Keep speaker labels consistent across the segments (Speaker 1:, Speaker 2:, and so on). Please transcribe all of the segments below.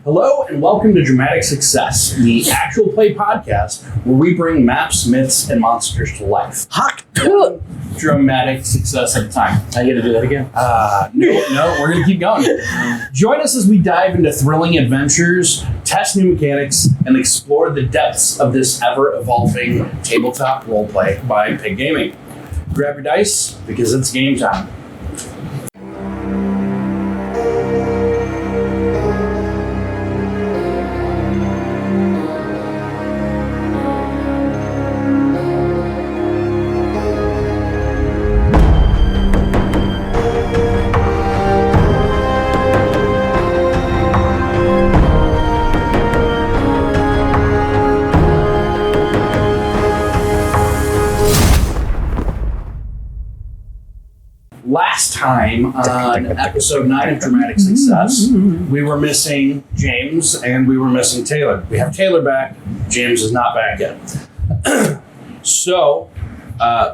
Speaker 1: Hello and welcome to Dramatic Success, the actual play podcast where we bring maps, myths, and monsters to life. One dramatic success at a time.
Speaker 2: I get to do that again?
Speaker 1: No, we're going to keep going. Join us as we dive into thrilling adventures, test new mechanics, and explore the depths of this ever-evolving tabletop roleplay by Pig Gaming. Grab your dice, because it's game time. Last time on episode 9 of Dramatic Success, we were missing James and we were missing Taylor. We have Taylor back. James is not back yet. So,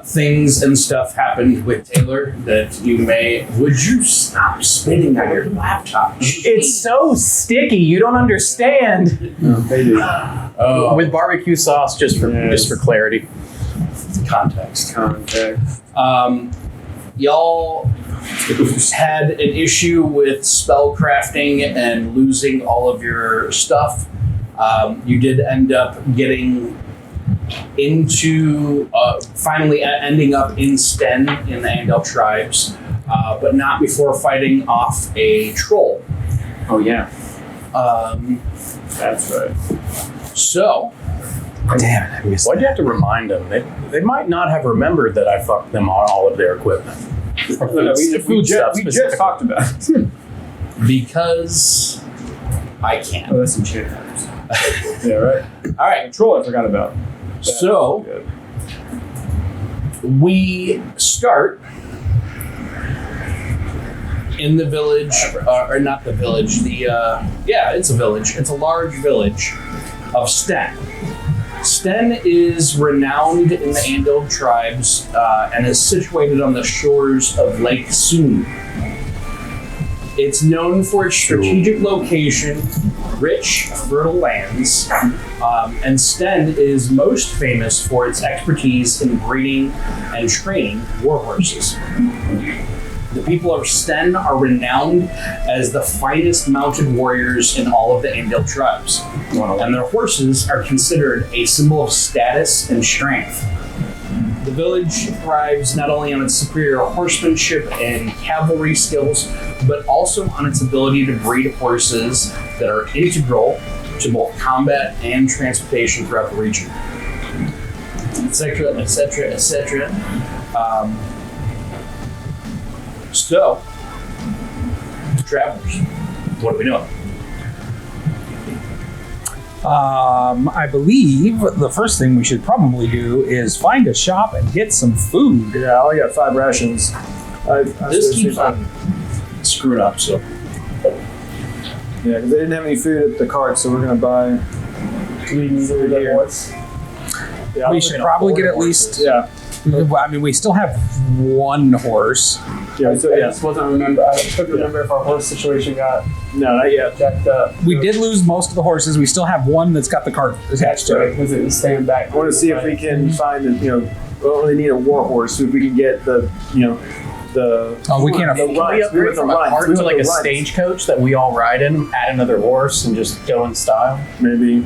Speaker 1: things and stuff happened with Taylor that you may... Would you stop spitting on your laptop?
Speaker 2: It's so sticky, you don't understand.
Speaker 3: No, they do.
Speaker 2: With barbecue sauce, just for clarity.
Speaker 1: Context. Y'all had an issue with spell crafting and losing all of your stuff. You did end up getting into, finally ending up in Sten in the Andel tribes, but not before fighting off a troll.
Speaker 3: Oh, yeah. That's right.
Speaker 1: So...
Speaker 2: Damn it, I missed Why'd you have to remind them? They might not have remembered that I fucked them on all of their equipment.
Speaker 3: We just talked about it.
Speaker 1: Because I can.
Speaker 3: Oh, that's Enchanted. Yeah, right?
Speaker 1: All right.
Speaker 3: Control I forgot about.
Speaker 1: So, we start in the village, or not the village, it's a village. It's a large village of Sten. Sten is renowned in the Andel tribes and is situated on the shores of Lake Suon. It's known for its strategic location, rich, fertile lands, and Sten is most famous for its expertise in breeding and training warhorses. The people of Sten are renowned as the finest mounted warriors in all of the Andel tribes, and their horses are considered a symbol of status and strength. The village thrives not only on its superior horsemanship and cavalry skills, but also on its ability to breed horses that are integral to both combat and transportation throughout the region, etc., etc., etc. So, travelers, what are we doing?
Speaker 4: I believe the first thing we should probably do is find a shop and get some food.
Speaker 3: Yeah, I only got 5 rations.
Speaker 1: This keeps on screwed up, so.
Speaker 3: Yeah, because they didn't have any food at the cart, so we're going to buy. Do we need food here? Yeah,
Speaker 4: We should probably get at least.
Speaker 3: Yeah.
Speaker 4: I mean, we still have one horse.
Speaker 3: Yeah, so yeah. I just wasn't remember. I couldn't remember if our horse situation got. No, not yet. Checked up.
Speaker 4: We did lose most of the horses. We still have one that's got the cart attached to it.
Speaker 3: Because it was staying back. I want to see if we can find the. We don't really need a war horse. So if we can get the.
Speaker 4: Oh, we can't.
Speaker 2: Can we upgrade from a cart to like a stagecoach that we all ride in, add another horse, and just go in style?
Speaker 3: Maybe.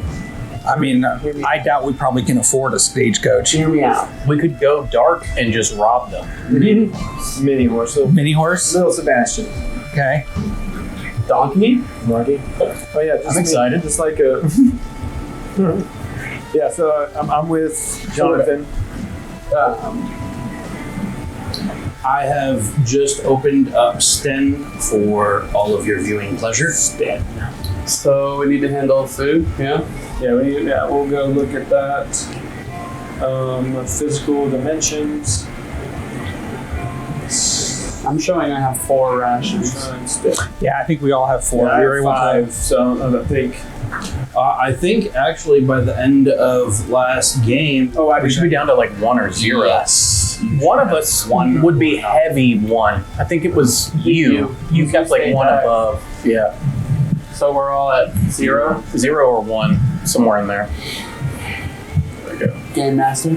Speaker 4: I mean, I doubt we probably can afford a stagecoach.
Speaker 3: Hear me out.
Speaker 2: We could go dark and just rob them.
Speaker 3: Mini horse. So
Speaker 4: Mini horse?
Speaker 3: Little Sebastian.
Speaker 4: Okay.
Speaker 3: Donkey? Oh yeah,
Speaker 2: I'm excited.
Speaker 3: Just like a. Yeah, so I'm with Jonathan.
Speaker 1: I have just opened up Sten for all of your viewing pleasure. Sten.
Speaker 5: So we need to handle food, yeah?
Speaker 3: Yeah, we'll go look at that. Physical dimensions.
Speaker 5: I'm showing I have 4 rations.
Speaker 4: Yeah, I think we all have 4.
Speaker 3: Yeah, I
Speaker 4: We were
Speaker 3: have
Speaker 4: able
Speaker 3: 5, so I think.
Speaker 1: I think actually by the end of last game,
Speaker 2: we should be down to like 1 or 0.
Speaker 1: yes,
Speaker 2: One of us would be heavy 1. I think it was you. You kept like 1 above. Yeah.
Speaker 5: So we're all at 0?
Speaker 2: 0 or 1, somewhere in there. There you go.
Speaker 5: Game Master?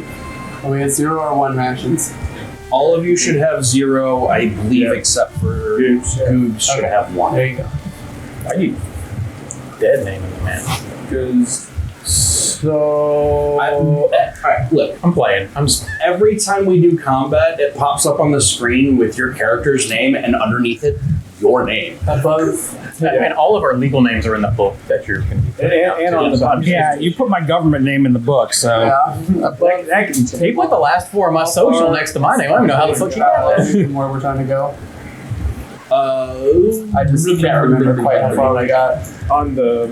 Speaker 5: Are we at 0 or 1 rations?
Speaker 1: All of you should have 0, I believe, except for Goobs should have 1.
Speaker 5: There you go.
Speaker 2: Why are you dead naming the man?
Speaker 3: Because
Speaker 1: Alright, look.
Speaker 2: I'm playing. I'm just.
Speaker 1: Every time we do combat, it pops up on the screen with your character's name and underneath it, your name.
Speaker 5: Above.
Speaker 2: And all of our legal names are in the book that you're going to be.
Speaker 3: and on the bottom.
Speaker 4: Yeah, you put my government name in the book, so.
Speaker 5: Yeah. Above.
Speaker 2: He put the last 4 of my social next to my name. I don't even know how the fuck you got that.
Speaker 5: Where we're trying to go.
Speaker 1: I
Speaker 5: I just can't remember quite how far we got.
Speaker 3: On the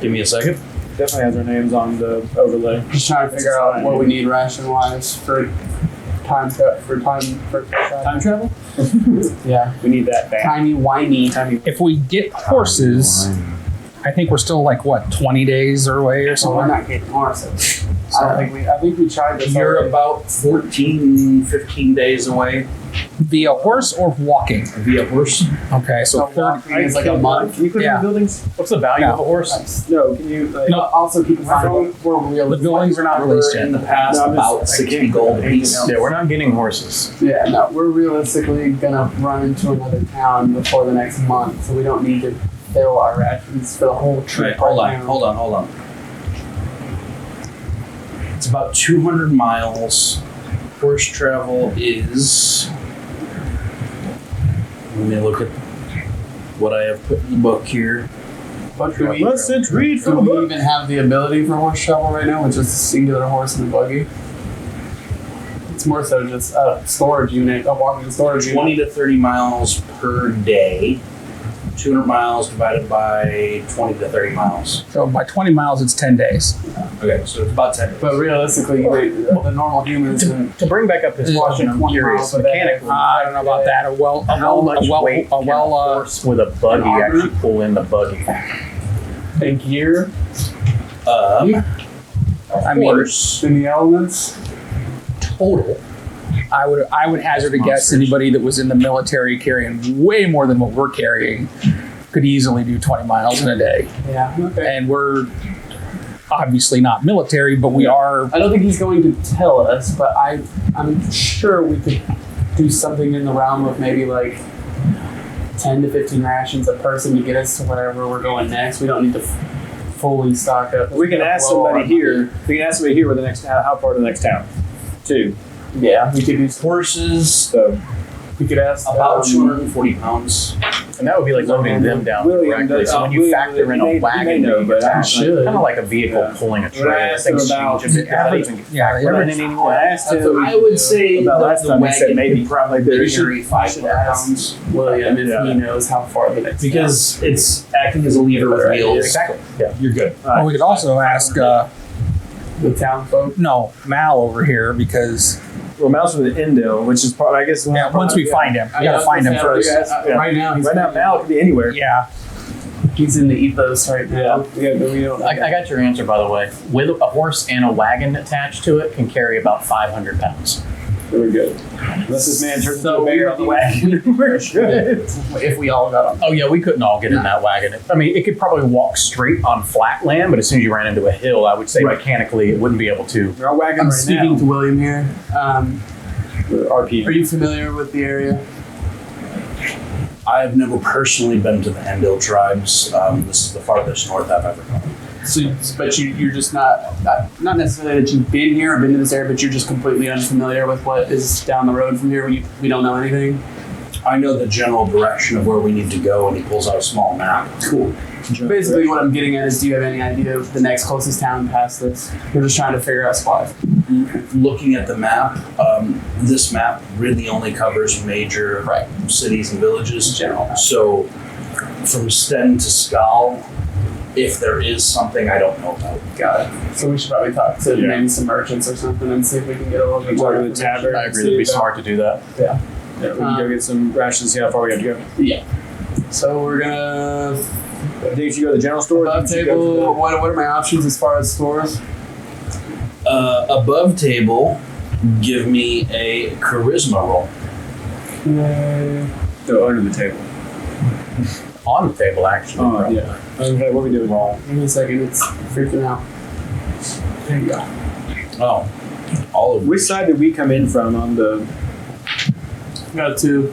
Speaker 1: Give me a second.
Speaker 3: definitely has our names on the overlay.
Speaker 5: Just trying to figure out what we need ration wise for time travel. Yeah.
Speaker 3: We need that back.
Speaker 5: Tiny whiny.
Speaker 4: If we get horses, I think we're still like, what, 20 days away or
Speaker 5: So we're
Speaker 4: something?
Speaker 5: not getting horses. I think we tried this.
Speaker 1: You're
Speaker 5: already.
Speaker 1: about 14, 15 days away
Speaker 4: Via horse or walking?
Speaker 1: via horse.
Speaker 4: Okay, so
Speaker 5: So
Speaker 4: 30.
Speaker 5: walking is like a month.
Speaker 3: Can you put
Speaker 4: Yeah.
Speaker 3: in the buildings?
Speaker 2: What's the value of a horse?
Speaker 3: No, can you? Like,
Speaker 4: No.
Speaker 5: Also, keep in mind we're real.
Speaker 4: The buildings are not released
Speaker 1: In
Speaker 4: yet.
Speaker 1: the past,
Speaker 3: No, I'm just-
Speaker 1: about
Speaker 3: I
Speaker 1: 60
Speaker 3: can't-
Speaker 1: gold
Speaker 3: I can't
Speaker 1: apiece.
Speaker 3: help.
Speaker 2: Yeah, we're not getting horses.
Speaker 5: Yeah, no, we're realistically gonna run into another town before the next month, so we don't need to fill our rations for the whole trip.
Speaker 1: Hold
Speaker 5: right
Speaker 1: on,
Speaker 5: now.
Speaker 1: hold on. It's about 200 miles. Horse travel is. Let me look at what I have put in the book here.
Speaker 5: But do we,
Speaker 3: Let's read
Speaker 5: do
Speaker 3: from the
Speaker 5: we
Speaker 3: book.
Speaker 5: even have the ability for horse travel right now, which is a singular horse and a buggy? It's more so just a storage unit, a walking storage
Speaker 1: 20
Speaker 5: unit.
Speaker 1: to 30 miles per day. 200 miles divided by 20 to 30 miles.
Speaker 4: So by 20 miles, it's 10 days.
Speaker 1: Okay, so it's about 10 days.
Speaker 5: But realistically, the normal humans.
Speaker 2: To bring back up his question, I'm
Speaker 5: 20
Speaker 2: curious,
Speaker 5: miles a day.
Speaker 2: mechanically,
Speaker 4: I don't know about that.
Speaker 2: how much weight can a horse with a buggy
Speaker 5: an armor?
Speaker 2: actually pull in the buggy?
Speaker 5: A gear
Speaker 4: I mean,
Speaker 1: Horse
Speaker 5: in the elements.
Speaker 1: total.
Speaker 4: I would hazard a guess anybody that was in the military carrying way more than what we're carrying could easily do 20 miles in a day.
Speaker 5: Yeah. Okay.
Speaker 4: And we're obviously not military, but we are.
Speaker 5: I don't think he's going to tell us, but I'm sure we could do something in the realm of maybe like 10 to 15 rations a person to get us to wherever we're going next. We don't need to fully stock up.
Speaker 3: We can ask somebody here. We can ask somebody here where the next how far to the next town, too.
Speaker 5: Yeah, we could do.
Speaker 1: Horses,
Speaker 3: So
Speaker 5: We could ask
Speaker 1: about 240 pounds.
Speaker 2: And that would be like loading them down
Speaker 3: William
Speaker 2: correctly.
Speaker 3: does-
Speaker 2: So when you
Speaker 3: William,
Speaker 2: factor in
Speaker 3: he
Speaker 2: a
Speaker 3: may
Speaker 2: wagon,
Speaker 3: know, but I
Speaker 5: should.
Speaker 2: kind of like a vehicle
Speaker 3: Yeah.
Speaker 2: pulling a
Speaker 3: When I
Speaker 2: trailer.
Speaker 3: asked him about
Speaker 2: Things
Speaker 3: the average-
Speaker 2: change.
Speaker 4: Yeah, the average-
Speaker 3: When I asked
Speaker 5: That's
Speaker 3: him,
Speaker 5: what
Speaker 1: I would say
Speaker 3: about
Speaker 1: the
Speaker 3: last time, he said
Speaker 1: wagon
Speaker 3: maybe
Speaker 1: could probably
Speaker 3: there
Speaker 1: carry
Speaker 5: should
Speaker 1: 500
Speaker 5: ask
Speaker 1: pounds.
Speaker 5: William if
Speaker 3: Yeah.
Speaker 5: he knows how far the next
Speaker 1: Because it's acting as a lever with wheels.
Speaker 2: Exactly. Yeah.
Speaker 1: You're good.
Speaker 4: Well, we could also ask
Speaker 5: the town folk.
Speaker 4: Mal over here because
Speaker 3: well, Mouse with an Indil, which is part, I guess.
Speaker 4: once we find him, we gotta find him first.
Speaker 5: Right now, he's
Speaker 3: Right now, Mal could be anywhere.
Speaker 4: Yeah,
Speaker 5: he's in the ethos right now.
Speaker 3: Yeah, but we don't.
Speaker 2: I got your answer, by the way. With a horse and a wagon attached to it, can carry about 500 pounds.
Speaker 3: Very good. Unless this man turns into
Speaker 5: So
Speaker 3: a bear on the wagon, we're good.
Speaker 5: If we all got on.
Speaker 2: Oh yeah, we couldn't all get in that wagon. I mean, it could probably walk straight on flat land, but as soon as you ran into a hill, I would say mechanically it wouldn't be able to.
Speaker 3: Our wagon
Speaker 5: I'm
Speaker 3: right
Speaker 5: speaking
Speaker 3: now.
Speaker 5: to William here.
Speaker 3: RP.
Speaker 5: Are you familiar with the area?
Speaker 1: I've never personally been to the Handil tribes. This is the farthest north I've ever gone.
Speaker 5: So, but you're just not necessarily that you've been here or been to this area, but you're just completely unfamiliar with what is down the road from here. We don't know anything.
Speaker 1: I know the general direction of where we need to go, and he pulls out a small map.
Speaker 5: Cool. Basically, what I'm getting at is, do you have any idea of the next closest town past this? We're just trying to figure out supplies.
Speaker 1: Looking at the map, this map really only covers major cities and villages.
Speaker 5: General.
Speaker 1: So from Sten to Skal, if there is something I don't know about.
Speaker 5: Got it. So we should probably talk to maybe some merchants or something and see if we can get a little bit more.
Speaker 3: Talk to the tavern.
Speaker 2: I agree. It'd be smart to do that.
Speaker 3: Yeah, we can go get some rations. See how far we have to go.
Speaker 5: Yeah. So we're gonna
Speaker 3: I think you should go to the general store.
Speaker 5: above table. What are my options as far as stores?
Speaker 1: Above table, give me a charisma roll.
Speaker 3: Go under the table.
Speaker 2: on the table, actually.
Speaker 3: Oh, yeah. Okay, what are we doing?
Speaker 5: Give me a second. It's freaking out. There you go.
Speaker 1: Oh, all of
Speaker 3: Which side did we come in from on the...
Speaker 5: Got two.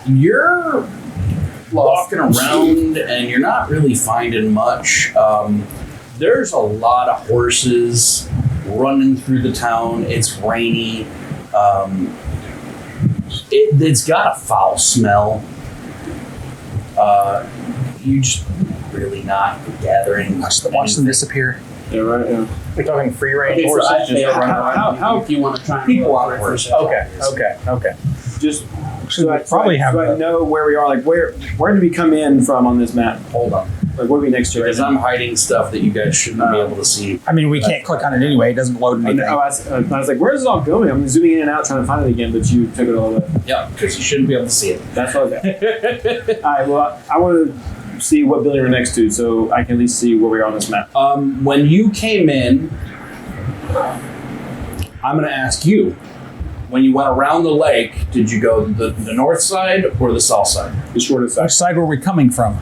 Speaker 1: You're walking around and you're not really finding much. There's a lot of horses running through the town. It's rainy. It's got a foul smell. You just really not gathering.
Speaker 4: Watch them disappear.
Speaker 3: Yeah, right, yeah.
Speaker 2: We're talking free range
Speaker 5: Okay, so
Speaker 2: horses.
Speaker 5: I
Speaker 2: just
Speaker 5: failed.
Speaker 2: running around.
Speaker 5: How if you want to try and
Speaker 1: People
Speaker 5: roll
Speaker 1: on
Speaker 5: for it
Speaker 1: horses.
Speaker 2: Okay.
Speaker 3: Just
Speaker 4: Should we probably have
Speaker 3: I
Speaker 4: a-
Speaker 3: know where we are. Like, where did we come in from on this map?
Speaker 1: Hold on.
Speaker 3: Like, what are we next to?
Speaker 1: Because I'm hiding stuff that you guys shouldn't be able to see.
Speaker 4: I mean, we can't click on it anyway. It doesn't load
Speaker 3: I
Speaker 4: anything.
Speaker 3: was like, where's it all going? I'm zooming in and out trying to find it again, but you took it all away.
Speaker 1: Yep, because you shouldn't be able to see it.
Speaker 3: That's what I was at. All right, well, I want to see what building we're next to so I can at least see where we are on this map.
Speaker 1: When you came in, I'm going to ask you. When you went around the lake, did you go the north side or the south side?
Speaker 3: The shortest side.
Speaker 4: Which side were we coming from?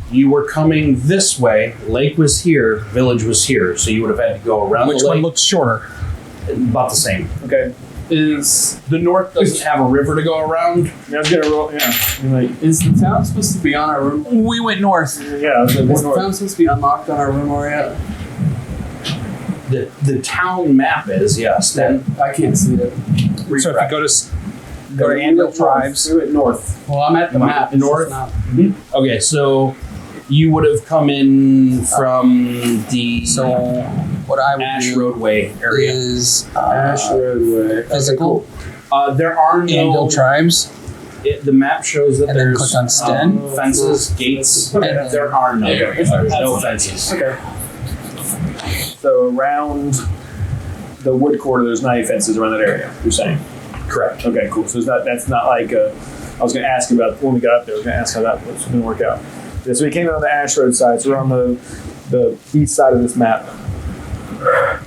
Speaker 1: You were coming this way. Lake was here. Village was here. So you would have had to go around
Speaker 4: Which
Speaker 1: the
Speaker 4: one
Speaker 1: lake.
Speaker 4: looked shorter?
Speaker 1: About the same.
Speaker 3: Okay.
Speaker 1: Is the north doesn't have a river to go around?
Speaker 3: Yeah, I was going to roll. Yeah. I'm like,
Speaker 5: Is the town supposed to be on our room?
Speaker 4: We went north.
Speaker 3: yeah, I was like,
Speaker 5: Is the
Speaker 3: north.
Speaker 5: town supposed to be unlocked on our room or yet?
Speaker 1: The town map is, yes. Then
Speaker 5: I can't see it.
Speaker 4: So if you go to
Speaker 3: We
Speaker 4: Andal
Speaker 3: went
Speaker 4: Tribes,
Speaker 3: north. We went north.
Speaker 5: Well, I'm at the map. It's
Speaker 1: north?
Speaker 5: just not-
Speaker 1: okay, so you would have come in from the
Speaker 4: so what I would
Speaker 1: Ash
Speaker 4: do
Speaker 1: Roadway area.
Speaker 4: is
Speaker 5: Ash Roadway.
Speaker 4: physical
Speaker 1: There are no.
Speaker 4: Andal Tribes,
Speaker 1: The map shows that
Speaker 4: and then
Speaker 1: there's
Speaker 4: click on Sten.
Speaker 1: fences, gates.
Speaker 4: Okay.
Speaker 1: There are no.
Speaker 5: There.
Speaker 1: There's no fences.
Speaker 3: Okay. So around the wood quarter, there's not any fences around that area, you're saying?
Speaker 1: Correct.
Speaker 3: Okay, cool. So that's not like I was going to ask about when we got up there. I was going to ask how that was going to work out. Yeah, so we came on the Ash Road side. So we're on the east side of this map,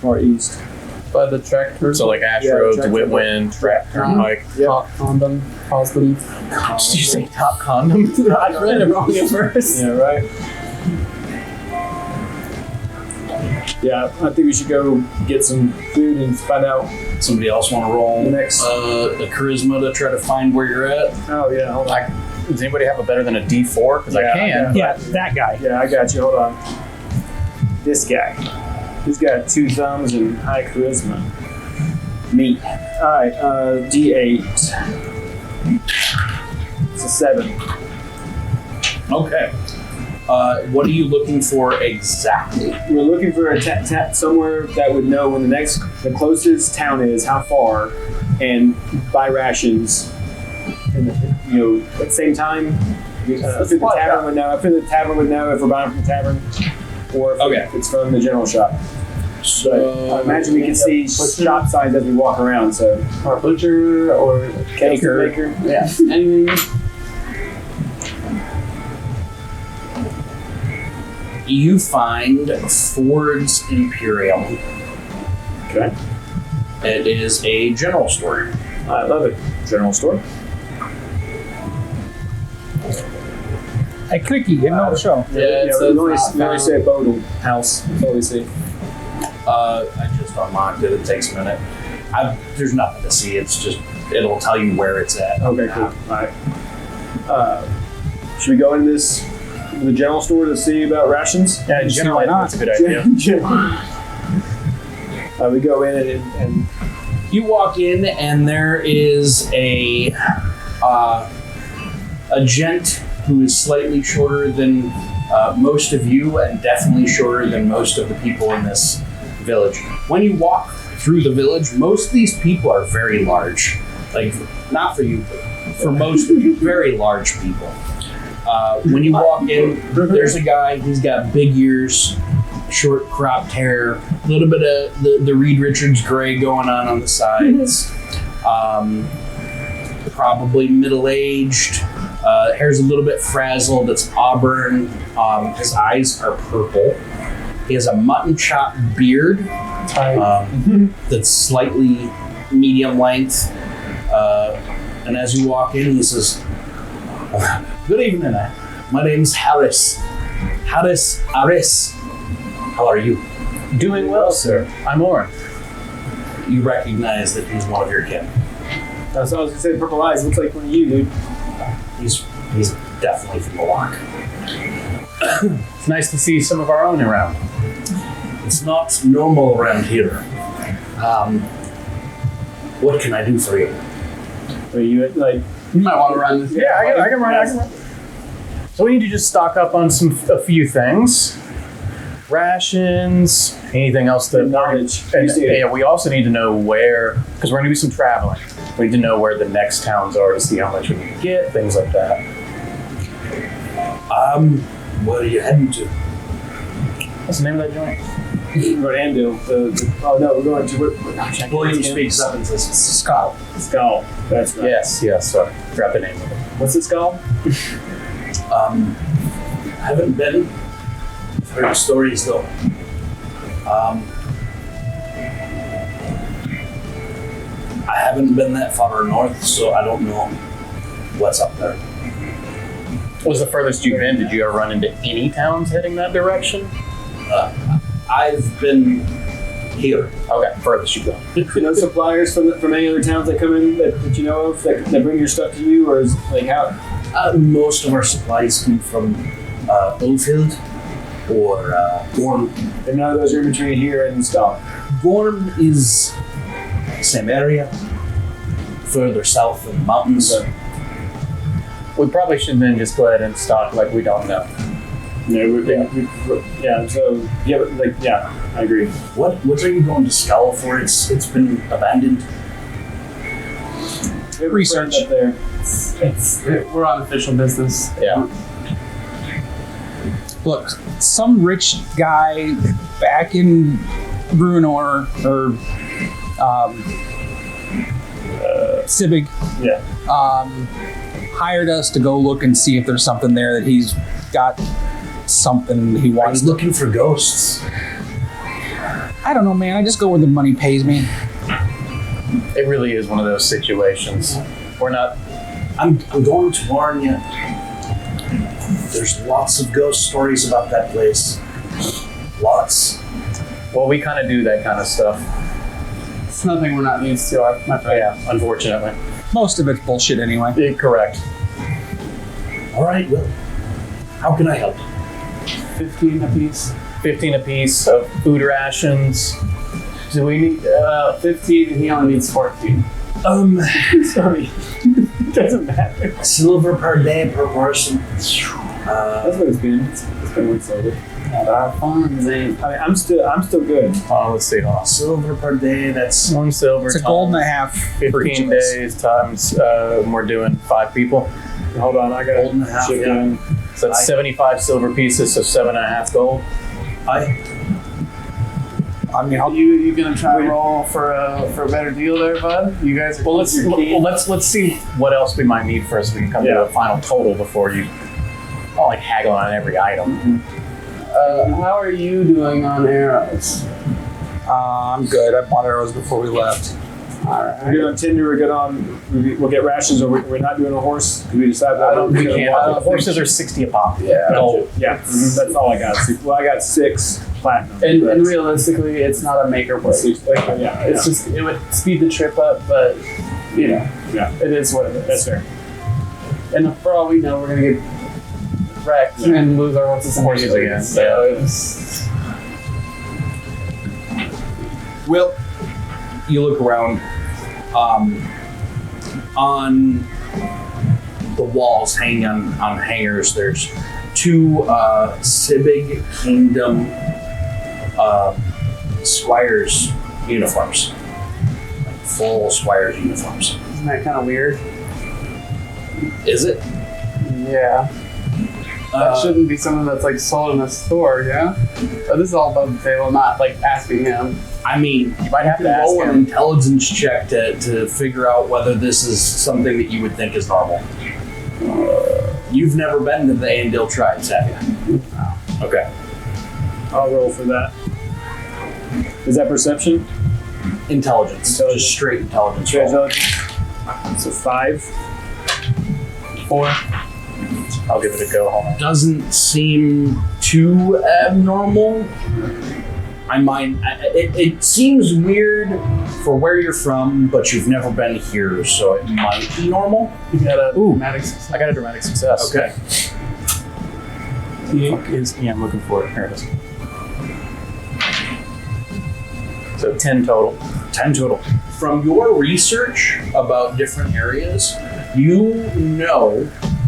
Speaker 3: or east.
Speaker 5: By the tractor.
Speaker 2: So like Ash
Speaker 3: Yeah,
Speaker 2: Road,
Speaker 3: tractor.
Speaker 2: Whitwind, Turnpike.
Speaker 3: Yep.
Speaker 5: Top condom, possibly.
Speaker 2: Did you say top condom?
Speaker 5: I read it wrong at first.
Speaker 3: Yeah, right. Yeah, I think we should go get some food and find out.
Speaker 1: Somebody else want to roll
Speaker 3: Next.
Speaker 1: a charisma to try to find where you're at?
Speaker 3: Oh yeah, hold on.
Speaker 2: Does anybody have a better than a D4? Because I can.
Speaker 4: Yeah, that guy.
Speaker 3: Yeah, I got you. Hold on. This guy. He's got 2 thumbs and high charisma. Me. All right, D8. It's a 7.
Speaker 1: Okay. What are you looking for exactly?
Speaker 3: We're looking for a somewhere that would know when the closest town is, how far, and buy rations. And at the same time, I think the tavern would know. I think the tavern would know if we're buying from the tavern, or if it's from the general shop. So I imagine we can see shop signs as we walk around. So
Speaker 5: Or butcher or
Speaker 3: baker.
Speaker 5: yeah, anything.
Speaker 1: You find Ford's Imperial.
Speaker 3: Okay.
Speaker 1: It is a general store.
Speaker 3: I love it. General store.
Speaker 4: Hey, Clicky, you know the show.
Speaker 5: Yeah, it's
Speaker 3: we only
Speaker 5: not
Speaker 3: say Bodle house. That's all we see.
Speaker 1: I just unlocked it. It takes a minute. There's nothing to see. It's just, it'll tell you where it's at.
Speaker 3: Okay, cool. All right. Should we go in the general store to see about rations?
Speaker 2: Yeah, generally that's a good idea.
Speaker 3: We go in and
Speaker 1: You walk in and there is a gent who is slightly shorter than most of you and definitely shorter than most of the people in this village. When you walk through the village, most of these people are very large. Like, not for you, but for most of you, very large people. When you walk in, there's a guy, he's got big ears, short cropped hair, a little bit of the Reed Richards gray going on the sides. Probably middle-aged. Hair's a little bit frazzled. It's auburn. His eyes are purple. He has a mutton chop beard that's slightly medium length. And as you walk in, he says, "Good evening. My name's Harris. Harris Aris. How are you?"
Speaker 2: Doing well, sir. I'm Oren.
Speaker 1: You recognize that he's one of your kin.
Speaker 3: That's what I was gonna say. Purple eyes looks like one of you, dude.
Speaker 1: He's definitely from the lock.
Speaker 2: It's nice to see some of our own around.
Speaker 1: It's not normal around here. What can I do for you?
Speaker 3: Are you like?
Speaker 5: You might want to run this.
Speaker 2: Yeah, I can run. So we need to just stock up on a few things. Rations, anything else that...
Speaker 3: Knowledge.
Speaker 2: And, yeah, we also need to know where, because we're going to do some traveling. We need to know where the next towns are to see how much we need to get, things like that.
Speaker 1: Where are you heading to?
Speaker 2: What's the name of that joint?
Speaker 3: We're going to Andil. Oh no, we're going to.
Speaker 1: William speaks up and says,
Speaker 5: Skull.
Speaker 3: Skull. That's right.
Speaker 2: Yes, sorry. Forgot the name of it.
Speaker 3: What's the skull?
Speaker 1: Haven't been. Heard stories though. I haven't been that far north, so I don't know what's up there.
Speaker 2: What was the furthest you've been? Did you ever run into any towns heading that direction?
Speaker 1: I've been here.
Speaker 2: Okay, furthest you've gone.
Speaker 3: No suppliers from any other towns that come in that you know of that bring your stuff to you, or is like how?
Speaker 1: Most of our supplies come from Oldfield or Gorm.
Speaker 3: And none of those are in between here and stock.
Speaker 1: Gorm is same area, further south in the mountains.
Speaker 2: We probably should then just go ahead and stock like we don't know.
Speaker 3: I agree.
Speaker 1: What are you going to Skull for? It's been abandoned.
Speaker 5: Research.
Speaker 3: Up there.
Speaker 5: We're on official business.
Speaker 2: Yeah.
Speaker 4: Look, some rich guy back in Brunor or Sibig
Speaker 3: Yeah.
Speaker 4: hired us to go look and see if there's something there that he's got something he
Speaker 1: I
Speaker 4: wants
Speaker 1: was
Speaker 4: to.
Speaker 1: looking for ghosts.
Speaker 4: I don't know, man. I just go where the money pays me.
Speaker 2: It really is one of those situations. We're not...
Speaker 1: I'm going to warn you. There's lots of ghost stories about that place. Lots.
Speaker 2: Well, we kind of do that kind of stuff.
Speaker 5: It's nothing we're not used to, my friend.
Speaker 2: Yeah, unfortunately.
Speaker 4: Most of it's bullshit anyway.
Speaker 2: Yeah, correct.
Speaker 1: All right, well, how can I help?
Speaker 5: 15 apiece.
Speaker 2: 15 apiece of food rations. Do we need...
Speaker 5: 15, and he only needs 14.
Speaker 3: Sorry. Doesn't matter.
Speaker 1: Silver per day per person.
Speaker 3: That's what it's been. It's been one silver.
Speaker 5: Our funds ain't.
Speaker 3: I mean, I'm still good.
Speaker 2: let's see. Hold on.
Speaker 1: Silver per day, that's...
Speaker 2: One silver
Speaker 4: It's a
Speaker 2: times
Speaker 4: gold and a half. for each
Speaker 2: 15
Speaker 4: of us.
Speaker 2: days times... we're doing 5 people.
Speaker 3: Hold on, I got
Speaker 1: Gold and a half,
Speaker 3: shit
Speaker 1: yeah.
Speaker 3: down.
Speaker 2: So that's 75 silver pieces, so 7.5 gold.
Speaker 4: I mean,
Speaker 5: You gonna try to roll for a better deal there, bud? You guys are
Speaker 2: Well, let's see what else we might need first. We can come to a final total before you... I'll like haggle on every item.
Speaker 5: how are you doing on arrows?
Speaker 4: I'm good. I bought arrows before we left.
Speaker 5: Alright.
Speaker 3: We're good on tinder. We're good on. We'll get rations, or we're not doing a horse. Can we decide that?
Speaker 2: We can't. Horses are 60 a pop.
Speaker 5: Yeah.
Speaker 2: Gold.
Speaker 3: Yeah, that's all I got. Well, I got 6 platinum.
Speaker 5: And realistically, it's not a make or break.
Speaker 3: Yeah,
Speaker 5: It's just, it would speed the trip up, but, you know, it is what it is.
Speaker 3: That's fair.
Speaker 5: And for all we know, we're going to get wrecked and lose our horses and
Speaker 2: Horses again.
Speaker 5: So it's...
Speaker 1: Well, you look around. On the walls, hanging on hangers, there's 2 Sibig Kingdom squires uniforms, like full squires uniforms.
Speaker 5: Isn't that kind of weird?
Speaker 1: Is it?
Speaker 5: Yeah. That shouldn't be something that's like sold in a store, yeah? But this is all above the table, not like asking him.
Speaker 1: I mean,
Speaker 2: You might have
Speaker 1: you
Speaker 2: to
Speaker 1: can
Speaker 2: ask
Speaker 1: roll an
Speaker 2: him.
Speaker 1: intelligence check to figure out whether this is something that you would think is normal. You've never been to the Andil tribes, have you? Okay.
Speaker 3: I'll roll for that. Is that perception?
Speaker 1: Intelligence. Just straight intelligence roll.
Speaker 3: So 5.
Speaker 5: 4.
Speaker 2: I'll give it a go. Hold on.
Speaker 1: Doesn't seem too abnormal. It seems weird for where you're from, but you've never been here, so it might be normal.
Speaker 5: You got a dramatic success.
Speaker 2: I got a dramatic success.
Speaker 1: Okay.
Speaker 2: Yeah, I'm looking for it. Here it is. So 10 total.
Speaker 1: 10 total. From your research about different areas, you know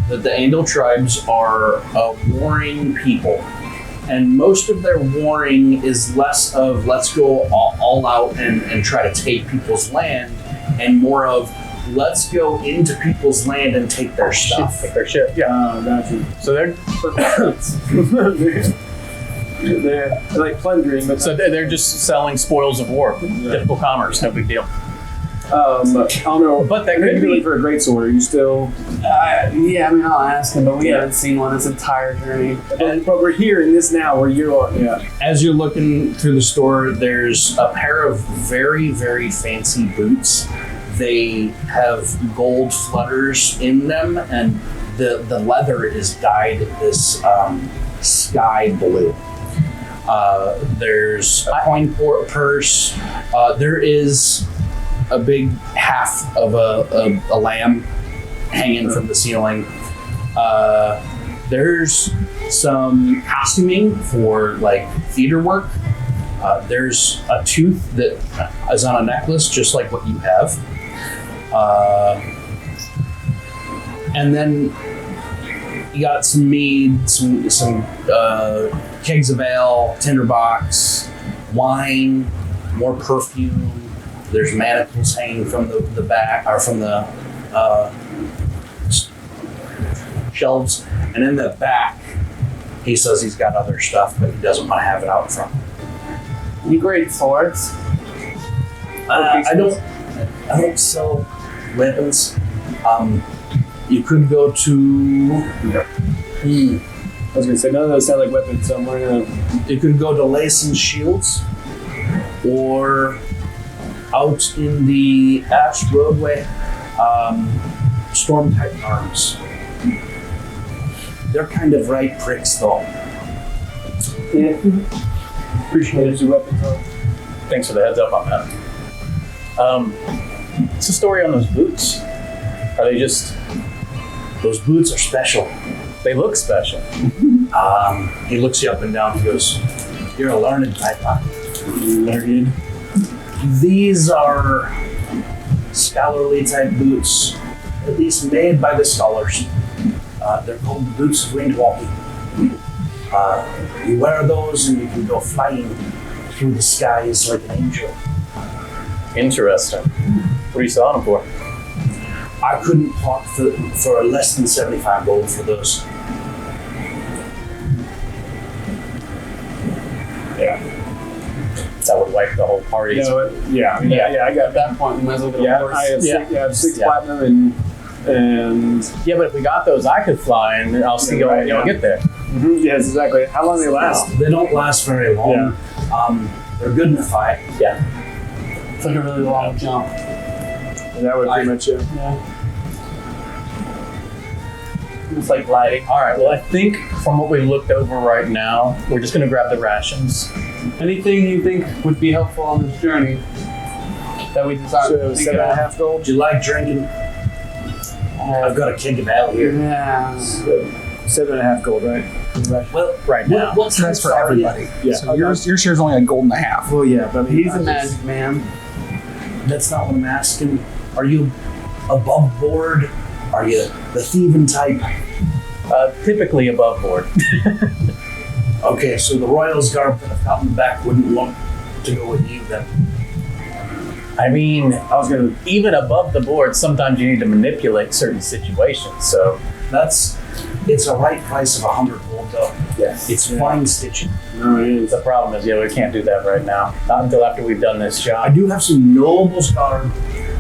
Speaker 1: that the Andal tribes are warring people. And most of their warring is less of let's go all out and try to take people's land, and more of let's go into people's land and take their stuff.
Speaker 2: Take their shit. Yeah.
Speaker 3: Gotcha.
Speaker 2: So they're
Speaker 3: They're like plundering, but
Speaker 2: they're just selling spoils of war. Typical commerce, no big deal.
Speaker 3: I don't know.
Speaker 2: But that
Speaker 3: Maybe
Speaker 2: could be
Speaker 3: looking for a great sword. Are you still?
Speaker 5: Yeah, I mean, I'll ask him, but we haven't seen one this entire journey.
Speaker 3: But we're here in this now where you are. Yeah.
Speaker 1: As you're looking through the store, there's a pair of very, very fancy boots. They have gold flutters in them, and the leather is dyed this sky blue. There's a coin purse. There is a big half of a lamb hanging from the ceiling. There's some costuming for like theater work. There's a tooth that is on a necklace, just like what you have. And then you got some mead, some kegs of ale, tinderbox, wine, more perfume. There's manacles hanging from the back, or from the shelves. And in the back, he says he's got other stuff, but he doesn't want to have it out front.
Speaker 5: Any great swords?
Speaker 1: I don't sell weapons. You could go to.
Speaker 3: I was gonna say none of those sound like weapons, so I'm gonna.
Speaker 1: You could go to Lace and Shields, or out in the Ash Roadway, Storm Titan Arms. They're kind of right pricks, though.
Speaker 3: Yeah. Appreciate your weapons.
Speaker 2: Thanks for the heads up on that. What's the story on those boots? Are they just...
Speaker 1: Those boots are special.
Speaker 2: They look special.
Speaker 1: He looks you up and down and goes, "You're a learned type, huh?"
Speaker 3: Learned.
Speaker 1: These are scholarly type boots, at least made by the scholars. They're called the boots of wind walking. You wear those and you can go flying through the skies like an angel.
Speaker 2: Interesting. What are you selling them for?
Speaker 1: I couldn't part for less than 75 gold for those.
Speaker 3: Yeah.
Speaker 2: That would wipe the whole party.
Speaker 3: Yeah, I mean, yeah, I got
Speaker 5: At that point, we might as well get a
Speaker 3: Yeah,
Speaker 5: horse.
Speaker 3: I have six
Speaker 2: Yeah.
Speaker 3: platinum and
Speaker 2: Yeah, but if we got those, I could fly, and I'll see
Speaker 3: Right,
Speaker 2: you'll
Speaker 3: yeah.
Speaker 2: get there.
Speaker 3: yes, exactly. How long do they last?
Speaker 1: They don't last very long. They're good in a fight.
Speaker 2: Yeah.
Speaker 5: It's like a really long jump.
Speaker 3: And that would pretty much it.
Speaker 5: Yeah. It's like gliding.
Speaker 2: All right. Well, I think from what we looked over right now, we're just going to grab the rations.
Speaker 5: Anything you think would be helpful on this journey that we decided
Speaker 3: So
Speaker 5: to think about?
Speaker 3: 7.5 gold.
Speaker 1: Do you like drinking? I've got a keg of ale here.
Speaker 5: Yeah.
Speaker 3: 7.5 gold, right?
Speaker 1: Well,
Speaker 2: Right now.
Speaker 1: what's
Speaker 4: That's for everybody.
Speaker 3: Yeah.
Speaker 4: So your share's only a gold and a half.
Speaker 3: Well, yeah, but I mean,
Speaker 5: He's a magic man.
Speaker 1: That's not what I'm asking. Are you above board? Are you the thieving type?
Speaker 2: Typically above board.
Speaker 1: Okay, so the Royals garb that I've got in the back wouldn't want to go with you then.
Speaker 2: I mean,
Speaker 3: I was gonna.
Speaker 2: even above the board, sometimes you need to manipulate certain situations. So
Speaker 1: It's a right price of 100 gold though.
Speaker 2: yes,
Speaker 1: It's fine stitching.
Speaker 3: No, it is.
Speaker 2: the problem is, we can't do that right now. Not until after we've done this
Speaker 1: I
Speaker 2: job.
Speaker 1: do have some nobles garb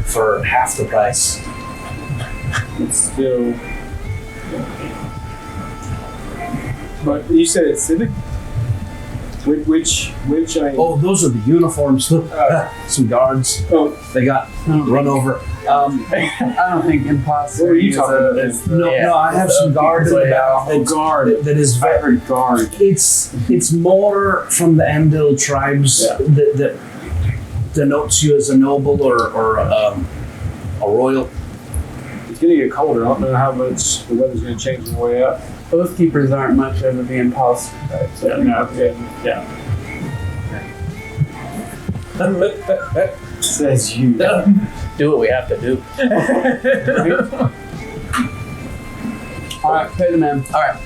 Speaker 1: for half the price.
Speaker 3: It's still. But you said it's civic. Which I.
Speaker 1: Oh, those are the uniforms. Look,
Speaker 3: Oh.
Speaker 1: some guards.
Speaker 3: Oh,
Speaker 1: They got run over.
Speaker 5: I don't think imposter.
Speaker 3: What were you
Speaker 5: is
Speaker 3: talking
Speaker 5: a-
Speaker 3: about?
Speaker 5: is the-
Speaker 1: No, I have some guard in the back.
Speaker 3: Oh, guard.
Speaker 1: That is
Speaker 3: I
Speaker 1: very.
Speaker 3: heard guard.
Speaker 1: It's more from the Andil tribes
Speaker 3: Yeah.
Speaker 1: that denotes you as a noble or a royal.
Speaker 3: It's gonna get colder. I don't know how much the weather's gonna change on the way up.
Speaker 5: Oath keepers aren't much of the imposter type. So
Speaker 3: Yeah. Says you.
Speaker 2: Do what we have to do.
Speaker 5: all right, pay the man.
Speaker 2: All right.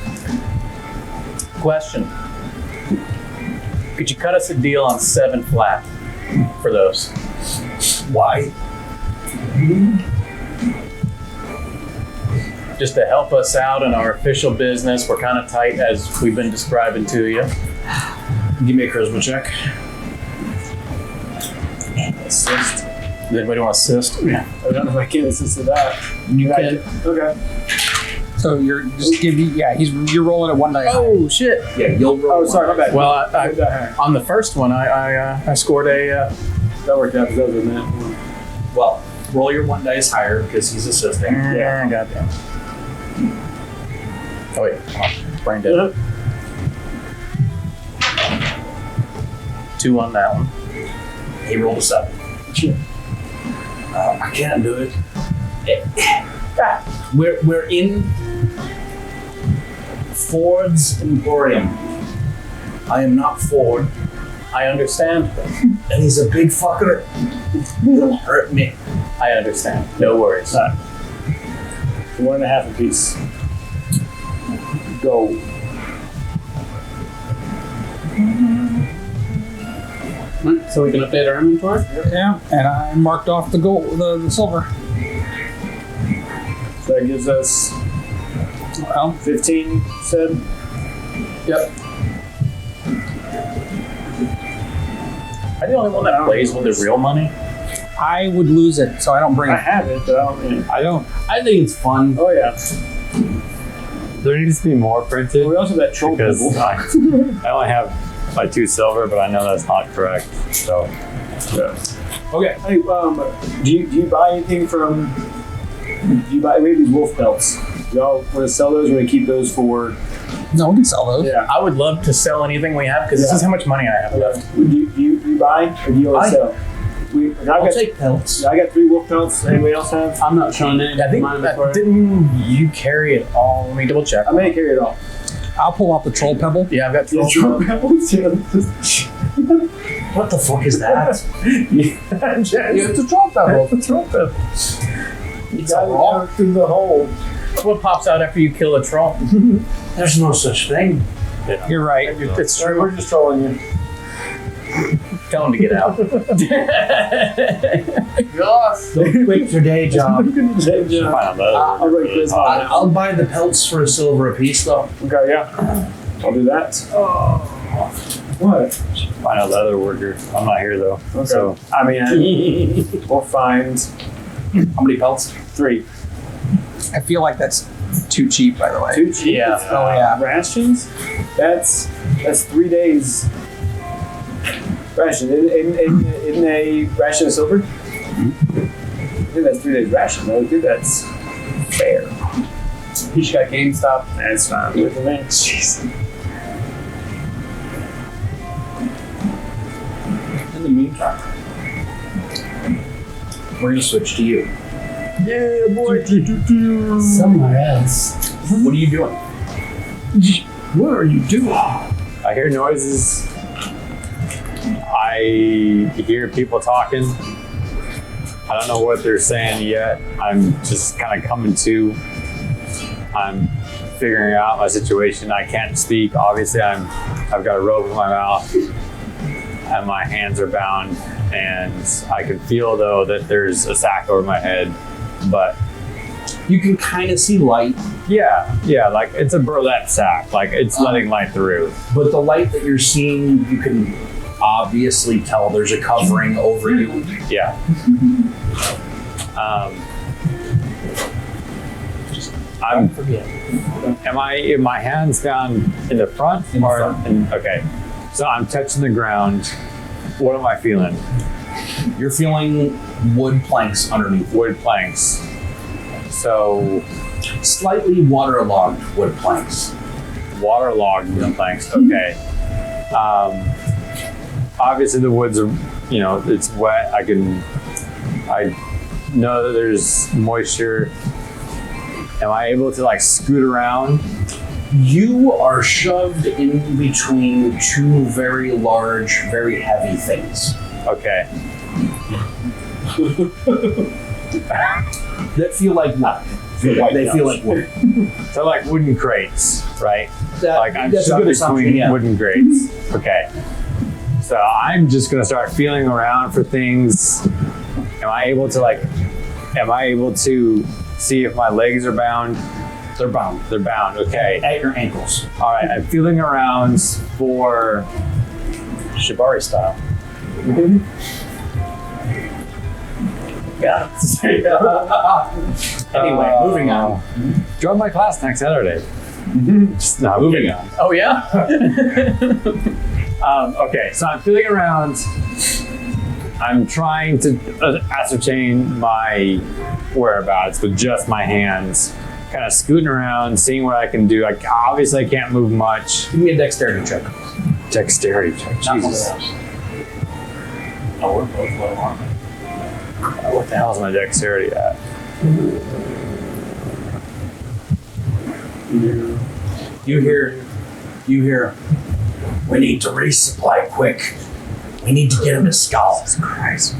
Speaker 2: Question. Could you cut us a deal on 7 flat for those?
Speaker 1: Why?
Speaker 2: Just to help us out in our official business. We're kind of tight as we've been describing to you.
Speaker 1: Give me a charisma check.
Speaker 3: Assist.
Speaker 2: Does anybody want to assist?
Speaker 3: I don't know if I can assist to that.
Speaker 1: You
Speaker 3: I
Speaker 1: can.
Speaker 3: Okay.
Speaker 4: So you're just give you you're rolling at 1 die.
Speaker 2: Oh shit!
Speaker 1: Yeah, you'll roll.
Speaker 3: Oh, sorry, my bad.
Speaker 2: Well,
Speaker 3: That
Speaker 2: on the first one, I scored a.
Speaker 3: worked out because I was in that.
Speaker 1: Well, roll your 1 dice higher because he's assisting.
Speaker 2: Yeah, goddamn. Oh wait, brain dead. 2 on that one.
Speaker 1: He rolled a 7. I can't do it. We're in Ford's Emporium. I am not Ford,
Speaker 2: I understand.
Speaker 1: and he's a big fucker. He'll hurt me.
Speaker 2: I understand. No worries.
Speaker 3: 1.5 apiece. Go.
Speaker 5: So we can update our inventory.
Speaker 4: Yeah, and I marked off the gold, the silver.
Speaker 3: So that gives us
Speaker 4: Well,
Speaker 3: 15, said.
Speaker 5: Yep.
Speaker 2: Am I the only one that plays with the real money?
Speaker 4: I would lose it, so I don't bring
Speaker 3: I
Speaker 4: it.
Speaker 3: have it, but I don't.
Speaker 4: I don't.
Speaker 1: I think it's fun.
Speaker 3: Oh, yeah.
Speaker 6: There needs to be more printed
Speaker 3: We also have that troll
Speaker 6: because
Speaker 3: people.
Speaker 6: I only have my 2 silver, but I know that's not correct. So
Speaker 3: Okay. Hey, do you buy anything from? Do you buy? We have these wolf pelts. Y'all want to sell those? Or want to keep those for?
Speaker 4: No, we can sell those.
Speaker 3: Yeah.
Speaker 2: I would love to sell anything we have because this
Speaker 3: Yeah.
Speaker 2: is how much money I have left.
Speaker 3: Do you buy or do you always sell? I've
Speaker 1: I'll
Speaker 3: got
Speaker 1: take pelts.
Speaker 3: I got 3 wolf pelts. Anybody else have?
Speaker 5: I'm not showing any
Speaker 2: I
Speaker 5: of
Speaker 2: think
Speaker 5: my inventory.
Speaker 2: didn't you carry it all? Let me double check.
Speaker 3: I may carry it all.
Speaker 4: I'll pull out the troll pebble.
Speaker 2: Yeah, I've got 12.
Speaker 3: troll pelts.
Speaker 1: What the fuck is that?
Speaker 3: It's a troll pebble. It's a troll pebble.
Speaker 1: It's a rock.
Speaker 3: Through the hole.
Speaker 2: That's what pops out after you kill a troll.
Speaker 1: There's no such thing.
Speaker 4: You're right.
Speaker 2: It's
Speaker 3: Sorry,
Speaker 2: true.
Speaker 3: we're just trolling you.
Speaker 2: Tell him to get out.
Speaker 1: Don't quit your day job.
Speaker 6: find another
Speaker 3: I'll write
Speaker 6: really
Speaker 3: this
Speaker 6: hot.
Speaker 3: down.
Speaker 1: I'll buy the pelts for a silver apiece, though.
Speaker 3: Okay, yeah. I'll do that. What?
Speaker 6: Find a leather worker. I'm not here though.
Speaker 3: Okay.
Speaker 6: So
Speaker 3: I mean, we'll find
Speaker 1: How many pelts?
Speaker 3: 3.
Speaker 4: I feel like that's too cheap, by the way.
Speaker 3: 2 cheap.
Speaker 2: Yeah.
Speaker 4: Oh, yeah.
Speaker 3: Rations. That's 3 days. Ration. Isn't a ration of silver? I think that's 3 days ration. I think that's fair.
Speaker 5: You just got GameStop.
Speaker 3: That's fine with me. Jeez.
Speaker 1: In the meantime, we're gonna switch to you.
Speaker 3: Yeah, boy.
Speaker 5: Somewhere else.
Speaker 1: What are you doing?
Speaker 4: What are you doing?
Speaker 6: I hear noises. I hear people talking. I don't know what they're saying yet. I'm just kind of coming to. I'm figuring out my situation. I can't speak. Obviously, I've got a rope in my mouth, and my hands are bound. And I can feel though that there's a sack over my head, but
Speaker 1: You can kind of see light,
Speaker 6: yeah, like it's a burlap sack. Like it's letting light through.
Speaker 1: but the light that you're seeing, you can obviously tell there's a covering over you.
Speaker 6: Yeah. I'm. Am my hands down in the front
Speaker 1: In the front.
Speaker 6: okay. So I'm touching the ground. What am I feeling?
Speaker 1: You're feeling wood planks underneath.
Speaker 6: Wood planks. So,
Speaker 1: Slightly waterlogged wood planks.
Speaker 6: waterlogged wood planks. Okay. Obviously, the woods are, it's wet. I know that there's moisture. Am I able to like scoot around?
Speaker 1: You are shoved in between two very large, very heavy things
Speaker 6: Okay.
Speaker 1: that feel like wood. They feel like wood.
Speaker 6: So like wooden crates, right? Like I'm
Speaker 1: That's a
Speaker 6: shoved
Speaker 1: good assumption,
Speaker 6: between
Speaker 1: yeah.
Speaker 6: wooden crates. Okay. So I'm just gonna start feeling around for things. Am I able to see if my legs are bound?
Speaker 1: They're bound.
Speaker 6: They're bound, okay.
Speaker 1: At your ankles.
Speaker 6: All right, I'm feeling around for
Speaker 2: Shibari style.
Speaker 1: Yeah. Anyway, moving on.
Speaker 6: join my class next Saturday. Just not
Speaker 1: Moving on.
Speaker 2: Oh yeah.
Speaker 6: Okay, so I'm feeling around. I'm trying to ascertain my whereabouts with just my hands. Kind of scooting around, seeing what I can do. Obviously, I can't move much.
Speaker 1: Give me a dexterity check.
Speaker 6: Dexterity check. Jesus.
Speaker 2: Oh, we're both low armor.
Speaker 6: What the hell is my dexterity at?
Speaker 1: You hear, we need to resupply quick. We need to get him to Skull.
Speaker 6: Christ.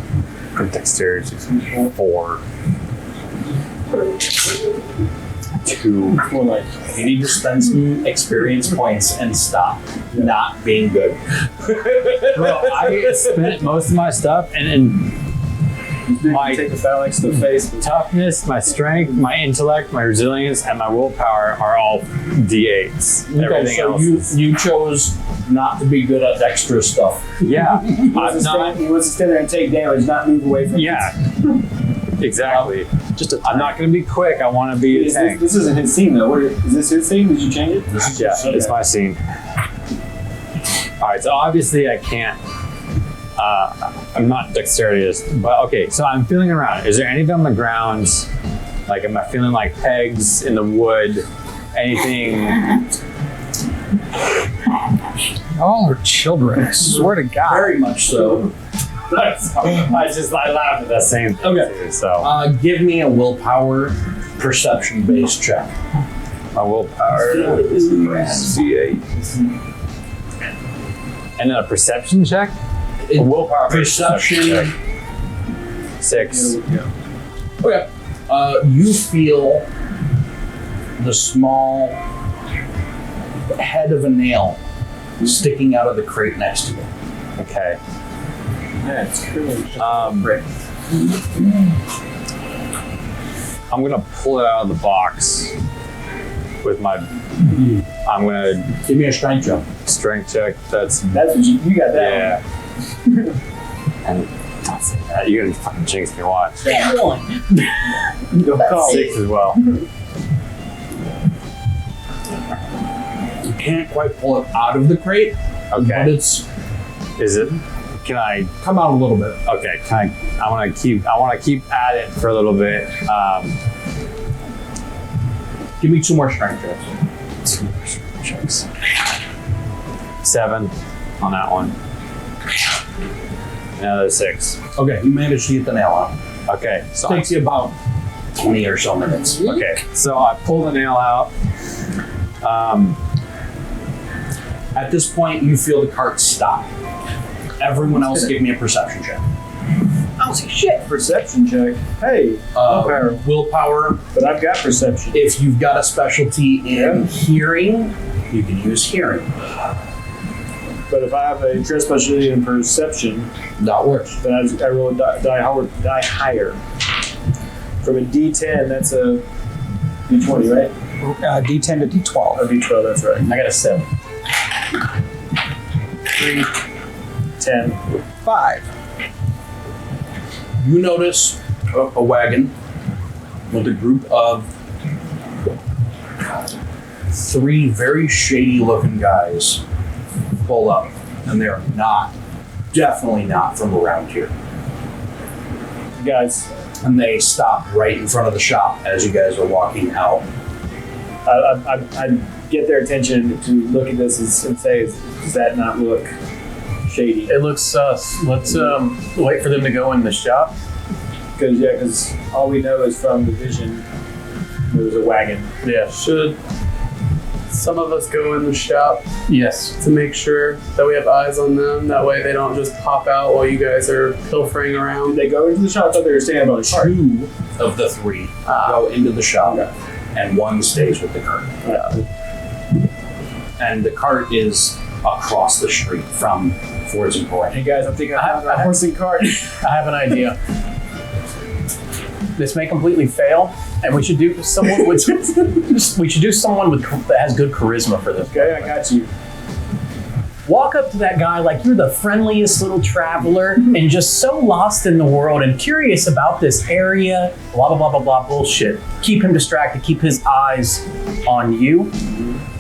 Speaker 6: Dexterity 4. 2.
Speaker 1: You need to spend some experience points and stop not being good.
Speaker 6: Bro, I spent most of my stuff and my
Speaker 3: Take the phalanx to the face.
Speaker 6: toughness, my strength, my intellect, my resilience, and my willpower are all D8s. Everything
Speaker 1: so
Speaker 6: else.
Speaker 1: you chose not to be good at dexterous stuff.
Speaker 6: Yeah.
Speaker 3: He wants to stand there and take damage, not move away from
Speaker 6: Yeah. Exactly.
Speaker 2: Just a
Speaker 6: I'm not going to be quick. I want to be a tank.
Speaker 3: This isn't his scene though. Is this his scene? Did you change it?
Speaker 6: Yeah, it's my scene. All right, so obviously I can't. I'm not dexterous, but okay. So I'm feeling around. Is there anything on the ground? Like, am I feeling like pegs in the wood? Anything?
Speaker 4: Y'all are children. I swear to God.
Speaker 1: Very much so.
Speaker 6: I laughed at that same thing.
Speaker 1: Okay.
Speaker 6: Too, so
Speaker 1: Give me a willpower perception-based check.
Speaker 6: my willpower is C8. And then a perception check. A willpower
Speaker 1: Perception.
Speaker 6: check. 6.
Speaker 1: Okay. You feel the small head of a nail sticking out of the crate next to you.
Speaker 6: Okay.
Speaker 3: Yeah, it's cool.
Speaker 1: Great.
Speaker 6: I'm gonna pull it out of the box with my. I'm gonna
Speaker 1: Give me a strength check.
Speaker 6: strength check. That's
Speaker 3: That's what you got that
Speaker 6: yeah. And don't say that. You're gonna fucking jinx me. Watch.
Speaker 3: one. Don't call.
Speaker 6: 6 as well.
Speaker 1: You can't quite pull it out of the crate, but
Speaker 6: Okay.
Speaker 1: it's
Speaker 6: Is it? Can I?
Speaker 1: come out a little bit.
Speaker 6: Okay. Can I want to keep at it for a little bit.
Speaker 1: Give me 2 more strength checks.
Speaker 6: 2 more strength checks. 7 on that one. Another 6.
Speaker 1: Okay, you managed to get the nail out.
Speaker 6: Okay. So
Speaker 1: Takes you about 20 or so minutes.
Speaker 6: okay. So I pull the nail out.
Speaker 1: At this point, you feel the cart stop. Everyone else give me a perception check.
Speaker 3: I don't see shit. Perception check. Hey, willpower.
Speaker 1: Willpower.
Speaker 3: But I've got perception.
Speaker 1: If you've got a specialty in hearing, you can use hearing.
Speaker 3: But if I have a true specialty in perception,
Speaker 1: That works.
Speaker 3: then I roll a die higher. From a D10, that's a D20, right?
Speaker 4: D10 to D12.
Speaker 3: Or D12, that's right.
Speaker 2: I got a 7.
Speaker 3: 3, 10.
Speaker 4: 5.
Speaker 1: You notice a wagon with a group of 3 very shady-looking guys pull up, and they are definitely not from around here.
Speaker 3: Guys,
Speaker 1: and they stop right in front of the shop as you guys are walking out.
Speaker 3: I get their attention to look at this and say, does that not look shady?
Speaker 2: It looks sus. Let's wait for them to go in the shop.
Speaker 3: Because all we know is from the vision, there was a wagon.
Speaker 2: Yeah.
Speaker 5: Should some of us go in the shop
Speaker 2: Yes.
Speaker 5: to make sure that we have eyes on them? That way they don't just pop out while you guys are pilfering
Speaker 3: Did
Speaker 5: around.
Speaker 3: they go into the shop? I thought they were standing by the cart.
Speaker 1: 2 of the 3 go into the shop, and 1 stays with the cart. And the cart is across the street from Ford's Emporium.
Speaker 3: Hey guys, I think I found a horse and cart.
Speaker 2: I have an idea. This may completely fail, and we should do someone with that has good charisma for this.
Speaker 3: Okay, I got you.
Speaker 2: Walk up to that guy like you're the friendliest little traveler and just so lost in the world and curious about this area, blah, blah, blah, blah, blah, bullshit. Keep him distracted, keep his eyes on you,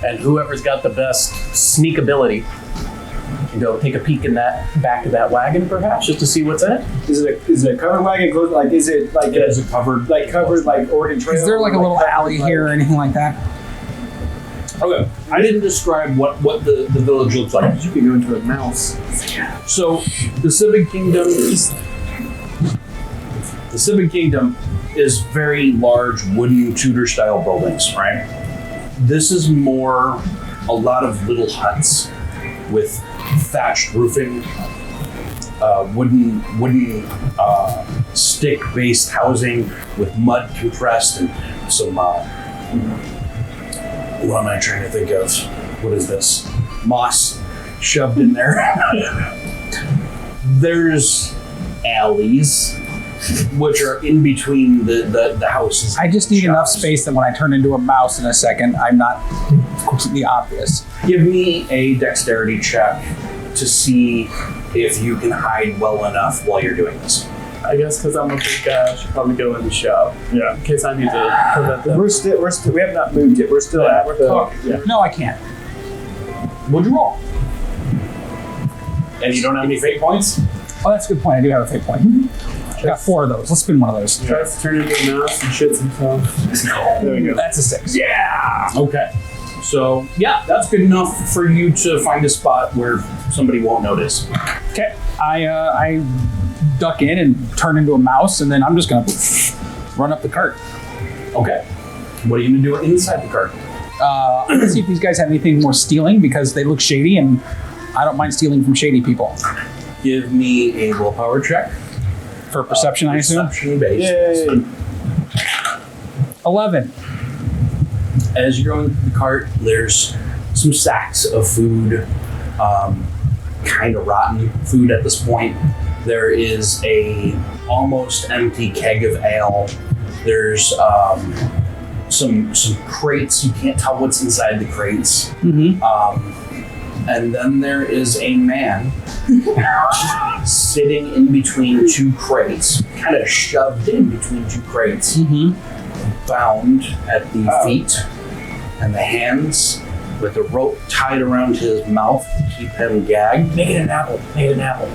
Speaker 2: and whoever's got the best sneak ability can go take a peek in that back of that wagon, perhaps, just to see what's in it.
Speaker 3: Is it a covered wagon? Like, is it like
Speaker 1: It is a covered
Speaker 3: Oregon Trail?
Speaker 4: Is there like a little
Speaker 3: covered,
Speaker 4: alley here or anything like that?
Speaker 1: Okay, I didn't describe what the village looks like.
Speaker 3: You could go into a mouse.
Speaker 1: So the Civic Kingdom is very large wooden Tudor style buildings, right? This is more a lot of little huts with thatched roofing, wooden stick based housing with mud compressed and some what am I trying to think of? What is this? Moss shoved in there. There's alleys, which are in between the houses.
Speaker 4: I just need enough
Speaker 1: shops.
Speaker 4: space that when I turn into a mouse in a second, I'm not completely obvious.
Speaker 1: Give me a dexterity check to see if you can hide well enough while you're doing this.
Speaker 5: I guess because I'm a big guy, I should probably go in the shop.
Speaker 3: Yeah.
Speaker 5: In case I need to prevent them.
Speaker 3: We have not moved yet. We're still at the
Speaker 1: talking.
Speaker 3: Yeah.
Speaker 4: No, I can't.
Speaker 1: What'd you roll? And you don't have any fate points?
Speaker 4: Oh, that's a good point. I do have a fate point. I got 4 of those. Let's spin one of those.
Speaker 5: Tries to turn into a mouse and shits himself.
Speaker 3: There we go.
Speaker 4: That's a 6.
Speaker 1: Yeah. Okay. So yeah, that's good enough for you to find a spot where somebody won't notice.
Speaker 4: Okay. I duck in and turn into a mouse, and then I'm just gonna run up the cart.
Speaker 1: Okay. What are you gonna do inside the cart?
Speaker 4: I'm gonna see if these guys have anything more stealing because they look shady, and I don't mind stealing from shady people.
Speaker 1: Give me a willpower check.
Speaker 4: For perception, I assume.
Speaker 1: Perception based.
Speaker 3: Yay.
Speaker 4: 11.
Speaker 1: As you're going through the cart, there's some sacks of food, kind of rotten food at this point. There is a almost empty keg of ale. There's some crates. You can't tell what's inside the crates.
Speaker 4: Mm-hmm.
Speaker 1: And then there is a man sitting in between 2 crates, kind of shoved in between 2 crates,
Speaker 4: Mm-hmm.
Speaker 1: bound at the feet and the hands with a rope tied around his mouth to keep him gagged.
Speaker 2: Make it an apple. Make it an apple.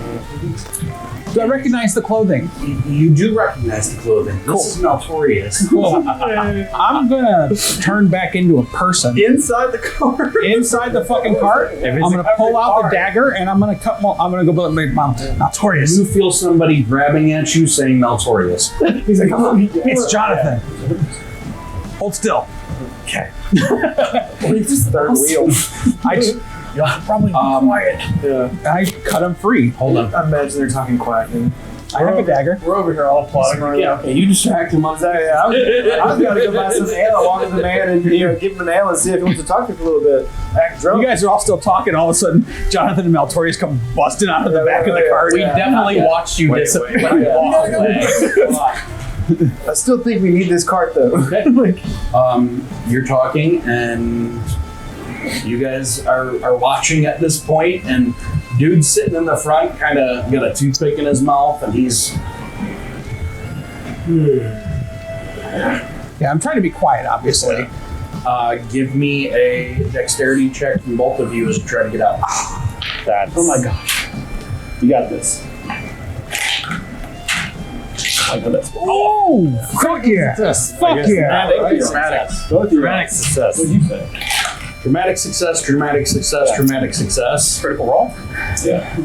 Speaker 4: Do I recognize the clothing?
Speaker 1: You do recognize the clothing.
Speaker 4: Cool.
Speaker 1: This is Maltorious.
Speaker 4: Cool. I'm gonna turn back into a person.
Speaker 3: Inside the car.
Speaker 4: Inside the fucking cart, I'm gonna pull out the dagger and I'm gonna cut. I'm gonna go make Maltorious.
Speaker 1: You feel somebody grabbing at you saying Maltorious.
Speaker 3: He's like, oh,
Speaker 4: It's Jonathan. Hold still.
Speaker 2: Okay.
Speaker 3: He's just third wheel.
Speaker 2: You'll probably be quiet.
Speaker 3: Yeah.
Speaker 4: I cut him free.
Speaker 1: Hold on.
Speaker 3: I imagine they're talking quietly.
Speaker 4: I have a dagger.
Speaker 3: We're over here all plotting.
Speaker 5: Yeah, okay, you distract him.
Speaker 3: I've got to go buy some ale, walk with the man, and give him an ale and see if he wants to talk to him for a little bit. Act drunk.
Speaker 4: You guys are all still talking. All of a sudden, Jonathan and Maltorious come busting out of the back of the cart.
Speaker 2: We definitely watched you disappear.
Speaker 3: I still think we need this cart though.
Speaker 1: You're talking, and you guys are watching at this point, and dude's sitting in the front, kind of got a toothpick in his mouth, and he's
Speaker 4: Yeah, I'm trying to be quiet, obviously.
Speaker 1: give me a dexterity check from both of you as you try to get out.
Speaker 3: Oh my gosh. You got this.
Speaker 4: Oh, fuck yeah. Fuck yeah.
Speaker 3: Both your
Speaker 6: Dramatic success.
Speaker 3: What did you say?
Speaker 1: Dramatic success, dramatic success, dramatic success.
Speaker 2: Critical roll.
Speaker 3: Yeah.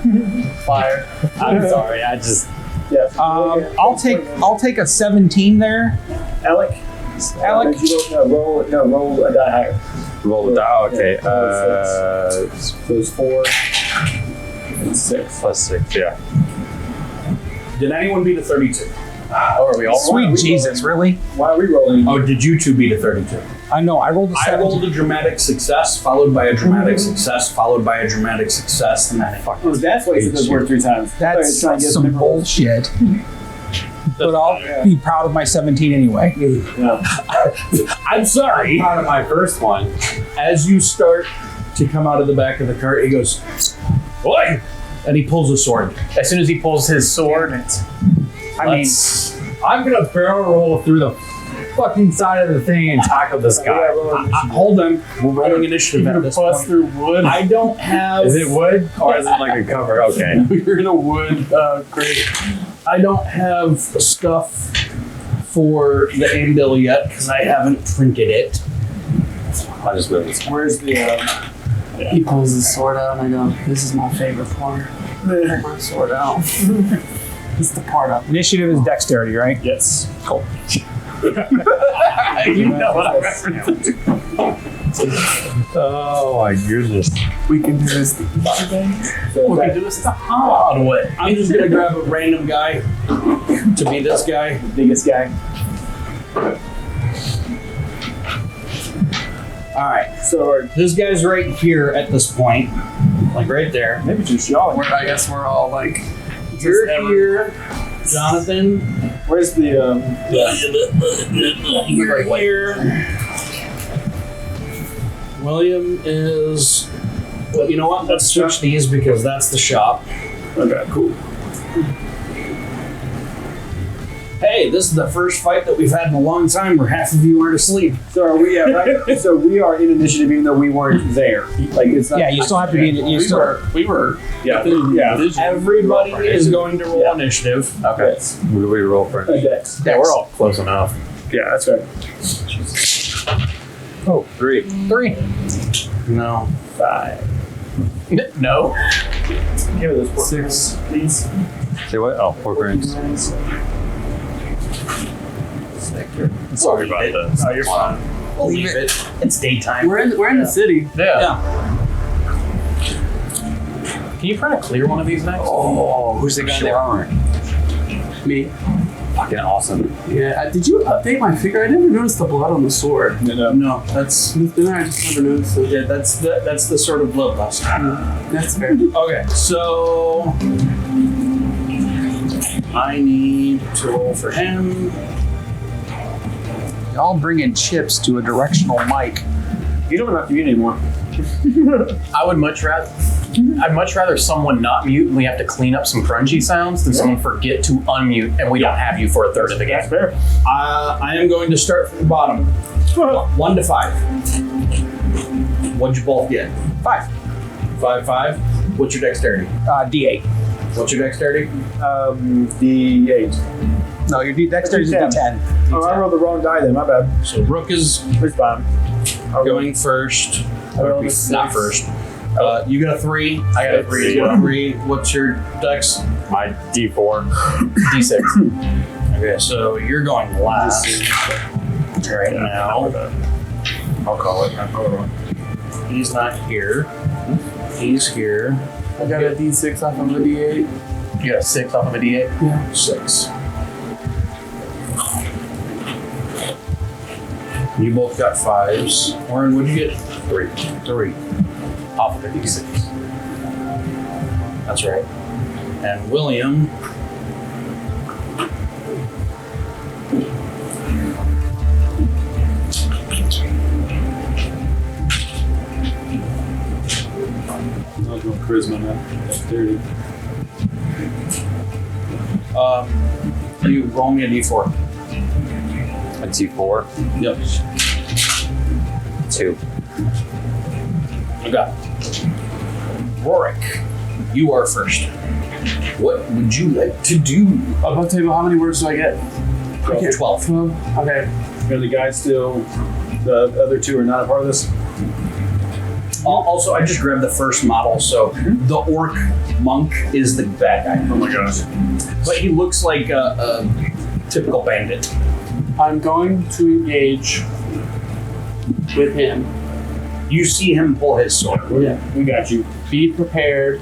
Speaker 5: Fire.
Speaker 6: I'm sorry. I just.
Speaker 3: Yeah.
Speaker 4: I'll take a 17 there.
Speaker 3: Alec.
Speaker 4: Alec.
Speaker 3: Roll a die higher.
Speaker 6: Roll the die. Okay.
Speaker 3: So it's 4 and 6.
Speaker 6: Plus 6. Yeah.
Speaker 1: Did anyone beat a 32?
Speaker 2: Oh, are we all?
Speaker 4: Sweet Jesus, really?
Speaker 3: Why are we rolling?
Speaker 1: Oh, did you two beat a 32?
Speaker 4: I know. I rolled a
Speaker 1: I
Speaker 4: 17.
Speaker 1: rolled a dramatic success, folled by a dramatic success, followed by a dramatic success, and then
Speaker 3: Oh, that's why he said those words 3 times.
Speaker 4: That's
Speaker 3: Trying to get
Speaker 4: some
Speaker 3: them rolls.
Speaker 4: bullshit. But I'll be proud of my 17 anyway.
Speaker 3: Yeah.
Speaker 1: I'm sorry.
Speaker 6: Out of my first one.
Speaker 1: As you start to come out of the back of the cart, he goes, "Oi!" and he pulls a sword.
Speaker 2: As soon as he pulls his sword,
Speaker 6: I'm gonna barrel roll through the fucking side of the thing and tackle this guy.
Speaker 1: Hold on, we're rolling initiative at this point.
Speaker 5: Through wood.
Speaker 1: I don't have.
Speaker 6: Is it wood or is it like a cover? Okay.
Speaker 5: You're in a wood crate.
Speaker 1: I don't have stuff for the anvil yet because I haven't printed it.
Speaker 6: I'll just move this.
Speaker 3: Where's the?
Speaker 5: He pulls his sword out and I go, "This is my favorite part. Pull my sword out." This is the part of
Speaker 4: Initiative is dexterity, right?
Speaker 3: Yes.
Speaker 4: Cool.
Speaker 5: you know what I referenced.
Speaker 6: Oh my goodness.
Speaker 5: We can do this the easy way.
Speaker 3: So
Speaker 5: We can do this the hard way.
Speaker 1: I'm just gonna grab a random guy to be this guy.
Speaker 3: the biggest guy.
Speaker 1: All right,
Speaker 3: So
Speaker 1: this guy's right here at this point, like right there.
Speaker 3: maybe just y'all.
Speaker 5: I guess we're all like,
Speaker 1: You're here, Jonathan.
Speaker 3: Where's the?
Speaker 1: You're here. William is. Well, you know what? Let's switch these because that's the shop.
Speaker 3: Okay, cool.
Speaker 1: Hey, this is the first fight that we've had in a long time where half of you aren't asleep.
Speaker 3: So are we? Yeah, right. So we are in initiative, even though we weren't there. Like it's not.
Speaker 4: Yeah, you still have to be in
Speaker 5: we were.
Speaker 3: Yeah. Yeah.
Speaker 1: Everybody is going to roll initiative.
Speaker 3: Okay.
Speaker 6: What do we roll for?
Speaker 3: Dex.
Speaker 2: yeah, we're all close enough.
Speaker 3: Yeah, that's right.
Speaker 6: Oh, 3.
Speaker 4: 3.
Speaker 1: No.
Speaker 3: 5.
Speaker 2: No.
Speaker 3: Give me those 6, please.
Speaker 6: Say what? Oh, 4 grams. Sorry about this.
Speaker 3: Oh, you're fine.
Speaker 1: Leave it.
Speaker 2: It's daytime.
Speaker 5: We're in the city.
Speaker 2: Yeah. Can you print a clear one of these next?
Speaker 6: Oh, who's the guy in the armor?
Speaker 5: Me.
Speaker 6: Fucking awesome.
Speaker 5: Yeah. Did you update my figure? I never noticed the blood on the sword.
Speaker 1: No, that's
Speaker 5: Then I just never noticed it.
Speaker 1: yeah, that's the sort of bloodlust.
Speaker 5: That's fair.
Speaker 1: Okay, so I need to roll for him.
Speaker 4: Y'all bringing chips to a directional mic.
Speaker 3: You don't have to eat anymore.
Speaker 2: I would much rather. I'd much rather someone not mute and we have to clean up some crunchy sounds than someone forget to unmute and we don't have you for a third of the game.
Speaker 3: Fair.
Speaker 1: I am going to start from the bottom. 1 to 5. What'd you both get?
Speaker 4: 5.
Speaker 1: 5. What's your dexterity?
Speaker 4: D8.
Speaker 1: What's your dexterity?
Speaker 3: D8.
Speaker 4: No, your dexterity is a D10.
Speaker 3: Oh, I rolled the wrong die then. My bad.
Speaker 1: So Rook is
Speaker 3: It's fine.
Speaker 1: going first.
Speaker 3: rolled a
Speaker 1: Not
Speaker 3: 6.
Speaker 1: first. You got a 3.
Speaker 2: I got a 3 as
Speaker 1: You got a
Speaker 2: well.
Speaker 1: 3. What's your dex?
Speaker 6: My D4.
Speaker 2: D6.
Speaker 1: Okay, so you're going last right now. I'll call it. He's not here. He's here.
Speaker 5: I got a D6 off of a D8.
Speaker 2: You got a 6 off of a D8?
Speaker 1: 6. You both got 5s. Warren, what'd you get? 3.
Speaker 2: Off of a D6.
Speaker 1: That's right. And William.
Speaker 3: I'll go charisma now. 30.
Speaker 1: You roll me a d4.
Speaker 6: A D4.
Speaker 1: Yep.
Speaker 6: 2.
Speaker 1: Okay. Rorik, you are first. What would you like to do?
Speaker 5: Above table, how many words do I get?
Speaker 1: 12.
Speaker 5: 12. Okay.
Speaker 3: Are the guys still? The other two are not a part of this.
Speaker 1: Also, I just grabbed the first model, so the orc monk is the bad guy.
Speaker 3: Oh my gosh.
Speaker 1: But he looks like a typical bandit.
Speaker 5: I'm going to engage with him.
Speaker 1: You see him pull his sword.
Speaker 3: Yeah, we got you.
Speaker 5: Be prepared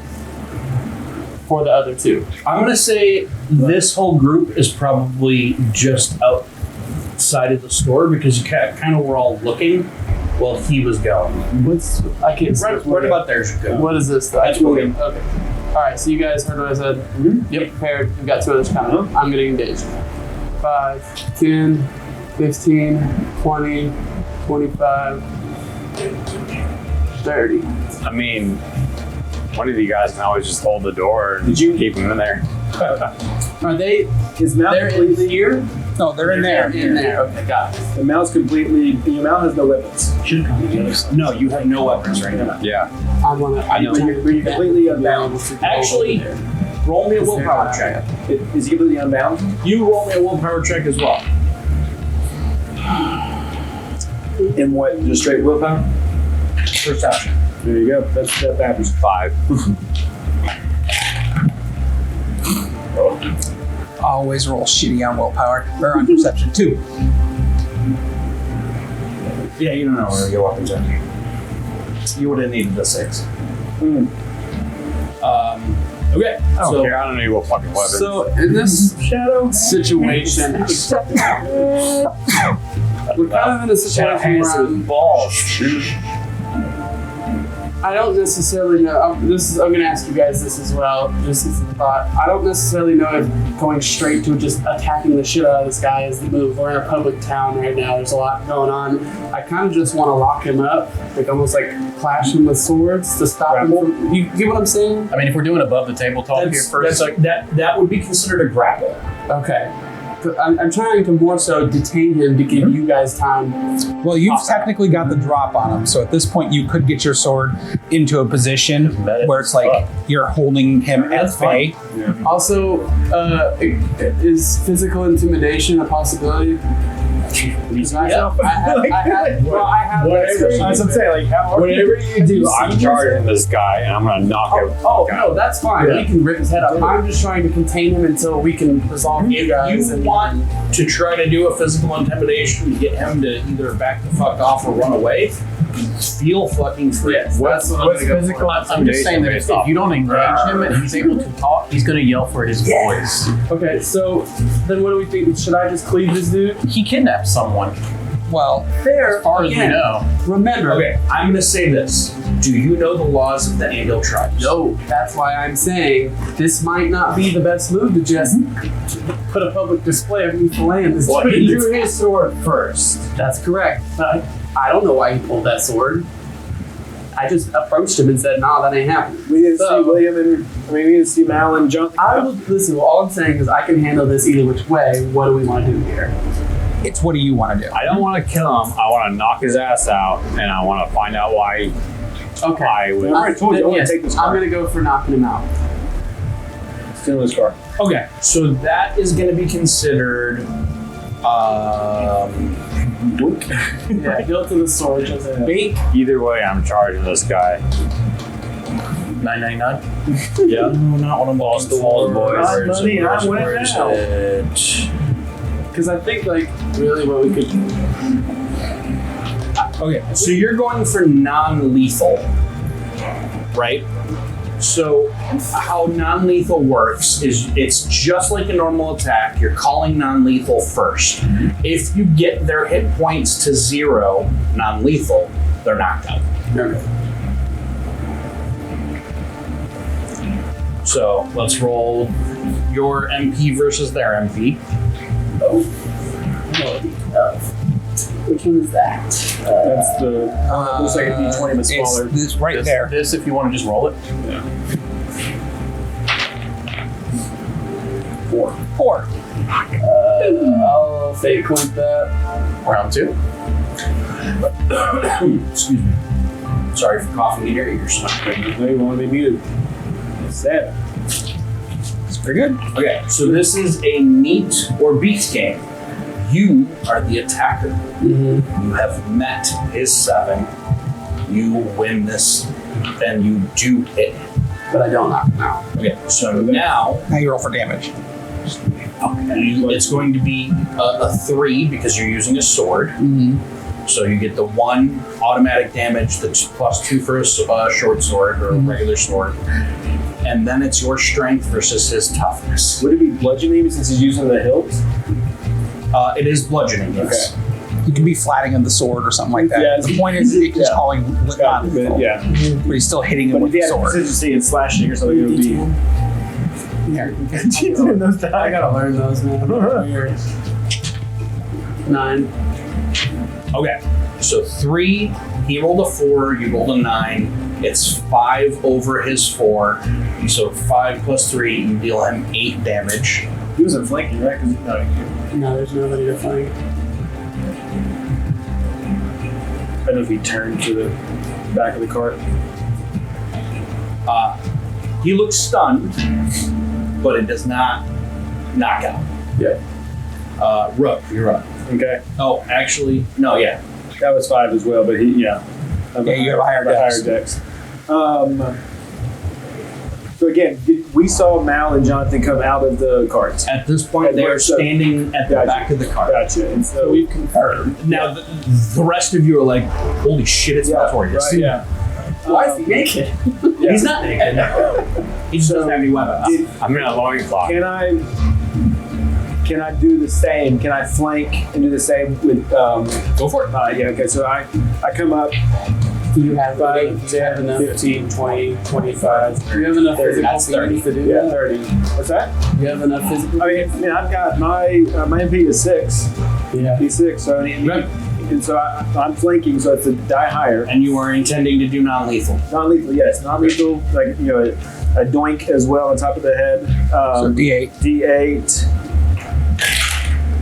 Speaker 5: for the other two.
Speaker 1: I'm going to say this whole group is probably just outside of the store because you kind of were all looking while he was going.
Speaker 5: I can't see.
Speaker 1: Right about there's your go.
Speaker 5: What is this?
Speaker 1: That's William.
Speaker 5: Okay. All right. So you guys heard what I said. Be prepared. We've got two others coming. I'm going to engage. 5, 10, 15, 20, 25, 30.
Speaker 6: I mean, one of you guys can always just hold the door and keep him in there.
Speaker 5: Are they?
Speaker 3: His mouth
Speaker 5: They're in
Speaker 3: completely.
Speaker 5: here.
Speaker 4: No, they're in there.
Speaker 5: In there. Okay, got it.
Speaker 3: The mouth's completely. Your mouth has no weapons.
Speaker 1: Should come together. No, you have no weapons right now.
Speaker 6: Yeah.
Speaker 5: I want to.
Speaker 6: I know.
Speaker 3: You're completely unbound.
Speaker 1: Actually, roll me a willpower check.
Speaker 3: Is he completely unbound?
Speaker 1: You roll me a willpower check as well.
Speaker 3: In what? Just straight willpower?
Speaker 1: Perception.
Speaker 3: There you go. That matters.
Speaker 6: 5.
Speaker 4: Always roll shitty on willpower or on perception. 2.
Speaker 1: Yeah, you don't know where your weapons are. You would have needed the 6. Okay.
Speaker 6: I don't care. I don't need what fucking weapons.
Speaker 5: So in this situation, we're kind of in a situation where I don't necessarily know. I'm going to ask you guys this as well, just as a thought. I don't necessarily know if going straight to just attacking the shit out of this guy is the move. We're in a public town right now. There's a lot going on. I kind of just want to lock him up, like almost like clash him with swords to stop him from. You get what I'm saying?
Speaker 2: I mean, if we're doing above the table talk here first,
Speaker 1: That's like that would be considered a grapple.
Speaker 5: Okay. I'm trying to more so detain him to give you guys time.
Speaker 4: Well, you've technically got the drop on him, so at this point you could get your sword into a position where it's like you're holding him at bay.
Speaker 5: Also, is physical intimidation a possibility? I have
Speaker 3: Whatever. That's what I'm saying. Like, whatever you do,
Speaker 6: I'm charging this guy and I'm gonna knock him.
Speaker 5: Oh, no, that's fine. We can rip his head up. I'm just trying to contain him until we can resolve you guys.
Speaker 1: If you want to try to do a physical intimidation to get him to either back the fuck off or run away, feel fucking free.
Speaker 5: Yes, that's what
Speaker 3: what's
Speaker 5: I'm going to
Speaker 3: physical?
Speaker 2: I'm just saying that if you don't engage him and he's able to talk, he's going to yell for his voice.
Speaker 5: Okay, so then what do we think? Should I just cleave this dude?
Speaker 2: He kidnapped someone,
Speaker 4: Well,
Speaker 5: Fair.
Speaker 2: as far as we know.
Speaker 5: Remember.
Speaker 1: Okay, I'm gonna say this. Do you know the laws of the Andal tribes?
Speaker 5: No, that's why I'm saying this might not be the best move to just put a public display of lethal land.
Speaker 3: Well, he drew his sword first.
Speaker 5: That's correct. But I don't know why he pulled that sword. I just approached him and said, "Nah, that ain't happening."
Speaker 3: We didn't see William and we didn't see Mal and jump.
Speaker 5: Listen. All I'm saying is I can handle this either which way. What do we want to do here?
Speaker 4: it's what do you want to do?
Speaker 6: I don't want to kill him. I want to knock his ass out, and I want to find out why.
Speaker 5: Okay.
Speaker 6: I would.
Speaker 3: I already told you, I want to take this
Speaker 5: I'm
Speaker 3: car.
Speaker 5: going to go for knocking him out.
Speaker 3: Steal his car.
Speaker 1: Okay, so that is going to be considered.
Speaker 5: Yeah, hilt to the sword. Just
Speaker 1: Bait.
Speaker 6: Either way, I'm charging this guy.
Speaker 2: 999.
Speaker 6: Yeah.
Speaker 1: No, not one of those. The wall boys.
Speaker 3: Not money, I went now.
Speaker 5: because I think like really what we could.
Speaker 1: Okay, so you're going for non-lethal, right? So how non-lethal works is it's just like a normal attack. You're calling non-lethal first. If you get their hit points to 0 non-lethal, they're knocked out.
Speaker 5: Okay.
Speaker 1: So let's roll your MP versus their MP.
Speaker 5: Which one is that?
Speaker 3: That's the looks like a D20 but smaller.
Speaker 4: It's this right there.
Speaker 2: This, if you want to just roll it.
Speaker 4: Four.
Speaker 5: I'll fake point that.
Speaker 2: Round 2.
Speaker 1: Excuse me. Sorry for coughing in your ears.
Speaker 3: They want to be muted. 7.
Speaker 4: Very good.
Speaker 1: Okay, so this is a meet or beat game. You are the attacker. You have met his 7. You win this, and you do hit.
Speaker 5: But I don't knock now.
Speaker 1: Okay, so now
Speaker 4: you roll for damage.
Speaker 1: it's going to be a 3 because you're using a sword. So you get the 1 automatic damage that's +2 for a short sword or a regular sword. And then it's your strength versus his toughness.
Speaker 3: Would it be bludgeoning since he's using the hilt?
Speaker 1: It is bludgeoning, yes.
Speaker 3: Okay.
Speaker 4: You can be flatting of the sword or something like that.
Speaker 3: Yeah,
Speaker 4: the point is he's calling not lethal,
Speaker 3: yeah.
Speaker 4: but he's still hitting him
Speaker 3: But
Speaker 4: with
Speaker 3: if
Speaker 4: the
Speaker 3: he had
Speaker 4: sword.
Speaker 3: consistency and slashing or something, it would be.
Speaker 5: I gotta learn those, man. Weird. 9.
Speaker 1: Okay, so 3, he rolled a 4, you rolled a 9. It's 5 over his 4. So 5 + 3, you deal him 8 damage.
Speaker 3: He wasn't flanking, right?
Speaker 5: No, there's nobody to flank.
Speaker 3: I don't know if he turned to the back of the cart.
Speaker 1: He looks stunned, but it does not knock out.
Speaker 3: Yeah.
Speaker 1: Rook, you're up.
Speaker 3: Okay.
Speaker 1: Oh, actually, no, yeah.
Speaker 3: That was 5 as well, but he, yeah.
Speaker 4: Yeah, you have a higher dex.
Speaker 3: dex. So again, we saw Mal and Jonathan come out of the carts.
Speaker 1: At this point, they are standing at the
Speaker 3: Gotcha.
Speaker 1: back of the car.
Speaker 3: Gotcha. And so we've confirmed.
Speaker 1: Now, the rest of you are like, holy shit, it's Maltorious.
Speaker 3: Right, yeah.
Speaker 5: Why is he naked?
Speaker 3: Yeah.
Speaker 1: He's not naked. He just doesn't have any weapons.
Speaker 6: I'm in a loincloth.
Speaker 3: Can I do the same? Can I flank and do the same with?
Speaker 1: Go for it.
Speaker 3: Yeah. Okay. So I come up.
Speaker 5: Do you have
Speaker 3: 5, 10,
Speaker 5: enough?
Speaker 3: 15, 20, 25.
Speaker 5: Do you have enough
Speaker 3: 30,
Speaker 5: physical
Speaker 3: that's
Speaker 5: things to do
Speaker 3: Yeah,
Speaker 5: that?
Speaker 3: 30. What's that?
Speaker 5: Do you have enough physical?
Speaker 3: I mean, I've got my MP is 6.
Speaker 5: Yeah.
Speaker 3: He's 6. So and so I'm flanking, so it's a die higher.
Speaker 1: And you are intending to do non-lethal.
Speaker 3: Non-lethal, yes, non-lethal. Like a doink as well on top of the head.
Speaker 4: So D8.
Speaker 3: D8.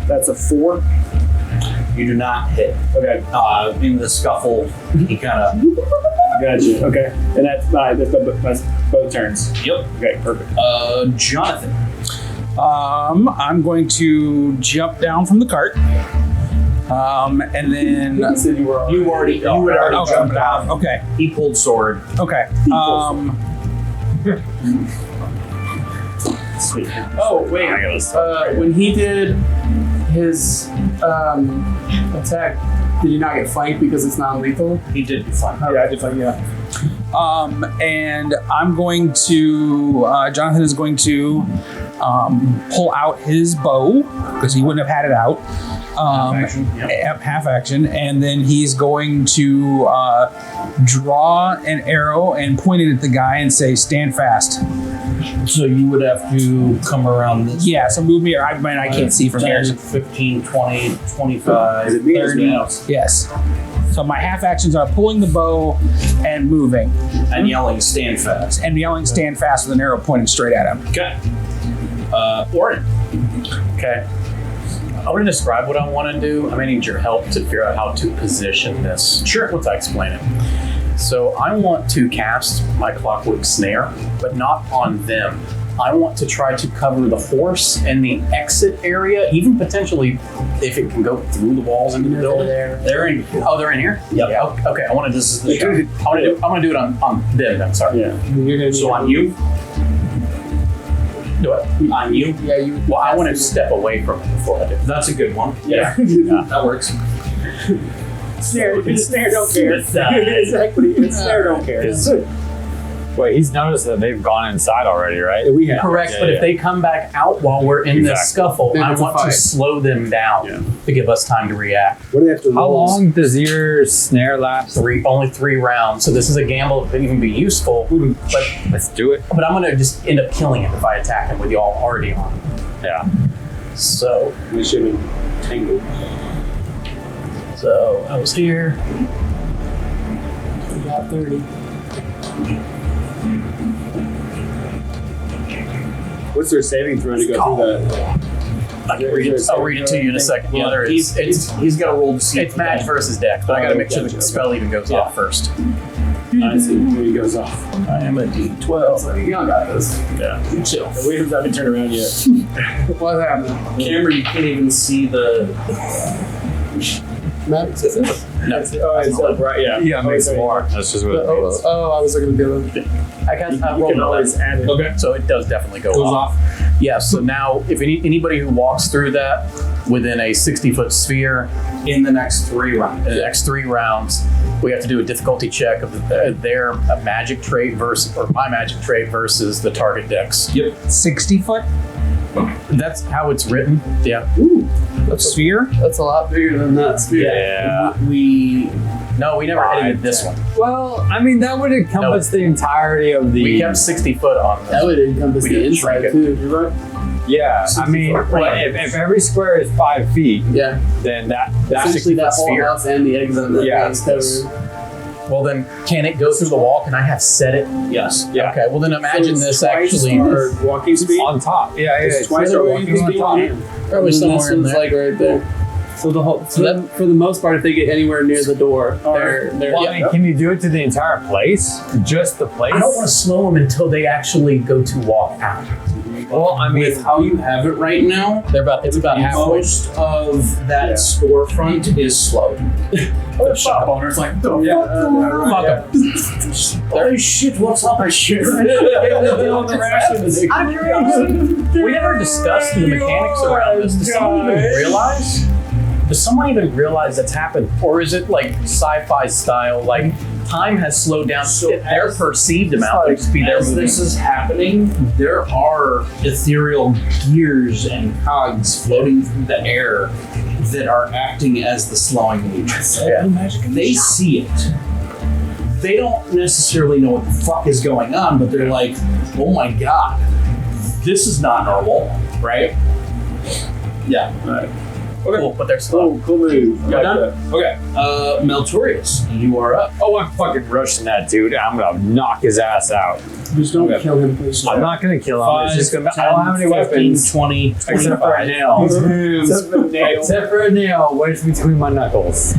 Speaker 3: That's a 4.
Speaker 1: You do not hit.
Speaker 3: Okay.
Speaker 1: In the scuffle, he kind of.
Speaker 3: Gotcha. Okay. And that's both turns.
Speaker 1: Yep.
Speaker 3: Okay, perfect.
Speaker 1: Jonathan.
Speaker 4: I'm going to jump down from the cart. And then
Speaker 5: You said you were
Speaker 1: You had already jumped out.
Speaker 4: Okay.
Speaker 1: He pulled sword.
Speaker 4: Okay.
Speaker 3: Sweet.
Speaker 5: Oh wait. When he did his attack, did you not get flanked because it's non-lethal?
Speaker 1: He did do fun.
Speaker 3: Yeah, I did fine. Yeah.
Speaker 4: And I'm going to. Jonathan is going to pull out his bow because he wouldn't have had it out. Half action, and then he's going to draw an arrow and point it at the guy and say, "Stand fast."
Speaker 1: So you would have to come around this.
Speaker 4: Yeah, so move me. I mean, I can't see from
Speaker 1: 10,
Speaker 4: here.
Speaker 1: 15, 20, 25,
Speaker 3: Is it me or
Speaker 1: 30.
Speaker 3: someone else?
Speaker 4: Yes. So my half actions are pulling the bow and moving
Speaker 1: And yelling, stand fast.
Speaker 4: and yelling, "Stand fast" with an arrow pointed straight at him.
Speaker 1: Okay. Orin.
Speaker 2: Okay. I want to describe what I want to do. I may need your help to figure out how to position this.
Speaker 1: Sure.
Speaker 2: Once I explain it. So I want to cast my clockwork snare, but not on them. I want to try to cover the horse in the exit area, even potentially if it can go through the walls into the building.
Speaker 1: They're in.
Speaker 2: Oh, they're in here?
Speaker 1: Yep.
Speaker 2: Yeah. Okay. I want to.
Speaker 1: This is the shot.
Speaker 2: I want to do it on them. I'm sorry.
Speaker 3: Yeah.
Speaker 1: So on you?
Speaker 2: Do it.
Speaker 1: On you?
Speaker 5: Yeah, you.
Speaker 2: Well, I want to step away from it before I do.
Speaker 1: That's a good one.
Speaker 3: Yeah.
Speaker 1: That works.
Speaker 3: Snare don't care. Exactly. Snare don't care.
Speaker 6: Wait, he's noticed that they've gone inside already, right?
Speaker 3: We have.
Speaker 2: Correct,
Speaker 6: Yeah,
Speaker 2: but
Speaker 6: yeah.
Speaker 2: if they come back out while we're in this
Speaker 6: Exactly.
Speaker 2: scuffle,
Speaker 5: Then
Speaker 2: I
Speaker 5: it's a
Speaker 2: want to
Speaker 5: fight.
Speaker 2: slow them down to give us time to react.
Speaker 3: What do they have to
Speaker 6: How
Speaker 3: roll?
Speaker 6: long does your snare last?
Speaker 2: Only 3 rounds, so this is a gamble that could even be useful. But
Speaker 6: Let's do it.
Speaker 2: I'm going to just end up killing him if I attack him with y'all already on.
Speaker 6: Yeah.
Speaker 2: So
Speaker 3: We should have tangled.
Speaker 2: I was here. We got 30.
Speaker 3: What's their saving throw to go through that?
Speaker 2: I'll read it to you in a second. Yeah, there is.
Speaker 1: He's got to roll to see.
Speaker 2: It's match versus dex, but I got to make sure the spell even goes off first.
Speaker 3: I see. There he goes off.
Speaker 2: I am a D12.
Speaker 5: You got this.
Speaker 3: Yeah.
Speaker 2: Chill.
Speaker 3: We haven't turned around yet.
Speaker 5: What happened?
Speaker 1: Camera, you can't even see the.
Speaker 5: Max, is it?
Speaker 2: No.
Speaker 3: Oh, it's like right. Yeah.
Speaker 6: Yeah, it makes more. That's just what it means.
Speaker 5: Oh, I was looking at the other.
Speaker 2: I got
Speaker 3: You
Speaker 2: rolled
Speaker 3: can always add it.
Speaker 1: Okay.
Speaker 2: So it does definitely go
Speaker 1: Goes
Speaker 2: off. Yeah, so now if anybody who walks through that within a 60-foot sphere
Speaker 1: In the next 3 rounds.
Speaker 2: in the next 3 rounds, we have to do a difficulty check of their magic trait versus, or my magic trait versus the target dex.
Speaker 1: Yep.
Speaker 4: 60 foot
Speaker 2: That's how it's written. Yeah.
Speaker 4: sphere.
Speaker 5: That's a lot bigger than that spear.
Speaker 6: Yeah.
Speaker 2: We never edited this one.
Speaker 6: Well, I mean, that would encompass the entirety of the.
Speaker 2: We kept 60 foot on this.
Speaker 5: That would encompass
Speaker 2: We
Speaker 5: the
Speaker 2: didn't shrink
Speaker 5: inside
Speaker 2: it.
Speaker 5: too. You're right.
Speaker 6: Yeah, I mean, well, if every square is 5 feet,
Speaker 5: Yeah.
Speaker 6: then that's
Speaker 5: Essentially, that
Speaker 2: 60-foot
Speaker 5: whole
Speaker 2: sphere.
Speaker 5: house and the exit of the
Speaker 6: Yeah.
Speaker 5: thing is covered.
Speaker 2: Well, then, can it go through the wall? Can I have set it?
Speaker 1: Yes.
Speaker 6: Yeah.
Speaker 2: Okay, well, then imagine
Speaker 3: So
Speaker 2: this
Speaker 3: it's twice
Speaker 2: actually.
Speaker 3: our walking speed.
Speaker 6: on top. Yeah,
Speaker 3: It's twice our walking speed.
Speaker 5: Probably
Speaker 2: Probably
Speaker 5: and
Speaker 2: somewhere
Speaker 5: this
Speaker 2: in
Speaker 5: one's
Speaker 2: there.
Speaker 5: like right there. So the whole, for the most part, if they get anywhere near the door, they're
Speaker 6: Well, I mean, can you do it to the entire place? Just the place?
Speaker 2: I don't want to slow them until they actually go to walk out.
Speaker 6: Well, I mean,
Speaker 1: With how you have it right now,
Speaker 2: It's about halfway.
Speaker 1: most of that storefront is slowed.
Speaker 2: The shop owner's like,
Speaker 3: Yeah,
Speaker 2: fuck
Speaker 3: yeah.
Speaker 2: 'em.
Speaker 1: Oh shit, what's up? I should.
Speaker 2: We never discussed the mechanics around this. Does someone even realize? Does someone even realize that's happened? Or is it like sci-fi style, like time has slowed down
Speaker 1: So
Speaker 2: their
Speaker 1: as-
Speaker 2: perceived amount of speed they're
Speaker 1: As
Speaker 2: moving?
Speaker 1: this is happening, there are ethereal gears and cogs floating through the air that are acting as the slowing agent.
Speaker 2: Yeah.
Speaker 1: They see it. They don't necessarily know what the fuck is going on, but they're like, oh my god, this is not normal, right? Yeah.
Speaker 2: Cool, but they're slow.
Speaker 3: Cool move.
Speaker 1: You
Speaker 3: Like
Speaker 1: done?
Speaker 3: that.
Speaker 1: Okay. Maltorious, you are up.
Speaker 6: oh, I'm fucking rushing that dude. I'm gonna knock his ass out.
Speaker 5: Just don't
Speaker 1: Okay.
Speaker 5: kill him, please.
Speaker 6: I'm not gonna kill him. It's just gonna.
Speaker 1: 10,
Speaker 6: I don't have any
Speaker 1: 15,
Speaker 6: weapons
Speaker 1: 20,
Speaker 6: except for a
Speaker 1: 25.
Speaker 6: nail.
Speaker 3: Except for a nail.
Speaker 6: Except for a nail, wedged between my knuckles.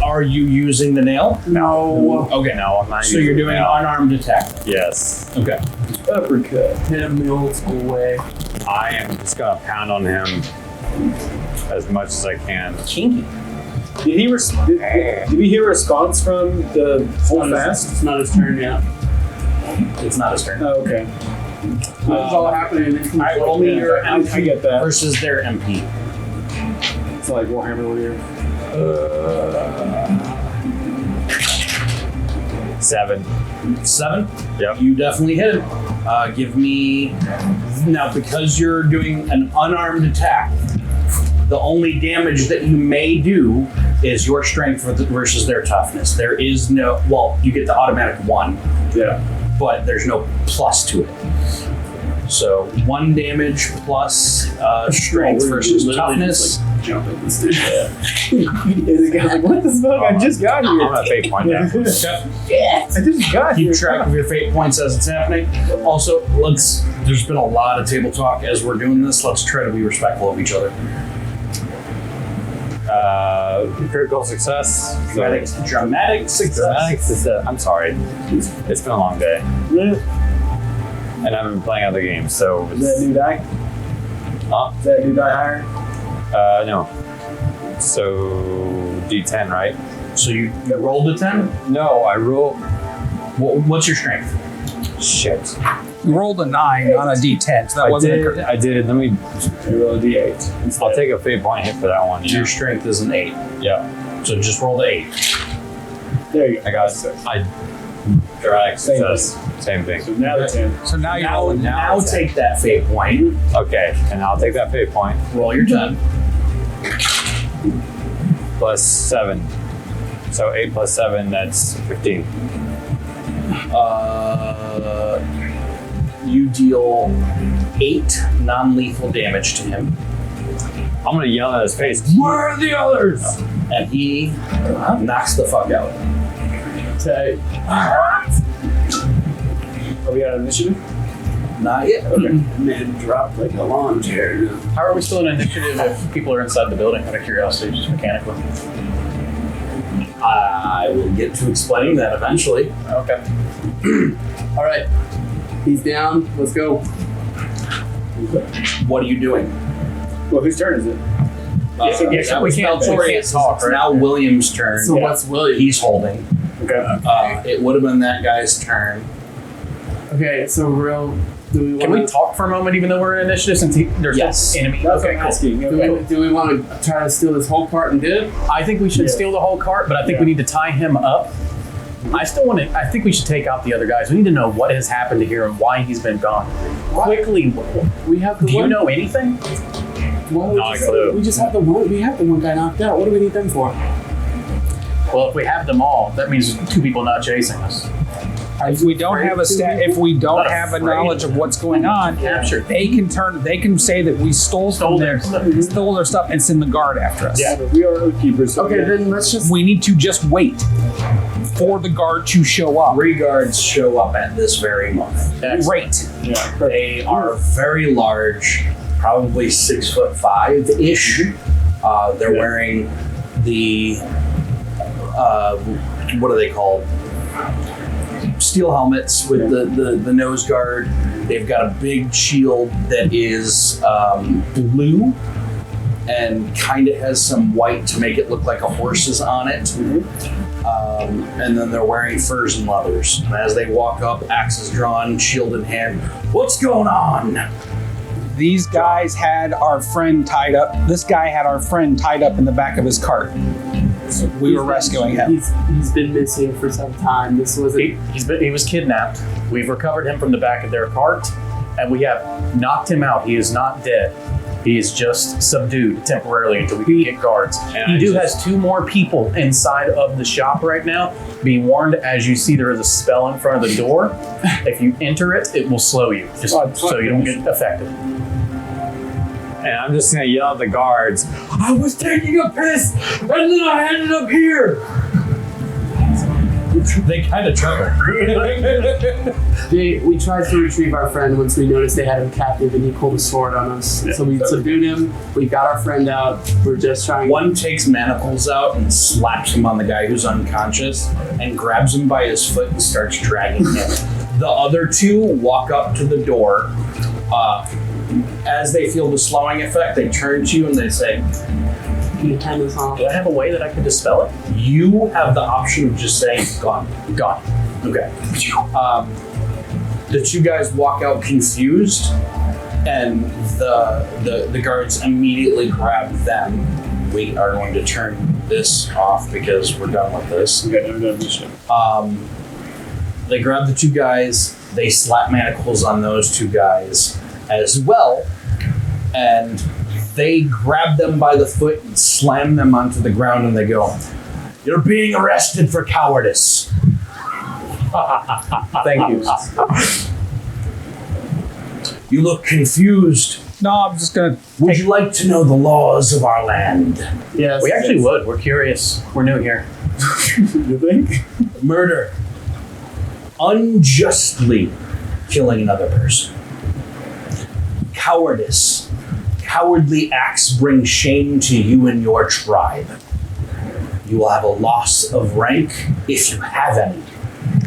Speaker 1: Are you using the nail?
Speaker 3: No.
Speaker 1: Okay.
Speaker 6: No, I'm not.
Speaker 1: So you're doing an unarmed attack.
Speaker 6: Yes,
Speaker 1: Okay.
Speaker 5: Uppercut. Hit him the old school way.
Speaker 6: I am just gonna pound on him as much as I can.
Speaker 2: Kinky.
Speaker 3: Did we hear a response from the hold fast?
Speaker 5: It's not his turn yet.
Speaker 1: It's not his turn.
Speaker 3: Oh, okay.
Speaker 5: It's all happening.
Speaker 1: Alright, roll me your
Speaker 3: I
Speaker 1: MP
Speaker 3: get that.
Speaker 1: versus their MP.
Speaker 3: It's like Warhammer over here.
Speaker 6: 7.
Speaker 1: 7?
Speaker 6: Yep.
Speaker 1: You definitely hit him. Give me... Now, because you're doing an unarmed attack, the only damage that you may do is your strength versus their toughness. There is no... Well, you get the automatic 1,
Speaker 3: Yeah.
Speaker 1: but there's no plus to it. So 1 damage plus strength versus toughness.
Speaker 5: Jump in this dude.
Speaker 3: The guy's like, what the fuck? I just got
Speaker 6: I'm
Speaker 3: here.
Speaker 6: gonna fate point that.
Speaker 3: I just got
Speaker 1: Keep
Speaker 3: here.
Speaker 1: track of your fate points as it's happening. Also, there's been a lot of table talk as we're doing this. Let's try to be respectful of each other.
Speaker 6: Critical success.
Speaker 1: Dramatic success.
Speaker 6: Dramatic success. I'm sorry. It's been a long day, and I've been playing other games, so
Speaker 3: Is that a new die?
Speaker 6: Huh?
Speaker 3: Is that a new die higher?
Speaker 6: No. So D10, right?
Speaker 1: So you rolled a 10?
Speaker 6: No, I roll.
Speaker 1: What's your strength?
Speaker 6: Shit.
Speaker 4: You rolled a 9 on a D10, so that wasn't a crit.
Speaker 6: I did. Let me.
Speaker 3: Roll a D8.
Speaker 6: I'll take a fate point hit for that one.
Speaker 1: Your strength is an 8.
Speaker 6: Yeah,
Speaker 1: So just roll the 8.
Speaker 3: There you go.
Speaker 6: I got it. Dramatic success. Same thing.
Speaker 3: So now the 10.
Speaker 4: So now you're
Speaker 1: Now take that fate point.
Speaker 6: Okay, and I'll take that fate point
Speaker 1: Roll your 10.
Speaker 6: plus 7. So 8 plus 7, that's 15.
Speaker 1: You deal 8 non-lethal damage to him.
Speaker 6: I'm gonna yell at his face. Where are the others?
Speaker 1: And he knocks the fuck out.
Speaker 3: Tight. Are we on initiative?
Speaker 1: Not yet.
Speaker 3: Okay.
Speaker 5: Man dropped like a lawn chair.
Speaker 2: How are we still in initiative if people are inside the building? Out of curiosity, just mechanically.
Speaker 1: I I will get to explaining that eventually.
Speaker 2: Okay.
Speaker 5: All right. He's down. Let's go.
Speaker 1: What are you doing?
Speaker 3: Well, whose turn is it?
Speaker 1: That was Maltorious. It's now William's turn.
Speaker 5: So what's William?
Speaker 1: He's holding.
Speaker 3: Okay.
Speaker 1: It would have been that guy's turn.
Speaker 5: Okay, so do we
Speaker 2: Can we talk for a moment, even though we're in initiative, since there's
Speaker 1: Yes.
Speaker 2: an enemy?
Speaker 3: That's what
Speaker 2: Okay,
Speaker 3: I'm
Speaker 2: cool.
Speaker 3: asking.
Speaker 5: Do we want to try to steal this whole cart and dip?
Speaker 2: I think we should steal the whole cart, but I think we need to tie him up. I think we should take out the other guys. We need to know what has happened to here and why he's been gone. Quickly,
Speaker 5: We have the
Speaker 2: do you
Speaker 5: one.
Speaker 2: know anything?
Speaker 6: Not a clue.
Speaker 5: We just have the one. We have the one guy knocked out. What do we need them for?
Speaker 2: Well, if we have them all, that means 2 people not chasing us.
Speaker 4: If we don't have if we don't have a knowledge of what's going on,
Speaker 2: Captured.
Speaker 4: they can say that we stole their stuff and send the guard after us.
Speaker 3: Yeah, we are oath keepers. So
Speaker 5: Okay, then let's just.
Speaker 4: We need to just wait for the guard to show up.
Speaker 1: 3 guards show up at this very moment.
Speaker 4: Great.
Speaker 3: Yeah.
Speaker 1: They are very large, probably 6'5" ish. They're wearing the what are they called? Steel helmets with the nose guard. They've got a big shield that is blue and kind of has some white to make it look like a horse is on it. And then they're wearing furs and leathers. And as they walk up, axes drawn, shield in hand. What's going on?
Speaker 4: These guys had our friend tied up. This guy had our friend tied up in the back of his cart. We were rescuing him.
Speaker 5: He's been missing for some time. This wasn't.
Speaker 2: He was kidnapped. We've recovered him from the back of their cart, and we have knocked him out. He is not dead. He is just subdued temporarily until we can get guards.
Speaker 6: And
Speaker 2: He has 2 more people inside of the shop right now. Be warned, as you see, there is a spell in front of the door. If you enter it, it will slow you, just so you don't get affected.
Speaker 6: And I'm just gonna yell at the guards. I was taking a piss, and then I ended up here.
Speaker 1: They kind of chuckle.
Speaker 5: We tried to retrieve our friend once we noticed they had him captive, and he pulled a sword on us. So we subdued him. We got our friend out. We're just trying.
Speaker 1: One takes manacles out and slaps him on the guy who's unconscious and grabs him by his foot and starts dragging him. The other 2 walk up to the door. As they feel the slowing effect, they turn to you and they say,
Speaker 5: Can you turn this off?
Speaker 2: Do I have a way that I can dispel it?
Speaker 1: you have the option of just saying, gone.
Speaker 2: Gone.
Speaker 1: Okay. The 2 guys walk out confused, and the guards immediately grab them. We are going to turn this off because we're done with this.
Speaker 3: Okay, I'm done with shit.
Speaker 1: They grab the 2 guys, they slap manacles on those 2 guys as well, and they grab them by the foot and slam them onto the ground, and they go, "You're being arrested for cowardice."
Speaker 2: Thank you.
Speaker 1: You look confused.
Speaker 4: No, I'm just gonna.
Speaker 1: Would you like to know the laws of our land?
Speaker 5: Yes.
Speaker 2: We actually would. We're curious. We're new here.
Speaker 3: You think?
Speaker 1: Murder. Unjustly killing another person. Cowardice. Cowardly acts bring shame to you and your tribe. You will have a loss of rank, if you have any,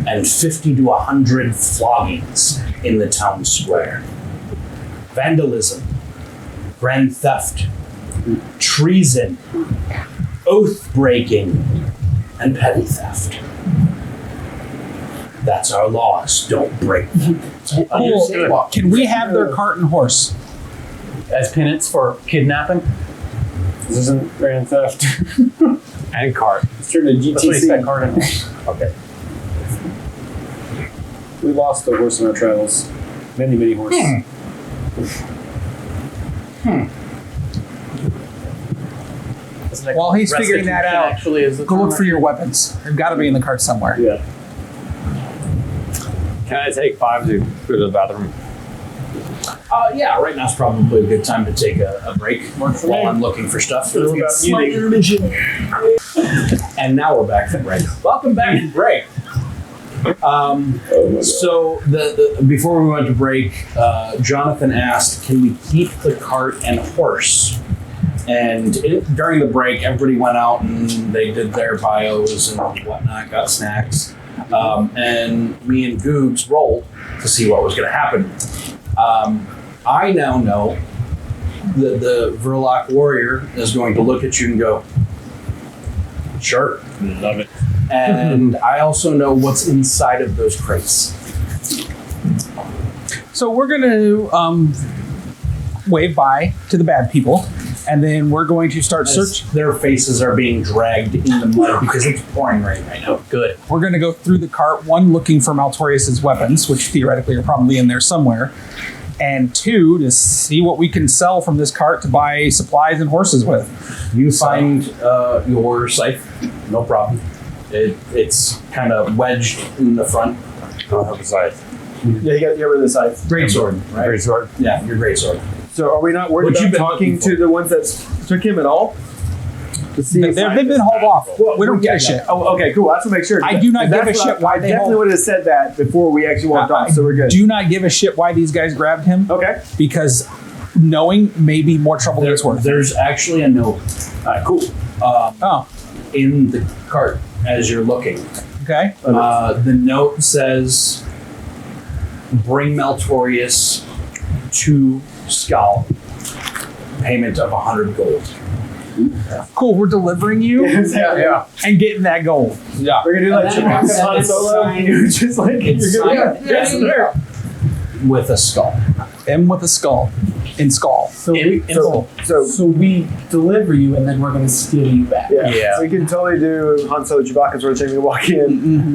Speaker 1: and 50 to 100 floggings in the town square. Vandalism, grand theft, treason, oath breaking, and petty theft. That's our laws. Don't break them.
Speaker 4: Cool. Can we have their cart and horse?
Speaker 2: As penance for kidnapping?
Speaker 3: This isn't grand theft.
Speaker 6: And cart.
Speaker 3: It's turned to
Speaker 2: That's what he said,
Speaker 3: GTC.
Speaker 2: card and horse.
Speaker 1: Okay.
Speaker 3: We lost a horse in our travels. Many, many horses.
Speaker 4: While he's figuring that out,
Speaker 2: actually is the
Speaker 4: go look for your weapons. They've got to be in the cart somewhere.
Speaker 3: Yeah.
Speaker 6: Can I take 5 to go to the bathroom?
Speaker 1: Yeah, right now's probably a good time to take a break while I'm looking for stuff. And now we're back from break. Welcome back from break. So the before we went to break, Jonathan asked, "Can we keep the cart and horse And during the break, everybody went out and they did their bios and whatnot, got snacks. And me and Goobs rolled to see what was going to happen. I now know that the Verloc warrior is going to look at you and go, sure.
Speaker 6: Love it.
Speaker 1: And I also know what's inside of those crates.
Speaker 4: So we're going to wave bye to the bad people, and then we're going to start searching.
Speaker 1: Their faces are being dragged in the mud because it's pouring rain right now.
Speaker 2: Good.
Speaker 4: We're going to go through the cart, one, looking for Maltorious's weapons, which theoretically are probably in there somewhere, and two, to see what we can sell from this cart to buy supplies and horses with.
Speaker 1: You find your scythe, no problem. It's kind of wedged in the front.
Speaker 6: I'll have a scythe.
Speaker 3: Yeah, you got to get rid of the scythe.
Speaker 1: Great sword, right?
Speaker 6: Great sword.
Speaker 1: Yeah, your great sword.
Speaker 3: So are we not worried
Speaker 1: What you
Speaker 3: about
Speaker 1: been
Speaker 3: talking
Speaker 1: looking
Speaker 3: to
Speaker 1: for?
Speaker 3: the ones that took him at all? To see
Speaker 4: They've been hauled off. We don't give a shit.
Speaker 3: Oh, okay, cool. That's to make sure.
Speaker 4: I do not give a
Speaker 3: That's what
Speaker 4: shit why
Speaker 3: I
Speaker 4: they
Speaker 3: definitely
Speaker 4: hold-
Speaker 3: would have said that before we actually walked off, so we're good.
Speaker 4: Do not give a shit why these guys grabbed him,
Speaker 3: Okay.
Speaker 4: because knowing may be more trouble than it's worth.
Speaker 1: There's actually a note
Speaker 3: Cool.
Speaker 4: Oh,
Speaker 1: in the cart as you're looking.
Speaker 4: okay.
Speaker 1: The note says, bring Maltorious to Skull. Payment of 100 gold.
Speaker 4: Cool, we're delivering you
Speaker 3: Yeah.
Speaker 4: and getting that gold.
Speaker 1: Yeah.
Speaker 3: We're gonna do like
Speaker 5: And then
Speaker 3: Chewbacca Han
Speaker 5: it's
Speaker 3: Solo.
Speaker 5: signed-
Speaker 3: You're just like
Speaker 1: It's
Speaker 3: you're gonna
Speaker 1: signed-
Speaker 3: yes, sir.
Speaker 1: With a skull.
Speaker 4: M with a skull. In skull.
Speaker 5: So
Speaker 3: So
Speaker 5: we deliver you, and then we're gonna steal you back.
Speaker 3: yeah. So we can totally do Han Solo Chewbacca sort of thing. We walk in.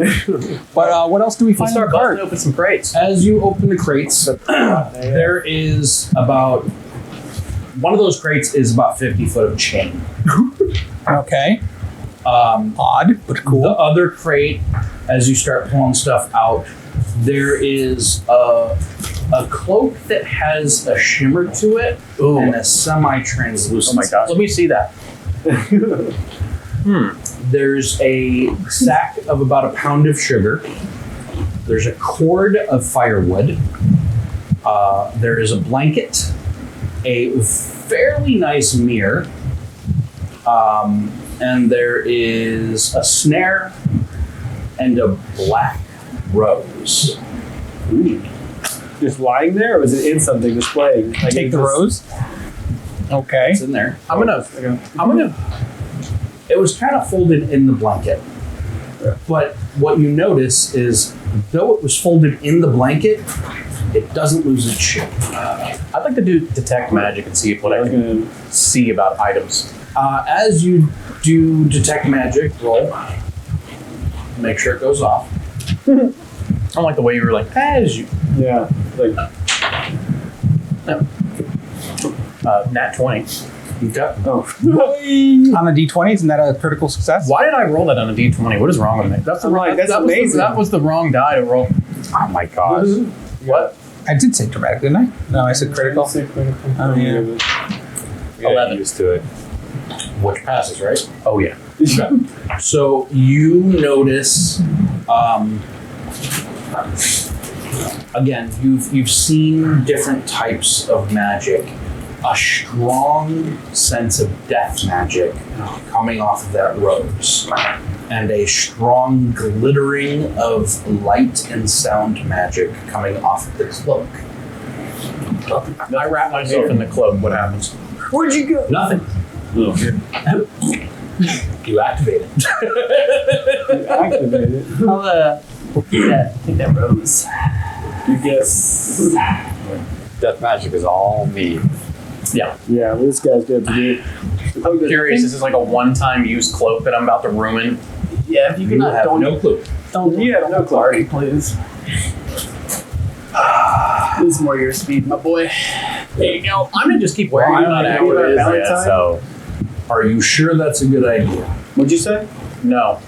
Speaker 4: But what else do we
Speaker 2: Let's
Speaker 4: find in
Speaker 2: start
Speaker 4: the cart?
Speaker 2: busting open some crates.
Speaker 1: As you open the crates, there is about... One of those crates is about 50 foot of chain.
Speaker 4: Okay. Odd, but cool.
Speaker 1: The other crate, as you start pulling stuff out, there is a cloak that has a shimmer to it and a semi-translucent.
Speaker 2: Oh my gosh. Let me see that.
Speaker 1: There's a sack of about a pound of sugar. There's a cord of firewood. There is a blanket, a fairly nice mirror, and there is a snare and a black rose.
Speaker 3: Just lying there, or is it in something displaying? Like
Speaker 4: Take
Speaker 3: it
Speaker 4: the
Speaker 3: just-
Speaker 4: rose. Okay.
Speaker 1: It's in there.
Speaker 2: I'm gonna.
Speaker 1: It was kind of folded in the blanket. But what you notice is, though it was folded in the blanket, it doesn't lose its shape.
Speaker 2: I'd like to do detect magic and see what I can see about items.
Speaker 1: As you do detect magic, roll. Make sure it goes off.
Speaker 2: I don't like the way you were like, as you.
Speaker 3: Yeah. Like
Speaker 2: Nat 20.
Speaker 1: Okay.
Speaker 4: On a d20, isn't that a critical success?
Speaker 2: Why did I roll that on a d20? What is wrong with me? That's the wrong.
Speaker 3: That's
Speaker 2: that was the-
Speaker 3: amazing.
Speaker 2: that was the wrong die to roll.
Speaker 6: Oh my gosh.
Speaker 2: What?
Speaker 4: I did say dramatic, didn't I? No, I said critical. Oh, yeah.
Speaker 6: We got
Speaker 2: 11.
Speaker 6: used to it.
Speaker 1: Which passes, right?
Speaker 2: Oh yeah.
Speaker 1: So you notice, again, you've seen different types of magic. A strong sense of death magic coming off of that rose, and a strong glittering of light and sound magic coming off of the cloak.
Speaker 2: I wrap myself in the cloak. What happens?
Speaker 3: where'd you go?
Speaker 1: Nothing. You activate it.
Speaker 3: Activate it.
Speaker 5: I'll take that rose.
Speaker 3: You guess.
Speaker 6: Death magic is all me.
Speaker 2: Yeah.
Speaker 3: Yeah, well, this guy's good to do.
Speaker 2: I'm curious. Is this like a one-time use cloak that I'm about to ruin?
Speaker 5: Yeah, if you
Speaker 1: You
Speaker 5: can
Speaker 1: have no clue.
Speaker 5: don't
Speaker 3: You have no clue.
Speaker 5: party, please. This is more your speed, my boy. There you go.
Speaker 2: I'm gonna just keep wearing it.
Speaker 3: Well,
Speaker 2: Not
Speaker 3: I
Speaker 2: active.
Speaker 3: know it is.
Speaker 6: Yeah,
Speaker 3: Valentine?
Speaker 6: so
Speaker 1: Are you sure that's a good idea?
Speaker 3: What'd you say?
Speaker 2: No.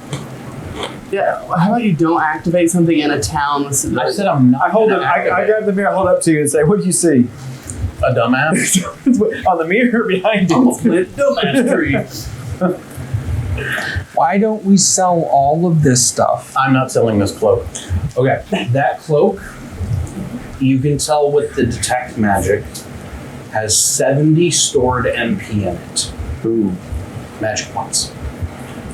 Speaker 5: Yeah, how about you don't activate something in a town?
Speaker 2: I said I'm not.
Speaker 3: I hold
Speaker 2: gonna
Speaker 3: it. I
Speaker 2: activate
Speaker 3: grab the mirror, hold up to you, and say, "What do you see?"
Speaker 2: a dumbass.
Speaker 3: On the mirror behind
Speaker 2: I'm
Speaker 3: you.
Speaker 2: gonna plant dumbass tree.
Speaker 4: Why don't we sell all of this stuff?
Speaker 2: I'm not selling this cloak.
Speaker 1: Okay, that cloak, you can tell with the detect magic, has 70 stored MP in it.
Speaker 3: Ooh.
Speaker 1: Magic points.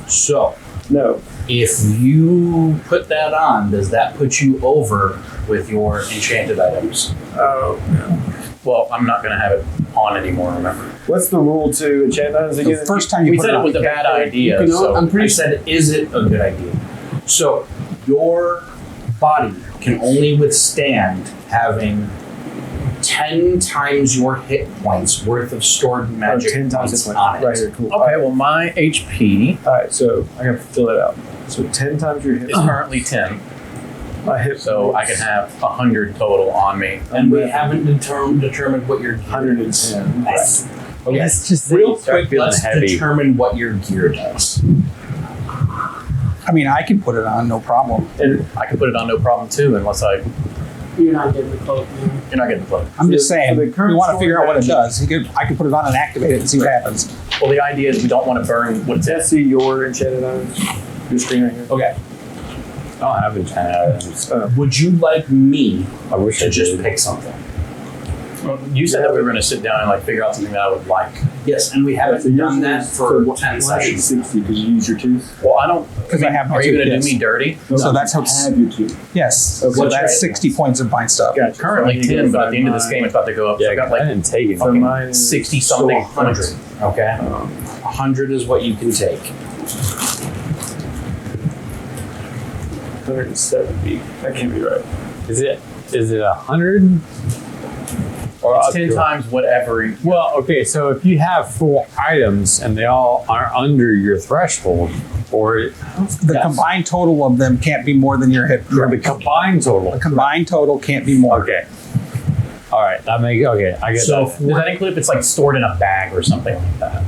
Speaker 1: So,
Speaker 3: No.
Speaker 1: if you put that on, does that put you over with your enchanted items?
Speaker 3: Oh.
Speaker 2: Well, I'm not going to have it on anymore, remember?
Speaker 3: What's the rule to enchant items again?
Speaker 4: The first time you
Speaker 2: We
Speaker 4: put
Speaker 2: said
Speaker 4: it
Speaker 2: it
Speaker 4: on,
Speaker 2: was a bad idea,
Speaker 5: You know,
Speaker 2: so
Speaker 5: I'm
Speaker 1: I
Speaker 5: pretty
Speaker 1: said, is it a good idea? So, your body can only withstand having 10 times your hit points worth of stored magic
Speaker 3: 10 times
Speaker 1: points
Speaker 3: it
Speaker 1: on it.
Speaker 3: Right here, cool.
Speaker 2: Okay, well, my HP
Speaker 3: Alright, so I gotta fill that out. So 10 times your hit.
Speaker 2: is currently 10,
Speaker 3: My hit
Speaker 2: so I can have 100 total on me.
Speaker 1: And we haven't determined what your gear is.
Speaker 3: 110.
Speaker 1: Yes. Okay,
Speaker 6: Let's just
Speaker 1: real
Speaker 6: start
Speaker 1: quick,
Speaker 6: feeling
Speaker 1: let's
Speaker 6: heavy.
Speaker 1: determine what your gear does.
Speaker 4: I mean, I can put it on, no problem.
Speaker 2: And I can put it on no problem too, unless
Speaker 5: You're not getting the cloak, man.
Speaker 2: you're not getting the plug.
Speaker 4: I'm just
Speaker 3: For
Speaker 4: saying,
Speaker 3: the
Speaker 4: we
Speaker 3: current
Speaker 4: want to figure out what it
Speaker 3: story
Speaker 4: does. I could put it on and activate it and see what happens.
Speaker 2: Well, the idea is we don't want to burn what it's in.
Speaker 3: Let's see your enchanted items. Your screen right here.
Speaker 1: Okay,
Speaker 6: I don't have enchanted items.
Speaker 1: would you like me
Speaker 6: I wish
Speaker 1: to
Speaker 6: I
Speaker 1: just
Speaker 6: did.
Speaker 1: pick something?
Speaker 2: Well, you said that we were going to sit down and like figure out something that I would like.
Speaker 1: Yes, and we haven't done that for 10 sessions.
Speaker 3: 60 because you use your tooth.
Speaker 2: Well, I don't.
Speaker 4: Because I have my
Speaker 2: Are you
Speaker 4: two
Speaker 2: going to
Speaker 4: kids.
Speaker 2: do me dirty?
Speaker 4: So that's how it's,
Speaker 3: Have your tooth.
Speaker 4: yes.
Speaker 3: Okay.
Speaker 4: So
Speaker 1: That's
Speaker 4: that's
Speaker 1: right.
Speaker 4: 60 points of bind stuff.
Speaker 3: Gotcha.
Speaker 2: Currently
Speaker 3: So I need to
Speaker 2: 10, but at
Speaker 3: find
Speaker 2: the end of this
Speaker 3: mine.
Speaker 2: game, it's about to go up.
Speaker 6: Yeah,
Speaker 2: so I got
Speaker 6: I
Speaker 2: like
Speaker 6: didn't take it.
Speaker 3: So mine is
Speaker 2: 60
Speaker 1: So
Speaker 2: something
Speaker 1: 100.
Speaker 2: points.
Speaker 1: Okay, 100 is what you can take.
Speaker 3: 170. That can't be right.
Speaker 6: Is it 100? Or
Speaker 2: It's
Speaker 6: up
Speaker 2: 10
Speaker 6: to-
Speaker 2: times whatever.
Speaker 6: Well, okay, so if you have 4 items and they all are under your threshold, or
Speaker 4: The
Speaker 1: Yes.
Speaker 4: combined total of them can't be more than your hit.
Speaker 6: the combined total.
Speaker 4: The combined total can't be more.
Speaker 6: Okay. All right, that makes okay. I get
Speaker 1: So
Speaker 6: that.
Speaker 2: Does that include if it's like stored in a bag or something like that?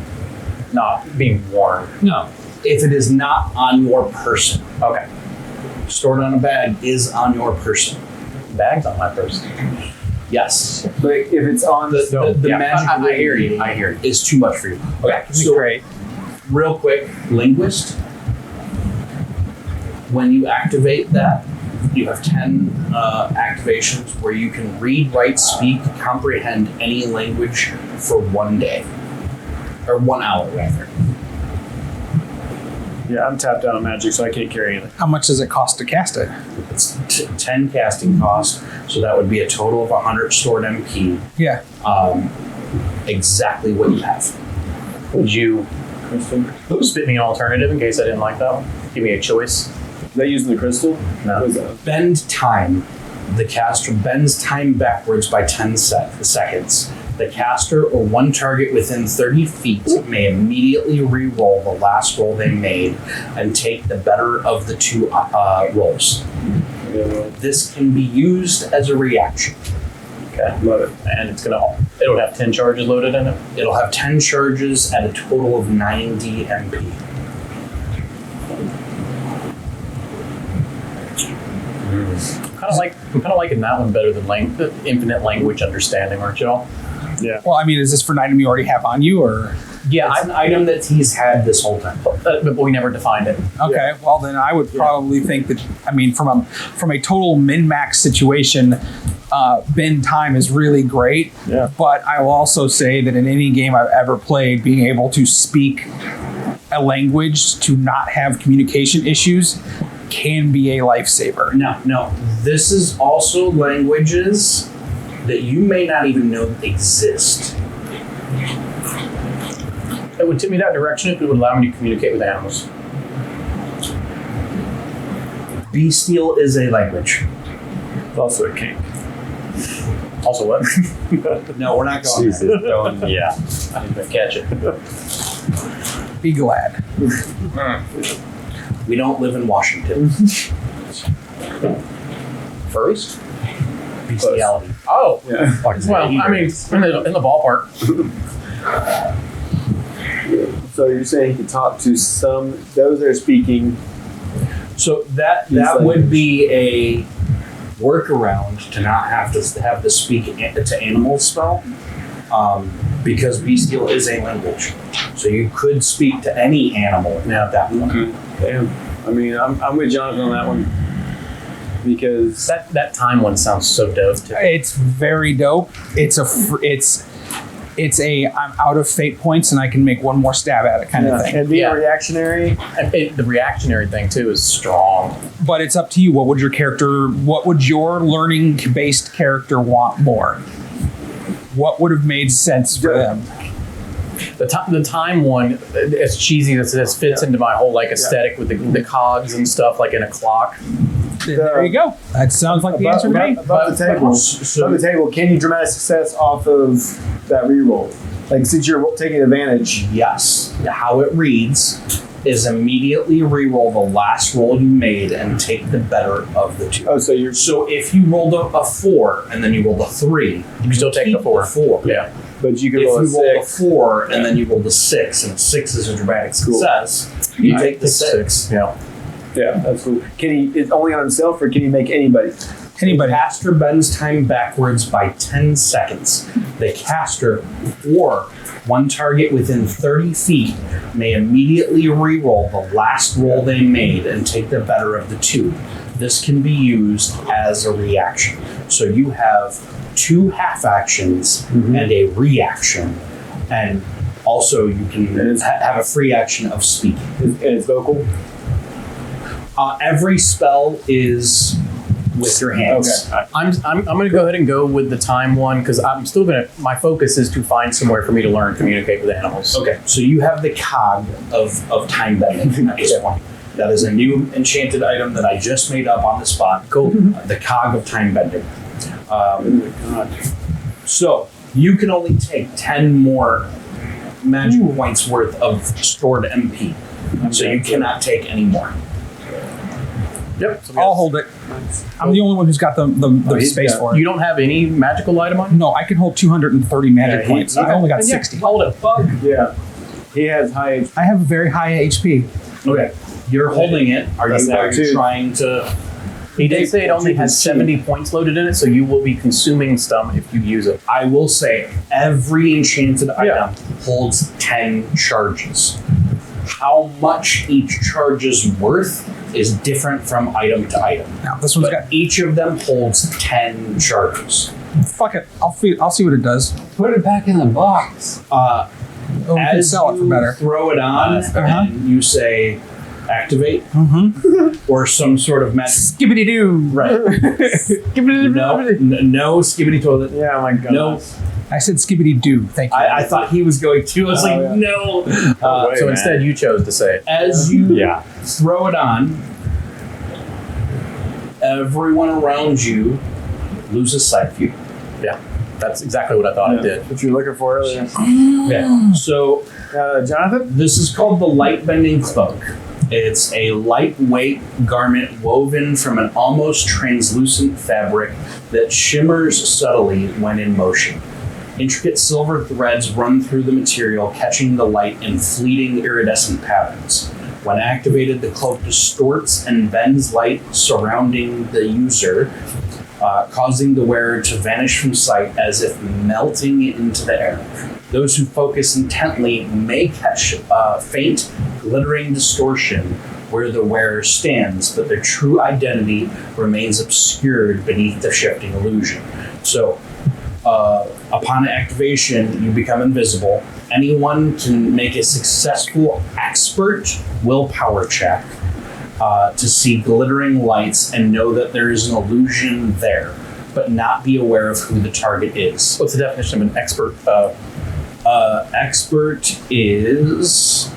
Speaker 2: Not being worn.
Speaker 6: No.
Speaker 1: if it is not on your person.
Speaker 2: Okay.
Speaker 1: Stored on a bag is on your person.
Speaker 2: Bag's on my person.
Speaker 1: Yes.
Speaker 3: But if it's on
Speaker 1: The
Speaker 2: Yeah,
Speaker 1: magic
Speaker 2: I hear you. I hear you.
Speaker 1: is too much for you. Okay, so
Speaker 6: Great.
Speaker 1: real quick, linguist. When you activate that, you have 10 activations where you can read, write, speak, comprehend any language for 1 day. Or 1 hour, rather.
Speaker 3: Yeah, I'm tapped out on magic, so I can't carry anything.
Speaker 4: How much does it cost to cast it?
Speaker 1: It's 10 casting cost, so that would be a total of 100 stored MP.
Speaker 4: Yeah.
Speaker 1: Exactly what you have.
Speaker 2: Would you spit me an alternative in case I didn't like that one? Give me a choice.
Speaker 3: Is that using the crystal?
Speaker 2: No.
Speaker 3: What is that?
Speaker 1: Bend time. The caster bends time backwards by 10 seconds. The caster or one target within 30 feet may immediately re-roll the last roll they made and take the better of the 2 rolls.
Speaker 3: Yeah, well,
Speaker 1: This can be used as a reaction.
Speaker 2: Okay.
Speaker 3: love it.
Speaker 2: And it'll have 10 charges loaded in it.
Speaker 1: It'll have 10 charges at a total of 90 MP.
Speaker 2: I'm kind of liking that one better than the infinite language understanding, aren't y'all?
Speaker 3: Yeah.
Speaker 4: Well, I mean, is this for an item you already have on you, or
Speaker 2: Yeah,
Speaker 1: It's an item that he's had this whole time.
Speaker 2: but we never defined it.
Speaker 4: okay? Well, then I would probably think that. I mean, from a total min max situation, bend time is really great.
Speaker 3: Yeah.
Speaker 4: But I will also say that in any game I've ever played, being able to speak a language to not have communication issues can be a lifesaver.
Speaker 1: No. This is also languages that you may not even know exist.
Speaker 2: It would tip me that direction if it would allow me to communicate with animals.
Speaker 1: Bestial is a language.
Speaker 3: It's also a kink.
Speaker 2: Also, what?
Speaker 1: No, we're not going
Speaker 6: Jesus,
Speaker 1: there.
Speaker 6: don't, yeah.
Speaker 2: I didn't even catch it.
Speaker 4: Be glad.
Speaker 1: We don't live in Washington.
Speaker 2: Furries?
Speaker 1: Bestiality.
Speaker 2: Oh,
Speaker 3: Yeah.
Speaker 2: well, I mean, in the ballpark.
Speaker 3: So you're saying he could talk to those that are speaking.
Speaker 1: So that
Speaker 3: like-
Speaker 1: would be a workaround to not have to have the speak to animals spell, because bestial is a language. So you could speak to any animal at that point.
Speaker 3: Damn. I mean, I'm with Jonathan on that one because
Speaker 2: That time one sounds so dope. Too.
Speaker 4: It's very dope. It's I'm out of fate points and I can make one more stab at it kind of thing.
Speaker 3: And being reactionary.
Speaker 2: The reactionary thing too is strong.
Speaker 4: But it's up to you. What would your learning-based character want more? What would have made sense for them?
Speaker 2: The time one, it's cheesy. This fits into my whole like aesthetic with the cogs and stuff, like in a clock.
Speaker 4: There you go. That sounds like the answer to me.
Speaker 3: Above the table, can you dramatic success off of that reroll? Like, since you're taking advantage.
Speaker 1: Yes. How it reads is immediately reroll the last roll you made and take the better of the two.
Speaker 3: Oh, so
Speaker 1: if you rolled a 4 and then you rolled a 3,
Speaker 2: you still take the 4.
Speaker 1: Yeah.
Speaker 3: But you could
Speaker 1: if
Speaker 3: roll
Speaker 1: you rolled a
Speaker 3: 6.
Speaker 1: 4 and then you rolled a 6, and a 6 is a dramatic success, you take the 6.
Speaker 2: Yeah.
Speaker 3: Yeah, that's cool. Can he? It's only on himself, or can he make anybody?
Speaker 4: Anybody.
Speaker 1: The caster bends time backwards by 10 seconds. The caster or one target within 30 feet may immediately re-roll the last roll they made and take the better of the two. This can be used as a reaction. So you have 2 half actions and a reaction, and also you can have a free action of speaking.
Speaker 3: And it's vocal.
Speaker 1: Every spell is with your hands.
Speaker 3: Okay.
Speaker 2: I'm going to go ahead and go with the time one because I'm still going to. My focus is to find somewhere for me to learn communicate with animals.
Speaker 1: Okay, so you have the cog of time bending at this point. That is a new enchanted item that I just made up on the spot. Cool. The cog of time bending. So you can only take 10 more magic points worth of stored MP. So you cannot take any more.
Speaker 2: Yep.
Speaker 4: I'll hold it. I'm the only one who's got the space for it.
Speaker 2: You don't have any magical item on?
Speaker 4: No, I can hold 230 magic points. I only got 60.
Speaker 2: Hold it. Fuck.
Speaker 3: Yeah. He has high HP.
Speaker 4: I have a very high HP.
Speaker 1: Okay. You're holding it. Are you trying to...
Speaker 2: He did say it only has 70 points loaded in it, so you will be consuming some if you use it.
Speaker 1: I will say every enchanted item holds 10 charges. How much each charge is worth is different from item to item.
Speaker 4: Now this one's got.
Speaker 1: Each of them holds 10 charges.
Speaker 4: Fuck it. I'll see what it does.
Speaker 5: Put it back in the box.
Speaker 4: Oh, we can
Speaker 1: As
Speaker 4: sell it for
Speaker 1: you
Speaker 4: better.
Speaker 1: throw it on and you say activate or some sort of magic.
Speaker 4: Skibbity doo.
Speaker 1: Right. No skibbity toilet.
Speaker 3: Yeah, my God.
Speaker 1: No.
Speaker 4: I said skibbity doo. Thank you.
Speaker 1: I thought he was going to. I was like, no.
Speaker 2: So instead, you chose to say it.
Speaker 1: As you throw it on, everyone around you loses sight of you.
Speaker 2: Yeah, that's exactly what I thought it did.
Speaker 3: What you were looking for earlier.
Speaker 1: Okay. So,
Speaker 3: Jonathan?
Speaker 1: this is called the Light Bending Cloak. It's a lightweight garment woven from an almost translucent fabric that shimmers subtly when in motion. Intricate silver threads run through the material, catching the light in fleeting iridescent patterns. When activated, the cloak distorts and bends light surrounding the user, causing the wearer to vanish from sight as if melting into the air. Those who focus intently may catch a faint, glittering distortion where the wearer stands, but their true identity remains obscured beneath the shifting illusion. So, upon activation, you become invisible. Anyone can make a successful expert willpower check to see glittering lights and know that there is an illusion there, but not be aware of who the target is.
Speaker 2: What's the definition of an expert?
Speaker 1: Expert is...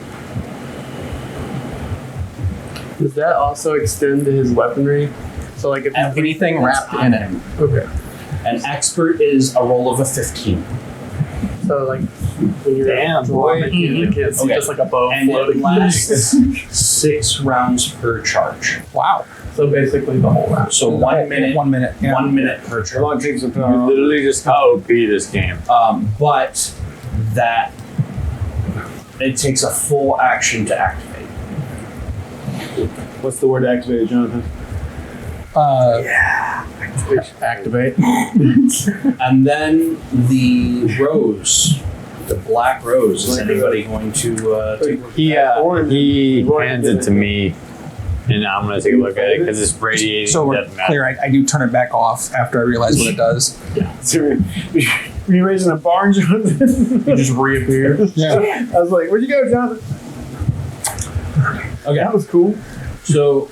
Speaker 5: Does that also extend to his weaponry? So like if
Speaker 2: Anything wrapped in it.
Speaker 5: Okay.
Speaker 1: An expert is a roll of a 15.
Speaker 5: So like when you're you can't see just like a bow
Speaker 1: And
Speaker 5: floating.
Speaker 1: it lasts 6 rounds per charge.
Speaker 4: Wow.
Speaker 5: So basically the whole round.
Speaker 1: So 1 minute.
Speaker 4: 1 minute. Yeah.
Speaker 1: 1 minute per
Speaker 3: How
Speaker 1: charge.
Speaker 3: long takes to put
Speaker 6: You
Speaker 3: on?
Speaker 6: literally just OP this game.
Speaker 1: But that it takes a full action to activate.
Speaker 3: What's the word activated, Jonathan?
Speaker 2: Activate.
Speaker 1: And then the rose, the black rose. Is anybody going to take?
Speaker 6: He hands it to me, and I'm gonna take a look at it because it's radiating.
Speaker 4: So we're
Speaker 6: doesn't matter.
Speaker 4: clear. I do turn it back off after I realize what it does.
Speaker 3: Were you raising a barn, Jonathan?
Speaker 1: You just reappear.
Speaker 4: Yeah.
Speaker 3: I was like, where'd you go, Jonathan?
Speaker 1: Okay.
Speaker 3: That was cool.
Speaker 1: So,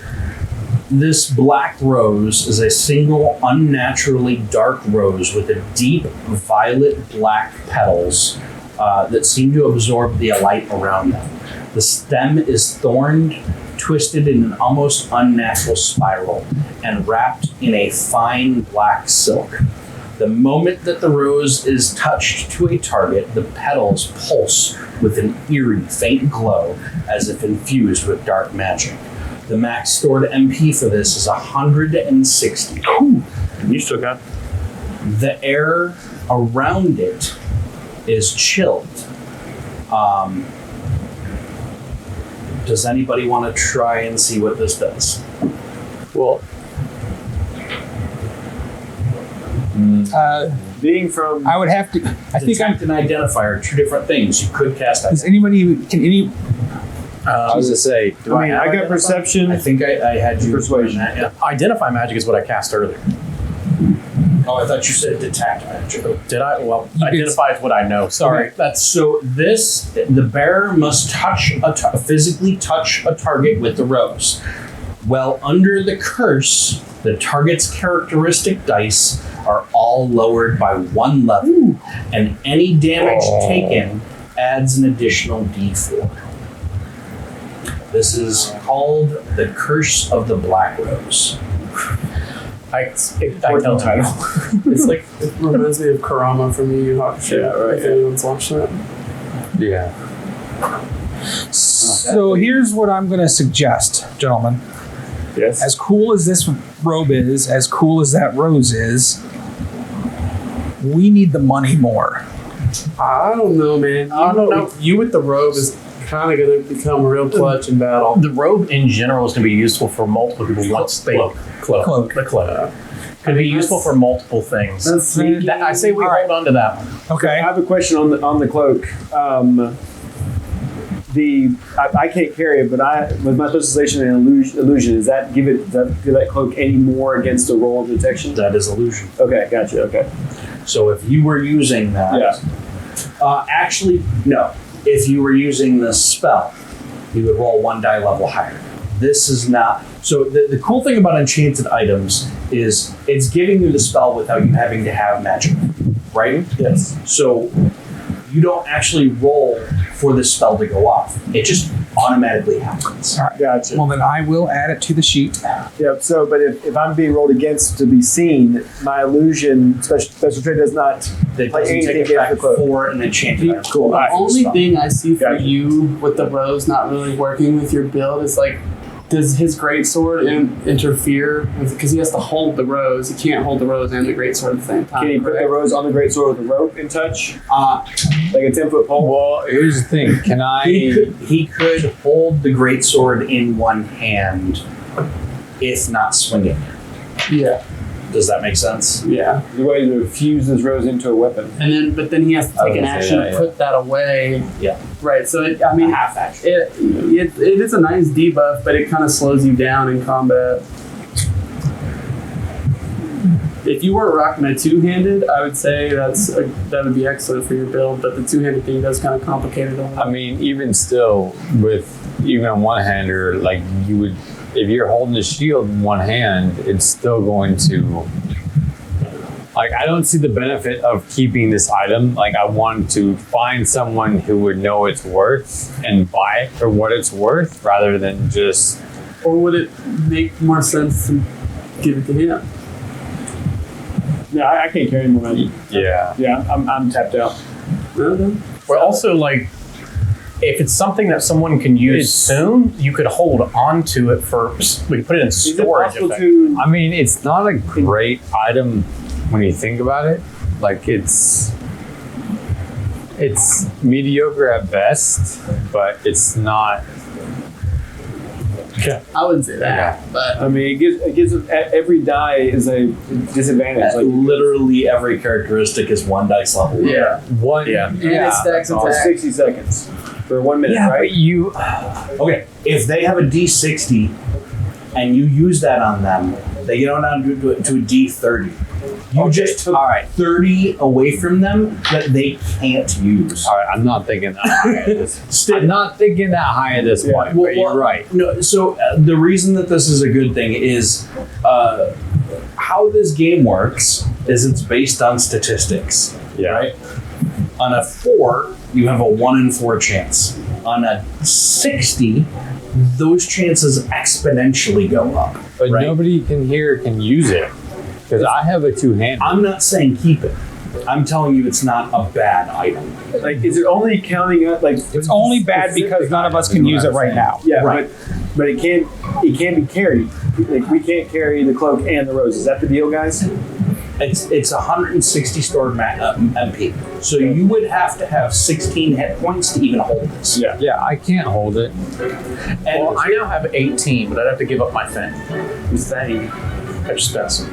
Speaker 1: this black rose is a single, unnaturally dark rose with a deep violet-black petals that seem to absorb the light around them. The stem is thorned, twisted in an almost unnatural spiral, and wrapped in a fine black silk. The moment that the rose is touched to a target, the petals pulse with an eerie, faint glow as if infused with dark magic. The max stored MP for this is 160.
Speaker 6: Ooh, you still got.
Speaker 1: The air around it is chilled. Does anybody want to try and see what this does?
Speaker 6: Well,
Speaker 3: Being from...
Speaker 4: I would have to. I think
Speaker 1: Detect and identifier are two different things. You could cast.
Speaker 4: Does anybody? Can any?
Speaker 6: I was to say, do
Speaker 3: I mean, I got perception.
Speaker 1: I think I had you
Speaker 3: Persuasion.
Speaker 1: on that. Yeah.
Speaker 2: Identify magic is what I cast earlier.
Speaker 1: Oh, I thought you said detect magic.
Speaker 2: Did I? Well,
Speaker 4: You could-
Speaker 2: identify is what I know. Sorry.
Speaker 1: Okay, that's so. The bearer must physically touch a target with the rose. Well, under the curse, the target's characteristic dice are all lowered by 1 level, and any damage taken adds an additional D4. This is called the Curse of the Black Rose.
Speaker 2: I tell title.
Speaker 5: It's like, it reminds me of Karama from Yu Yu Hakusho.
Speaker 3: Yeah, right,
Speaker 5: If
Speaker 3: yeah.
Speaker 5: anyone's watched that.
Speaker 6: yeah.
Speaker 4: So here's what I'm going to suggest, gentlemen.
Speaker 3: Yes.
Speaker 4: As cool as this robe is, as cool as that rose is, we need the money more.
Speaker 5: I don't know, man.
Speaker 2: I don't know.
Speaker 5: You with the robe is kind of going to become real clutch in battle.
Speaker 2: The robe in general is going to be useful for multiple people once they cloak. The cloak. Could be useful for multiple things.
Speaker 5: That's sneaky.
Speaker 2: I say we hold on to that one.
Speaker 3: I
Speaker 4: Okay.
Speaker 3: have a question on the cloak. I can't carry it, but with my specialization in illusion, does that give that cloak any more against a roll of detection?
Speaker 1: That is illusion.
Speaker 3: Okay, gotcha. Okay.
Speaker 1: So if you were using that, actually, no. If you were using the spell, you would roll 1 die level higher. This is not. So the cool thing about enchanted items is it's giving you the spell without you having to have magic, right?
Speaker 3: Yes.
Speaker 1: So you don't actually roll for the spell to go off. It just automatically happens.
Speaker 3: Gotcha.
Speaker 4: Well, then I will add it to the sheet.
Speaker 3: Yeah. So, but if I'm being rolled against to be seen, my illusion special trait does not.
Speaker 1: It
Speaker 3: Like
Speaker 1: doesn't
Speaker 3: anything
Speaker 1: take
Speaker 3: against
Speaker 1: effect
Speaker 3: the cloak.
Speaker 1: for an enchanted item.
Speaker 3: Cool.
Speaker 5: The only thing I see for
Speaker 3: Gotcha.
Speaker 5: you with the rose not really working with your build is like, does his greatsword interfere? Because he has to hold the rose. He can't hold the rose and the greatsword at the same time.
Speaker 3: Can he put the
Speaker 5: correct?
Speaker 3: rose on the greatsword with a rope in touch,
Speaker 5: Uh,
Speaker 3: like a 10-foot pole?
Speaker 6: Well, here's the thing. Can
Speaker 1: He could hold the greatsword in one hand, if not swinging.
Speaker 5: yeah,
Speaker 1: Does that make sense?
Speaker 5: yeah.
Speaker 3: The way to fuse this rose into a weapon.
Speaker 5: But then he has to
Speaker 6: I
Speaker 5: take
Speaker 6: was
Speaker 5: an
Speaker 6: gonna say
Speaker 5: action
Speaker 6: that,
Speaker 5: to
Speaker 6: yeah.
Speaker 5: put that away.
Speaker 1: Yeah.
Speaker 5: Right. So it, I
Speaker 1: A
Speaker 5: mean,
Speaker 1: half action.
Speaker 5: it is a nice debuff, but it kind of slows you down in combat. If you were rocking a two-handed, I would say that would be excellent for your build. But the two-handed thing does kind of complicate it a lot.
Speaker 6: I mean, even still, with even a one-hander, like you would, if you're holding the shield in one hand, it's still going to. Like, I don't see the benefit of keeping this item. Like, I want to find someone who would know its worth and buy it for what it's worth, rather than just.
Speaker 5: Or would it make more sense to give it to him?
Speaker 3: Yeah, I can't carry more money.
Speaker 6: Yeah.
Speaker 3: Yeah, I'm tapped out.
Speaker 5: Okay.
Speaker 2: But also, like, if it's something that someone can use soon, you could hold on to it for. We could put it in
Speaker 3: Is it
Speaker 2: storage.
Speaker 3: possible
Speaker 2: effect.
Speaker 3: to?
Speaker 6: I mean, it's not a great item when you think about it. Like, it's mediocre at best, but it's not.
Speaker 5: I wouldn't say that, but
Speaker 3: I mean, it gives every die is a disadvantage. Like
Speaker 1: Literally every characteristic is 1 dice level.
Speaker 5: yeah.
Speaker 6: One,
Speaker 2: Yeah.
Speaker 5: And it stacks
Speaker 3: all
Speaker 5: attack.
Speaker 3: 60 seconds for 1 minute,
Speaker 6: Yeah,
Speaker 3: right?
Speaker 6: but you.
Speaker 1: Okay, if they have a D60 and you use that on them, They get on down to a D30. You just took
Speaker 6: all right.
Speaker 1: 30 away from them that they can't use.
Speaker 6: All right, I'm not thinking that high at this. I'm not thinking that high at this point. But you're right.
Speaker 1: No, so the reason that this is a good thing is how this game works is it's based on statistics.
Speaker 6: Yeah.
Speaker 1: Right? On a 4, you have a 1 in 4 chance. On a 60, those chances exponentially go up.
Speaker 6: But
Speaker 1: right?
Speaker 6: nobody can use it because I have a 2-handed.
Speaker 1: I'm not saying keep it. I'm telling you it's not a bad item.
Speaker 3: Like, is it only counting like?
Speaker 4: It's only bad because none of us can use it right now.
Speaker 3: Yeah,
Speaker 1: Right.
Speaker 3: But it can be carried. Like, we can't carry the cloak and the rose. Is that the deal, guys?
Speaker 1: It's 160 stored MP. So you would have to have 16 hit points to even hold this.
Speaker 6: Yeah, I can't hold it.
Speaker 1: And
Speaker 2: Well, I now have 18, but I'd have to give up my thing.
Speaker 3: Who's that?
Speaker 2: I just spent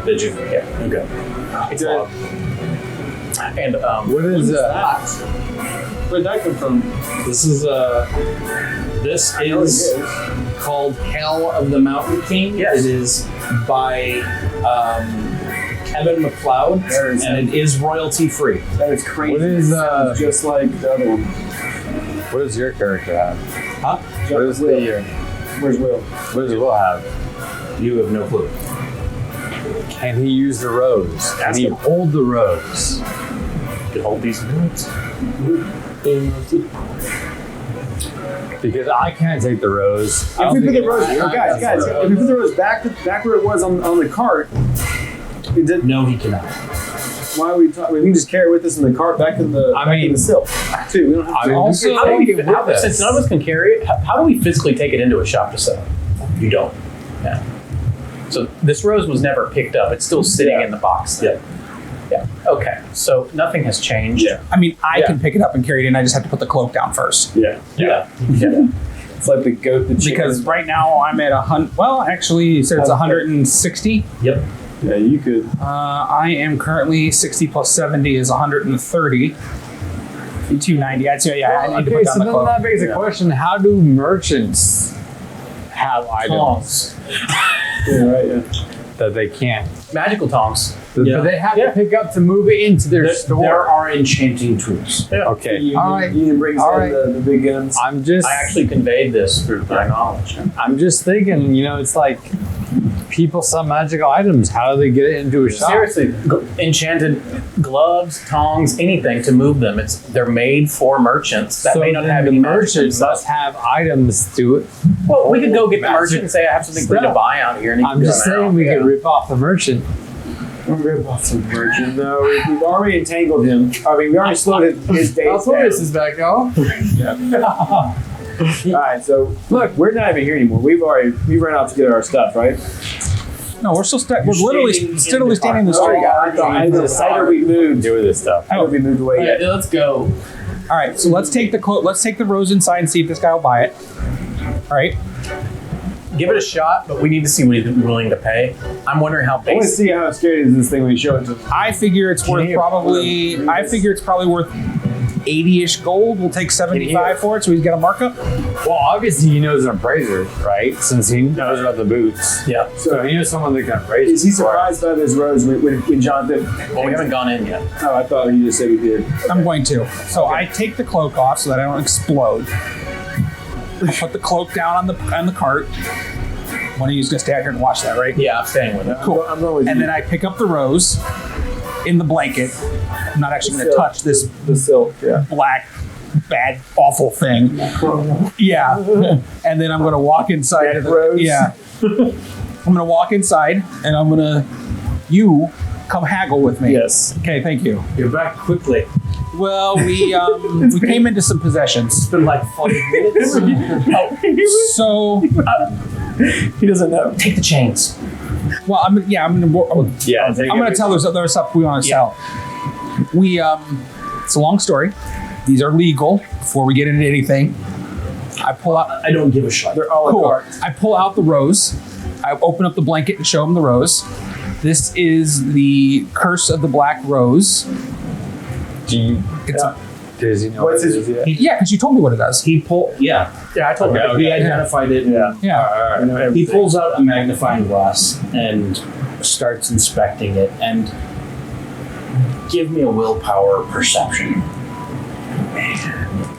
Speaker 1: did you?
Speaker 2: Yeah.
Speaker 1: Okay.
Speaker 2: It's and
Speaker 6: What is
Speaker 3: Where'd that come from?
Speaker 1: This is called Hell of the Mountain King.
Speaker 2: Yes.
Speaker 1: It is by Kevin MacLeod, and it is royalty free.
Speaker 3: That is crazy.
Speaker 6: What is,
Speaker 3: Sounds just like the other one.
Speaker 6: What does your character have?
Speaker 1: Huh?
Speaker 6: What is the
Speaker 3: Where's Will?
Speaker 6: what does Will have?
Speaker 1: You have no clue.
Speaker 6: Can he use the rose? Can he hold the rose?
Speaker 2: could hold these minutes.
Speaker 6: Because I can't take the rose.
Speaker 3: If we put the rose, guys, if we put the rose back where it was on the cart, it did.
Speaker 1: No, he cannot.
Speaker 3: Why are we talking? We can just carry it with us in the cart back in the. In the silk too. We don't have to.
Speaker 6: Also,
Speaker 2: How do we, since none of us can carry it, how do we physically take it into a shop to sell?
Speaker 1: You don't.
Speaker 2: Yeah. So this rose was never picked up. It's still sitting in the box.
Speaker 1: Yeah.
Speaker 2: Yeah. Okay. So nothing has changed.
Speaker 3: Yeah.
Speaker 4: I mean, I can pick it up and carry it in. I just have to put the cloak down first.
Speaker 3: Yeah.
Speaker 1: Yeah.
Speaker 3: It's like the goat, the chicken.
Speaker 4: Because right now I'm at 100. Well, actually, you said it's 160.
Speaker 1: Yep.
Speaker 3: Yeah, you could.
Speaker 4: I am currently 60 plus 70 is 130. 290. I'd say, yeah, I need to put down
Speaker 6: so
Speaker 4: the
Speaker 6: then
Speaker 4: cloak.
Speaker 6: that begs a question: how do merchants have items
Speaker 3: Yeah, right. Yeah.
Speaker 6: that they can't?
Speaker 2: Magical tongs.
Speaker 1: Yeah.
Speaker 6: But they have to pick up to move it into their store.
Speaker 1: There are enchanting tools.
Speaker 6: Okay.
Speaker 3: You,
Speaker 6: All right.
Speaker 3: You bring
Speaker 6: All
Speaker 3: the big guns.
Speaker 6: I'm just.
Speaker 2: I actually conveyed this through my knowledge.
Speaker 6: I'm just thinking. It's like people sell magical items. How do they get it into a shop?
Speaker 2: Seriously, enchanted gloves, tongs, anything to move them. They're made for merchants that
Speaker 6: So
Speaker 2: may not
Speaker 6: then
Speaker 2: have
Speaker 6: the
Speaker 2: any magic
Speaker 6: merchants
Speaker 2: themselves.
Speaker 6: must have items to it.
Speaker 2: Well, we could go get the
Speaker 6: Magic
Speaker 2: merchant and say, I have something for you to
Speaker 6: stuff.
Speaker 2: buy out here. And he
Speaker 6: I'm
Speaker 2: can
Speaker 6: just
Speaker 2: come
Speaker 6: saying
Speaker 2: out.
Speaker 6: we could rip off the merchant.
Speaker 3: Rip off some merchant. No, we've already entangled him. I mean, we already slowed his days down.
Speaker 6: Maltorious is back, y'all.
Speaker 3: All right, so look, we're not even here anymore. We ran off to get our stuff, right?
Speaker 4: No, we're still we're literally steadily standing in the street.
Speaker 3: I decided we moved.
Speaker 6: Do with this stuff.
Speaker 3: I don't think we moved away yet.
Speaker 2: Yeah, let's go.
Speaker 4: All right, so let's take the rose inside and see if this guy will buy it. All right.
Speaker 2: Give it a shot, but we need to see what he's willing to pay. I'm wondering how
Speaker 3: I want to
Speaker 2: basic.
Speaker 3: see how scary is this thing when you show it to him.
Speaker 4: I figure it's worth probably 80-ish gold. We'll take 75 for it, so he's got a markup.
Speaker 6: Well, obviously he knows an appraiser, right? Since he knows about the boots.
Speaker 2: Yeah.
Speaker 6: So he knows someone that can appraise.
Speaker 3: Is he surprised by this rose when Jonathan?
Speaker 2: Well, we haven't gone in yet.
Speaker 3: Oh, I thought you just said we did.
Speaker 4: I'm going to. So I take the cloak off so that I don't explode. I put the cloak down on the cart. One of you's gonna stay out here and watch that, right?
Speaker 2: Yeah, I'm staying with it.
Speaker 4: Cool.
Speaker 3: I'm going with
Speaker 4: And
Speaker 3: you.
Speaker 4: then I pick up the rose in the blanket. I'm not actually going to touch this
Speaker 3: the silk. Yeah.
Speaker 4: black, bad, awful thing. Yeah. And then I'm going to walk inside.
Speaker 3: Bad rose.
Speaker 4: Yeah. I'm going to walk inside and I'm going to, you come haggle with me.
Speaker 3: Yes.
Speaker 4: Okay, thank you.
Speaker 1: You're back quickly.
Speaker 4: Well, we came into some possessions.
Speaker 1: It's been like 5 minutes.
Speaker 4: So,
Speaker 3: He doesn't know.
Speaker 2: Take the chains.
Speaker 4: well, I'm going
Speaker 6: Yeah.
Speaker 4: to tell there's other stuff we want to sell. We, it's a long story. These are legal before we get into anything. I pull out.
Speaker 1: I don't give a shit.
Speaker 3: They're all
Speaker 4: Cool.
Speaker 3: cart.
Speaker 4: I pull out the rose. I open up the blanket and show him the rose. This is the Curse of the Black Rose. It's
Speaker 6: Does he know
Speaker 3: What's
Speaker 6: what it
Speaker 3: his-
Speaker 6: is yet?
Speaker 4: Yeah, because you told me what it does.
Speaker 1: He yeah,
Speaker 2: Yeah, I told
Speaker 6: Okay,
Speaker 2: you.
Speaker 6: okay.
Speaker 1: he identified it.
Speaker 3: Yeah.
Speaker 4: Yeah.
Speaker 3: I know
Speaker 1: He
Speaker 3: everything.
Speaker 1: pulls out a magnifying glass and starts inspecting it. And give me a willpower perception.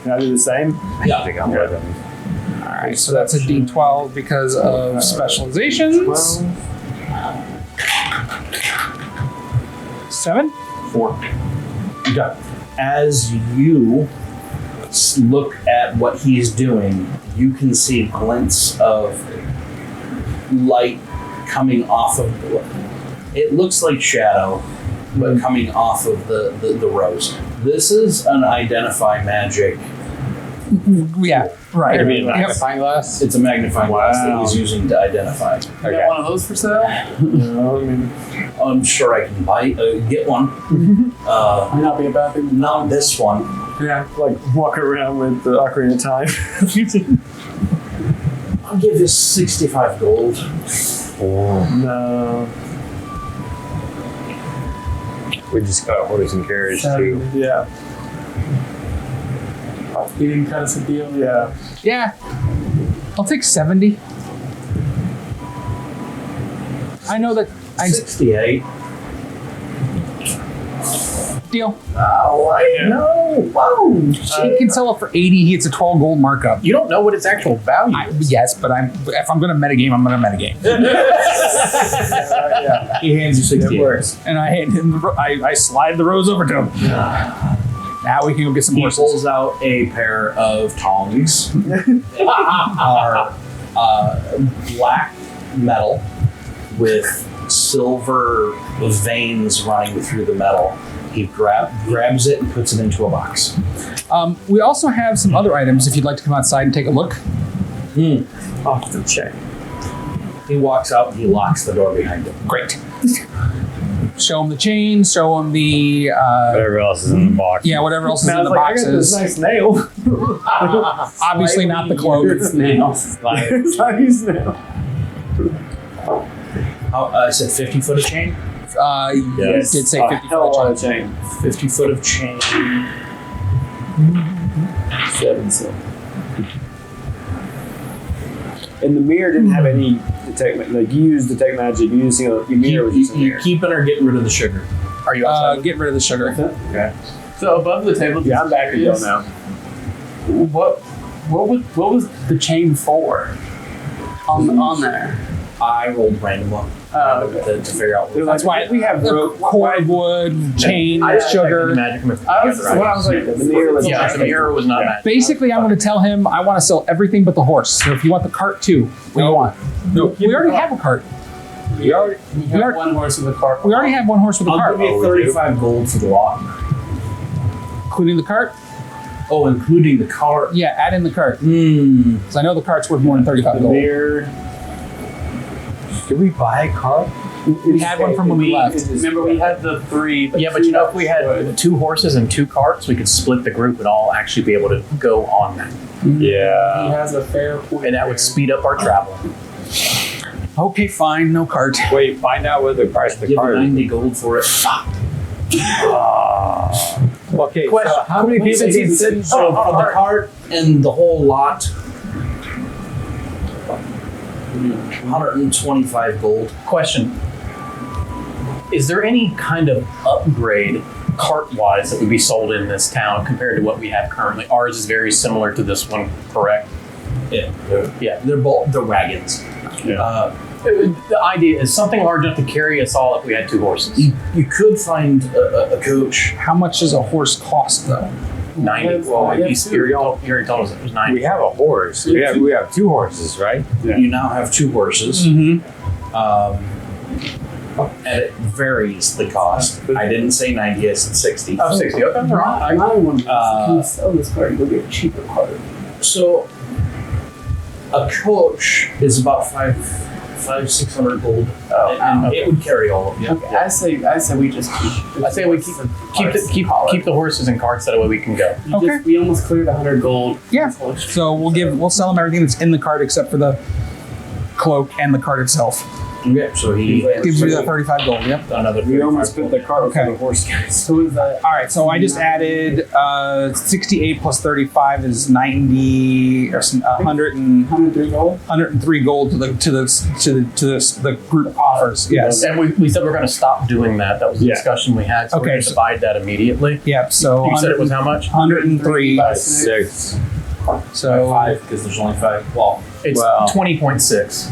Speaker 3: Can I do the same?
Speaker 6: I think I'm with him.
Speaker 4: All right, so that's a D12 because of specializations. 7?
Speaker 1: 4. Okay. As you look at what he's doing, you can see glints of light coming off of. It looks like shadow, but coming off of the rose. This is an identify magic.
Speaker 4: Yeah, right.
Speaker 6: Could it be a
Speaker 4: Yep.
Speaker 6: magnifying glass?
Speaker 1: It's a magnifying glass that
Speaker 3: Wow.
Speaker 1: he's using to identify.
Speaker 5: You got one of those for sale?
Speaker 3: No, I mean,
Speaker 1: I'm sure I can get one.
Speaker 5: Might not be a bad thing.
Speaker 1: Not this one.
Speaker 3: yeah, like walking around with the Ocarina of Time.
Speaker 1: I'll give this 65 gold.
Speaker 3: No.
Speaker 6: We just got a horse and carriage too.
Speaker 3: Yeah.
Speaker 5: He didn't cut us a deal.
Speaker 3: Yeah.
Speaker 4: Yeah. I'll take 70. I know that I
Speaker 1: 68.
Speaker 4: deal.
Speaker 2: Oh, no. Whoa.
Speaker 4: He can sell it for 80. He gets a 12 gold markup.
Speaker 2: You don't know what its actual value is.
Speaker 4: Yes, but if I'm going to metagame, I'm going to metagame.
Speaker 3: Yeah.
Speaker 1: He hands you 68.
Speaker 3: It works.
Speaker 4: And I hand him, I slide the rose over to him. Now we can go get some
Speaker 1: He
Speaker 4: horses.
Speaker 1: pulls out a pair of tongs. Are black metal with silver veins running through the metal. He grabs it and puts it into a box.
Speaker 4: We also have some other items if you'd like to come outside and take a look.
Speaker 3: Off the check.
Speaker 1: He walks out and he locks the door behind him.
Speaker 4: Great. Show him the chain, show him the,
Speaker 6: Whatever else is in the box.
Speaker 4: yeah, whatever else is
Speaker 3: Man, I
Speaker 4: in the
Speaker 3: was like, I got this
Speaker 4: boxes.
Speaker 3: nice nail.
Speaker 4: Obviously not the cloak.
Speaker 5: It's nails.
Speaker 3: It's nice nail.
Speaker 1: I said 50 foot of chain.
Speaker 4: You
Speaker 6: Yes.
Speaker 4: did say
Speaker 3: A
Speaker 4: 50
Speaker 3: hell of a lot
Speaker 4: foot.
Speaker 3: of chain.
Speaker 1: 50 foot of chain.
Speaker 3: 7 so. And the mirror didn't have any detect. Like you used detect magic. You used your mirror was just a
Speaker 1: You
Speaker 3: mirror.
Speaker 1: keeping or getting rid of the sugar?
Speaker 2: Are you outside?
Speaker 4: Get rid of the sugar.
Speaker 1: Okay.
Speaker 5: So above the table.
Speaker 3: Yeah, I'm back again now.
Speaker 5: What was the chain for? On there.
Speaker 1: I rolled random one to figure out.
Speaker 4: That's why
Speaker 3: we have
Speaker 4: the
Speaker 3: rope.
Speaker 4: cordwood, chain,
Speaker 2: I
Speaker 4: sugar.
Speaker 2: Magic.
Speaker 5: I was like,
Speaker 3: The mirror was
Speaker 2: Yeah, the mirror was not magic.
Speaker 4: Basically, I'm going to tell him I want to sell everything but the horse. So if you want the cart too, what do you want? No, we already have a cart.
Speaker 5: we have one horse with a cart.
Speaker 4: We already have one horse with a
Speaker 1: I'll
Speaker 4: cart,
Speaker 1: give you 35 gold for the lock.
Speaker 4: including the cart.
Speaker 1: Oh, including the cart.
Speaker 4: Yeah, add in the cart.
Speaker 1: Hmm.
Speaker 4: Because I know the cart's worth more than 35
Speaker 3: The
Speaker 4: gold.
Speaker 3: mirror.
Speaker 6: Did we buy a car?
Speaker 4: We had one from when we left.
Speaker 5: Remember, we had the 3.
Speaker 2: Yeah, but you know, if we had 2 horses and 2 carts, we could split the group and all actually be able to go on that.
Speaker 5: He
Speaker 6: Yeah.
Speaker 5: has a fair point.
Speaker 2: And that would speed up our travel.
Speaker 4: Okay, fine, no cart.
Speaker 6: Wait, find out what the price of the
Speaker 1: Give
Speaker 6: car
Speaker 1: you
Speaker 6: is.
Speaker 1: 90 gold for it.
Speaker 6: Okay,
Speaker 2: Question.
Speaker 6: so how many people
Speaker 2: Since
Speaker 6: did
Speaker 2: he's sitting-
Speaker 1: So for the cart and the whole lot, 125 gold.
Speaker 2: Question. Is there any kind of upgrade cart-wise that would be sold in this town compared to what we have currently? Ours is very similar to this one, correct?
Speaker 1: Yeah,
Speaker 2: Yeah.
Speaker 1: they're both the wagons.
Speaker 3: Yeah.
Speaker 2: The idea is something large enough to carry us all if we had 2 horses.
Speaker 1: You could find a coach.
Speaker 4: How much does a horse cost, though?
Speaker 2: 90. Well, he already told us it was 90.
Speaker 6: we have a horse. We have 2 horses, right?
Speaker 3: Yeah.
Speaker 1: You now have 2 horses.
Speaker 4: Mm-hmm.
Speaker 1: And it varies the cost. I didn't say 90, I said 60.
Speaker 2: Oh, 60. Okay.
Speaker 5: I want
Speaker 1: Uh,
Speaker 5: to sell this cart and go get a cheaper cart.
Speaker 1: So a coach is about 600 gold. And it would carry all of you.
Speaker 5: Okay, I say we just keep.
Speaker 2: I say we keep the horses and carts, that way we can go.
Speaker 4: Okay.
Speaker 5: We almost cleared 100 gold.
Speaker 4: Yeah. So we'll sell them everything that's in the cart except for the cloak and the cart itself.
Speaker 1: Okay, so he
Speaker 4: Gives you the 35 gold. Yep.
Speaker 1: another.
Speaker 3: We almost
Speaker 1: 35
Speaker 3: put the cart
Speaker 4: Okay.
Speaker 3: for the horse guys.
Speaker 5: So is that?
Speaker 4: All right, so I just added 68 plus 35 is 90 or 100 and
Speaker 5: 103 gold.
Speaker 4: 103 gold to the group offers. Yes.
Speaker 2: And we said we're going to stop doing that. That was the
Speaker 3: Yeah.
Speaker 2: discussion we had. So
Speaker 4: Okay,
Speaker 2: we're going to
Speaker 4: so-
Speaker 2: divide that immediately.
Speaker 4: Yep. So
Speaker 2: You said it was how much?
Speaker 4: 103.
Speaker 5: By
Speaker 6: 6.
Speaker 4: So
Speaker 1: 5 because there's only 5. Well,
Speaker 2: It's
Speaker 6: Well-
Speaker 2: 20.6.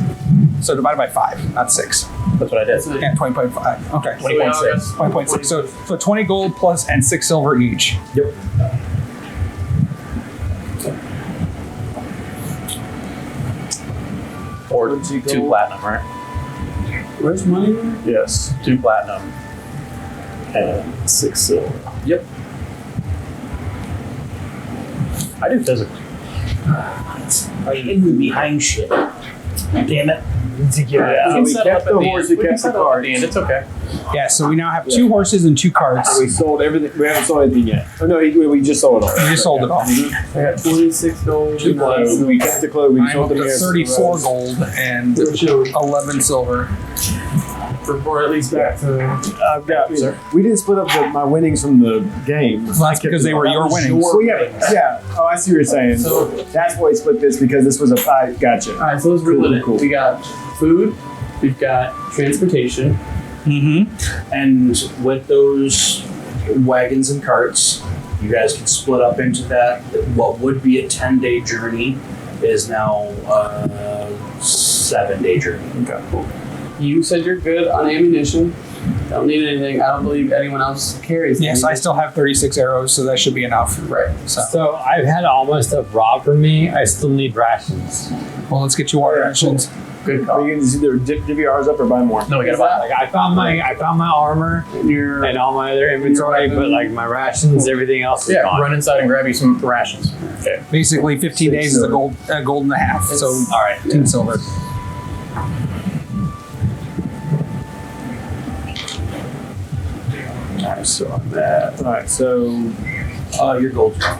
Speaker 4: so divided by 5, not 6.
Speaker 2: That's what I did.
Speaker 4: Yeah, 20.5. Okay.
Speaker 2: 20.6.
Speaker 4: 20.6. So 20 gold plus and 6 silver each.
Speaker 1: yep.
Speaker 2: Or 2 platinum, right?
Speaker 5: Where's money?
Speaker 3: Yes.
Speaker 2: 2 platinum and 6 silver.
Speaker 1: Yep.
Speaker 2: I do physical.
Speaker 1: Hidden behind shit. Damn it.
Speaker 3: Yeah.
Speaker 2: We
Speaker 3: We
Speaker 2: can
Speaker 3: kept
Speaker 2: settle
Speaker 3: the
Speaker 2: up at
Speaker 3: horse,
Speaker 2: end.
Speaker 3: we
Speaker 2: can
Speaker 3: kept the
Speaker 2: settle up
Speaker 3: cart.
Speaker 2: at the end. It's okay.
Speaker 4: Yeah. So we now have 2 horses and 2 carts.
Speaker 3: We sold everything. We haven't sold anything yet. Oh no, we just sold it all.
Speaker 4: You just sold it all.
Speaker 5: I got 26 gold.
Speaker 3: Two clothes. We kept the clothes. We
Speaker 4: I'm
Speaker 3: sold
Speaker 4: up
Speaker 3: them
Speaker 4: to
Speaker 3: here.
Speaker 4: 34 gold and 11 silver.
Speaker 5: Or at least back to.
Speaker 3: I've got. We didn't split up my winnings from the game.
Speaker 4: Well, that's because they were your winnings.
Speaker 3: Well, yeah. Oh, I see what you're saying.
Speaker 5: So-
Speaker 3: That's why we split this because this was a. I gotcha.
Speaker 5: All right, so let's rule it.
Speaker 3: Cool.
Speaker 5: We got food. We've got transportation.
Speaker 4: Mm-hmm.
Speaker 1: And with those wagons and carts, you guys can split up into that. What would be a 10-day journey is now a 7-day journey.
Speaker 3: Okay. Cool.
Speaker 5: You said you're good on ammunition. Don't need anything. I don't believe anyone else carries.
Speaker 4: Yes, I
Speaker 5: anything.
Speaker 4: still have 36 arrows, so that should be enough.
Speaker 5: Right.
Speaker 6: So I've had all my stuff robbed from me. I still need rations.
Speaker 4: Well, let's get you water rations.
Speaker 5: Good
Speaker 3: Are
Speaker 5: call.
Speaker 3: you going to either dip yours up or buy more?
Speaker 2: No, we got
Speaker 5: Is
Speaker 2: to buy.
Speaker 5: that-
Speaker 6: Like I found my armor
Speaker 5: Your
Speaker 6: and all my other inventory, but like my rations, everything else is
Speaker 2: Yeah,
Speaker 6: gone.
Speaker 2: run inside and grab you some rations.
Speaker 4: Basically, 15 days is a gold and a half. So,
Speaker 2: All right.
Speaker 4: 15 silver.
Speaker 3: Alright, so I'm at. Alright, so.
Speaker 1: Your gold's gone.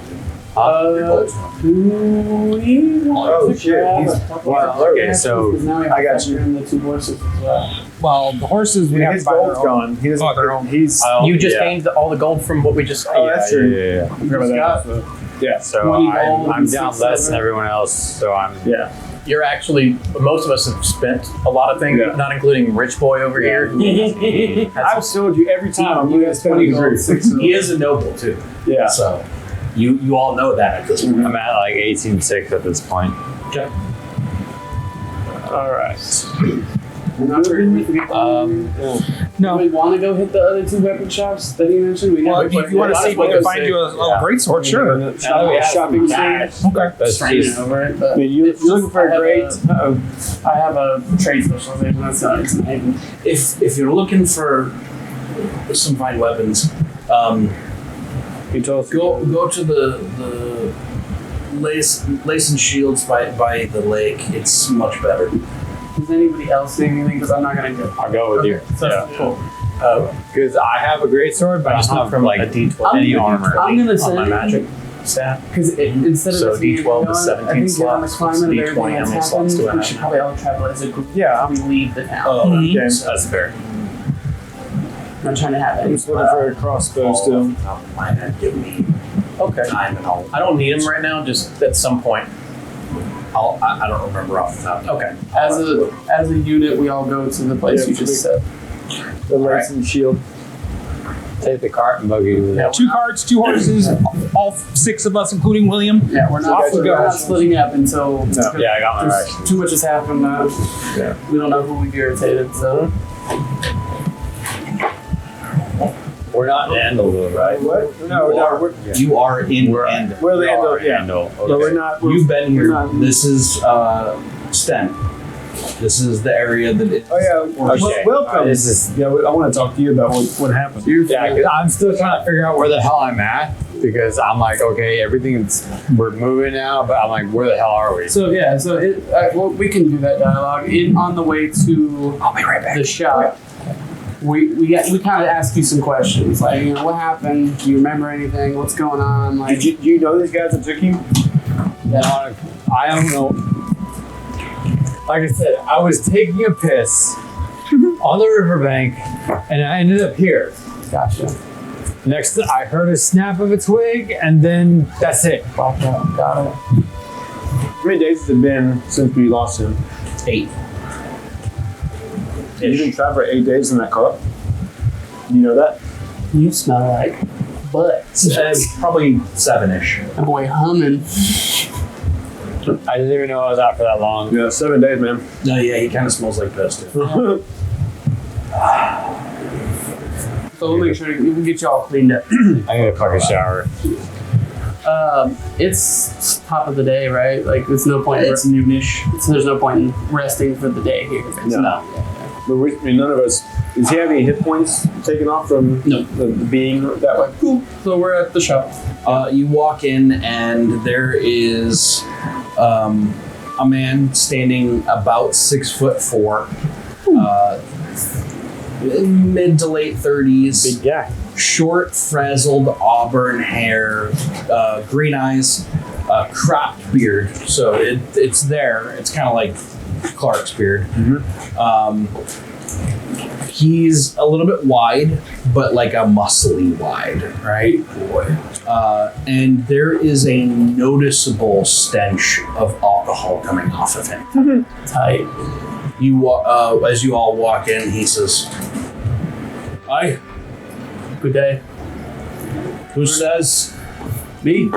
Speaker 1: Your
Speaker 5: Uh,
Speaker 1: gold's gone.
Speaker 5: do we want
Speaker 3: Oh,
Speaker 5: to
Speaker 3: shit.
Speaker 5: grab
Speaker 3: He's-
Speaker 5: a couple
Speaker 3: wow,
Speaker 5: of
Speaker 3: okay,
Speaker 5: rations?
Speaker 6: so
Speaker 5: 'Cause now we have
Speaker 3: I
Speaker 5: to
Speaker 3: got
Speaker 5: factor
Speaker 3: you.
Speaker 5: in the 2 horses as well.
Speaker 4: Well, the horses we have
Speaker 3: His
Speaker 4: to buy their
Speaker 3: gold's
Speaker 4: own.
Speaker 3: gone. He doesn't.
Speaker 4: Oh, their own.
Speaker 3: He's.
Speaker 2: You just
Speaker 6: yeah.
Speaker 2: gained all the gold from what we just.
Speaker 3: Oh, that's true.
Speaker 6: Yeah.
Speaker 3: Forgot about that. Yeah.
Speaker 6: So
Speaker 5: 20
Speaker 6: I'm
Speaker 5: gold and
Speaker 6: down
Speaker 5: 6
Speaker 6: less
Speaker 5: silver.
Speaker 6: than everyone else. So I'm.
Speaker 3: Yeah.
Speaker 2: You're actually, most of us have spent a lot of things,
Speaker 3: Yeah.
Speaker 2: not including Rich Boy over here.
Speaker 3: I've sold you every time. I'm
Speaker 5: You
Speaker 3: going to
Speaker 5: got
Speaker 3: spend
Speaker 5: 20
Speaker 3: the
Speaker 5: gold,
Speaker 3: group.
Speaker 5: 6 silver.
Speaker 1: He is a noble too.
Speaker 3: Yeah.
Speaker 1: So you all know that at this point.
Speaker 6: I'm at like 18.6 at this point.
Speaker 1: Okay.
Speaker 3: All right.
Speaker 4: No.
Speaker 5: Do we want to go hit the other 2 weapon shops that you mentioned? We
Speaker 4: Well,
Speaker 5: never
Speaker 4: if you want to see if we can find you a great sword, sure.
Speaker 6: Now that we have
Speaker 3: Shopping
Speaker 6: some cash,
Speaker 4: Okay.
Speaker 6: let's
Speaker 5: training
Speaker 6: just
Speaker 5: over it. But
Speaker 3: I mean, you're looking for
Speaker 5: I
Speaker 3: a
Speaker 5: have
Speaker 3: great. Uh-oh.
Speaker 5: I have a trade specialization. That's not it's amazing.
Speaker 1: If you're looking for some fine weapons,
Speaker 3: You told us.
Speaker 1: go to the lace and shields by the lake. It's much better.
Speaker 5: Does anybody else need anything? Because I'm not going to go.
Speaker 6: I'll go with you.
Speaker 5: So,
Speaker 6: Yeah.
Speaker 5: cool.
Speaker 6: Because I have a great sword, but I
Speaker 2: just
Speaker 6: don't
Speaker 2: went
Speaker 6: have
Speaker 2: from
Speaker 6: like
Speaker 2: a D12
Speaker 6: any
Speaker 5: I'm-
Speaker 6: armor.
Speaker 5: I'm going to
Speaker 2: on my
Speaker 5: say.
Speaker 2: magic staff.
Speaker 5: Because instead of
Speaker 2: So
Speaker 5: this being
Speaker 2: D12 is
Speaker 5: done,
Speaker 2: 17
Speaker 5: I think given the
Speaker 2: slots,
Speaker 5: climate of
Speaker 2: D20,
Speaker 5: everything
Speaker 2: how
Speaker 5: that's
Speaker 2: many slots do I
Speaker 5: happened, we
Speaker 2: have?
Speaker 5: should probably all travel as a group.
Speaker 3: Yeah.
Speaker 5: We leave the town.
Speaker 1: Oh,
Speaker 4: Mhm.
Speaker 3: Okay.
Speaker 6: That's fair.
Speaker 5: I'm not trying to have
Speaker 3: I'm
Speaker 5: any.
Speaker 3: just looking for a crossbow still.
Speaker 1: Give me
Speaker 2: Okay.
Speaker 1: time and all.
Speaker 2: I don't need them right now, just at some point. I don't remember off the top. Okay.
Speaker 5: As a unit, we all go to the place
Speaker 3: Yeah,
Speaker 5: you just said.
Speaker 3: The lace and shield.
Speaker 6: Take the cart and buggy with it.
Speaker 4: 2 carts, 2 horses, all 6 of us, including William.
Speaker 5: Yeah, we're not,
Speaker 4: Off we
Speaker 5: we're
Speaker 4: go.
Speaker 5: not splitting up until
Speaker 3: No.
Speaker 6: Yeah, I got my
Speaker 5: there's
Speaker 6: rations.
Speaker 5: too much has happened.
Speaker 3: Yeah.
Speaker 5: We don't know who we've irritated, so.
Speaker 6: We're not in Andalville, right?
Speaker 3: What? No, we're
Speaker 1: You are in
Speaker 6: We're
Speaker 1: Andor.
Speaker 3: we're the
Speaker 6: We
Speaker 3: end
Speaker 6: are
Speaker 3: of yeah.
Speaker 6: Andal.
Speaker 3: But we're
Speaker 6: Okay.
Speaker 3: not.
Speaker 1: You've been
Speaker 3: we're
Speaker 1: here.
Speaker 3: not-
Speaker 1: This is Sten. This is the area that it.
Speaker 3: Oh yeah.
Speaker 6: Okay.
Speaker 3: Welcome.
Speaker 6: This is
Speaker 3: Yeah, I want to talk to you about what happened.
Speaker 6: yeah. 'Cause I'm still trying to figure out where the hell I'm at because I'm like, okay, everything's we're moving now, but I'm like, where the hell are we?
Speaker 5: So yeah, so well, we can do that dialogue. On the way to
Speaker 4: I'll be right back.
Speaker 5: the shop, we kind of ask you some questions, like what happened? Do you remember anything? What's going on? Like,
Speaker 3: Do you know these guys that took you?
Speaker 6: I don't know. Like I said, I was taking a piss on the riverbank, and I ended up here.
Speaker 5: Gotcha.
Speaker 6: Next, I heard a snap of a twig, and then that's it.
Speaker 5: Got it.
Speaker 3: How many days has it been since we lost him?
Speaker 1: 8.
Speaker 3: You've been traveling for 8 days in that car? You know that?
Speaker 5: You smell like butts.
Speaker 1: Probably 7-ish.
Speaker 5: That boy humming.
Speaker 6: I didn't even know I was out for that long.
Speaker 3: Yeah, 7 days, man.
Speaker 1: No, yeah, he kind of smells like piss too.
Speaker 5: So we'll make sure we can get you all cleaned up.
Speaker 6: I need a fucking shower.
Speaker 5: It's top of the day, right? Like, there's no point.
Speaker 1: It's noonish.
Speaker 5: So there's no point in resting for the day here.
Speaker 3: No. But none of us. Does he have any hit points taken off from the being that way?
Speaker 5: Cool. So we're at the shop.
Speaker 1: You walk in, and there is a man standing about 6'4", mid to late 30s.
Speaker 3: Big guy.
Speaker 1: Short, frazzled auburn hair, green eyes, cropped beard. So it's there. It's kind of like Clark's beard. He's a little bit wide, but like a muscly wide, right? And there is a noticeable stench of alcohol coming off of him.
Speaker 5: Tight.
Speaker 1: As you all walk in, he says, "Hi,
Speaker 5: Good day.
Speaker 1: who says
Speaker 5: Me.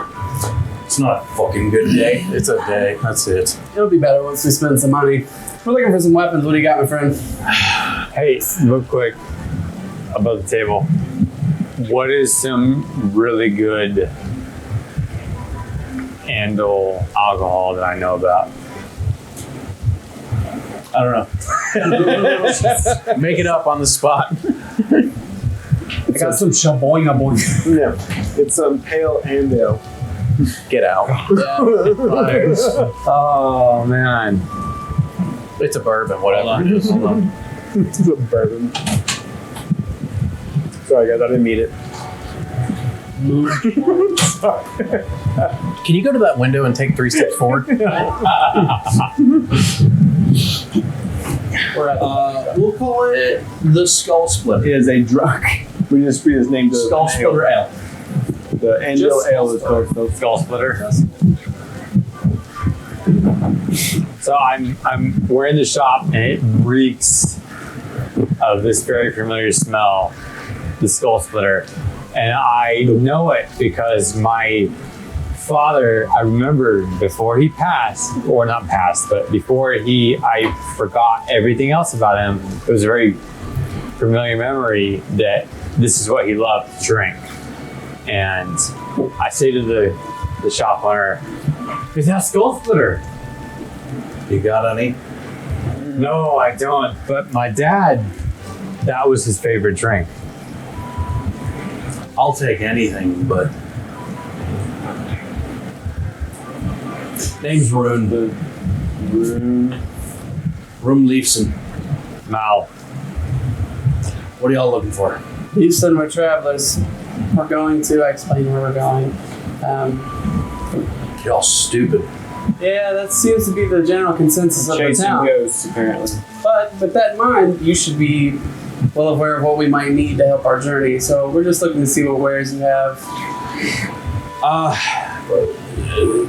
Speaker 1: it's not a fucking good day? It's a day. That's it."
Speaker 5: It'll be better once we spend some money. We're looking for some weapons. What do you got, my friend?
Speaker 6: Hey, real quick, above the table. What is some really good Andal alcohol that I know about?
Speaker 1: I don't know. Make it up on the spot.
Speaker 2: I got some shaboinga boy.
Speaker 3: Yeah. It's pale and ale.
Speaker 1: Get out.
Speaker 6: Oh man.
Speaker 1: It's a bourbon, whatever. Hold on.
Speaker 3: It's a bourbon. Sorry, guys, I didn't mean it.
Speaker 2: Can you go to that window and take 3 steps forward?
Speaker 1: We'll call it the Skull Splitter.
Speaker 3: He is a drunk. We just read his name to
Speaker 1: Skull Splitter Ale.
Speaker 3: The Andal Ale is called the
Speaker 6: Skull Splitter. So we're in the shop, and it reeks of this very familiar smell, the Skull Splitter. And I know it because my father, I remember before he passed, or not passed, but before I forgot everything else about him. It was a very familiar memory that this is what he loved to drink. And I say to the shop owner, "Is that Skull Splitter?"
Speaker 1: You got any?
Speaker 6: "No, I don't. But my dad, that was his favorite drink."
Speaker 1: I'll take anything, but name's Rune. Rune Leifson.
Speaker 6: Mal.
Speaker 1: What are y'all looking for?
Speaker 5: Houston, we're travelers. We're going to. I explain where we're going.
Speaker 1: Y'all stupid.
Speaker 5: Yeah, that seems to be the general consensus of the
Speaker 3: chasing
Speaker 5: town.
Speaker 3: ghosts, apparently.
Speaker 5: But with that in mind, you should be well aware of what we might need to help our journey. So we're just looking to see what wares you have.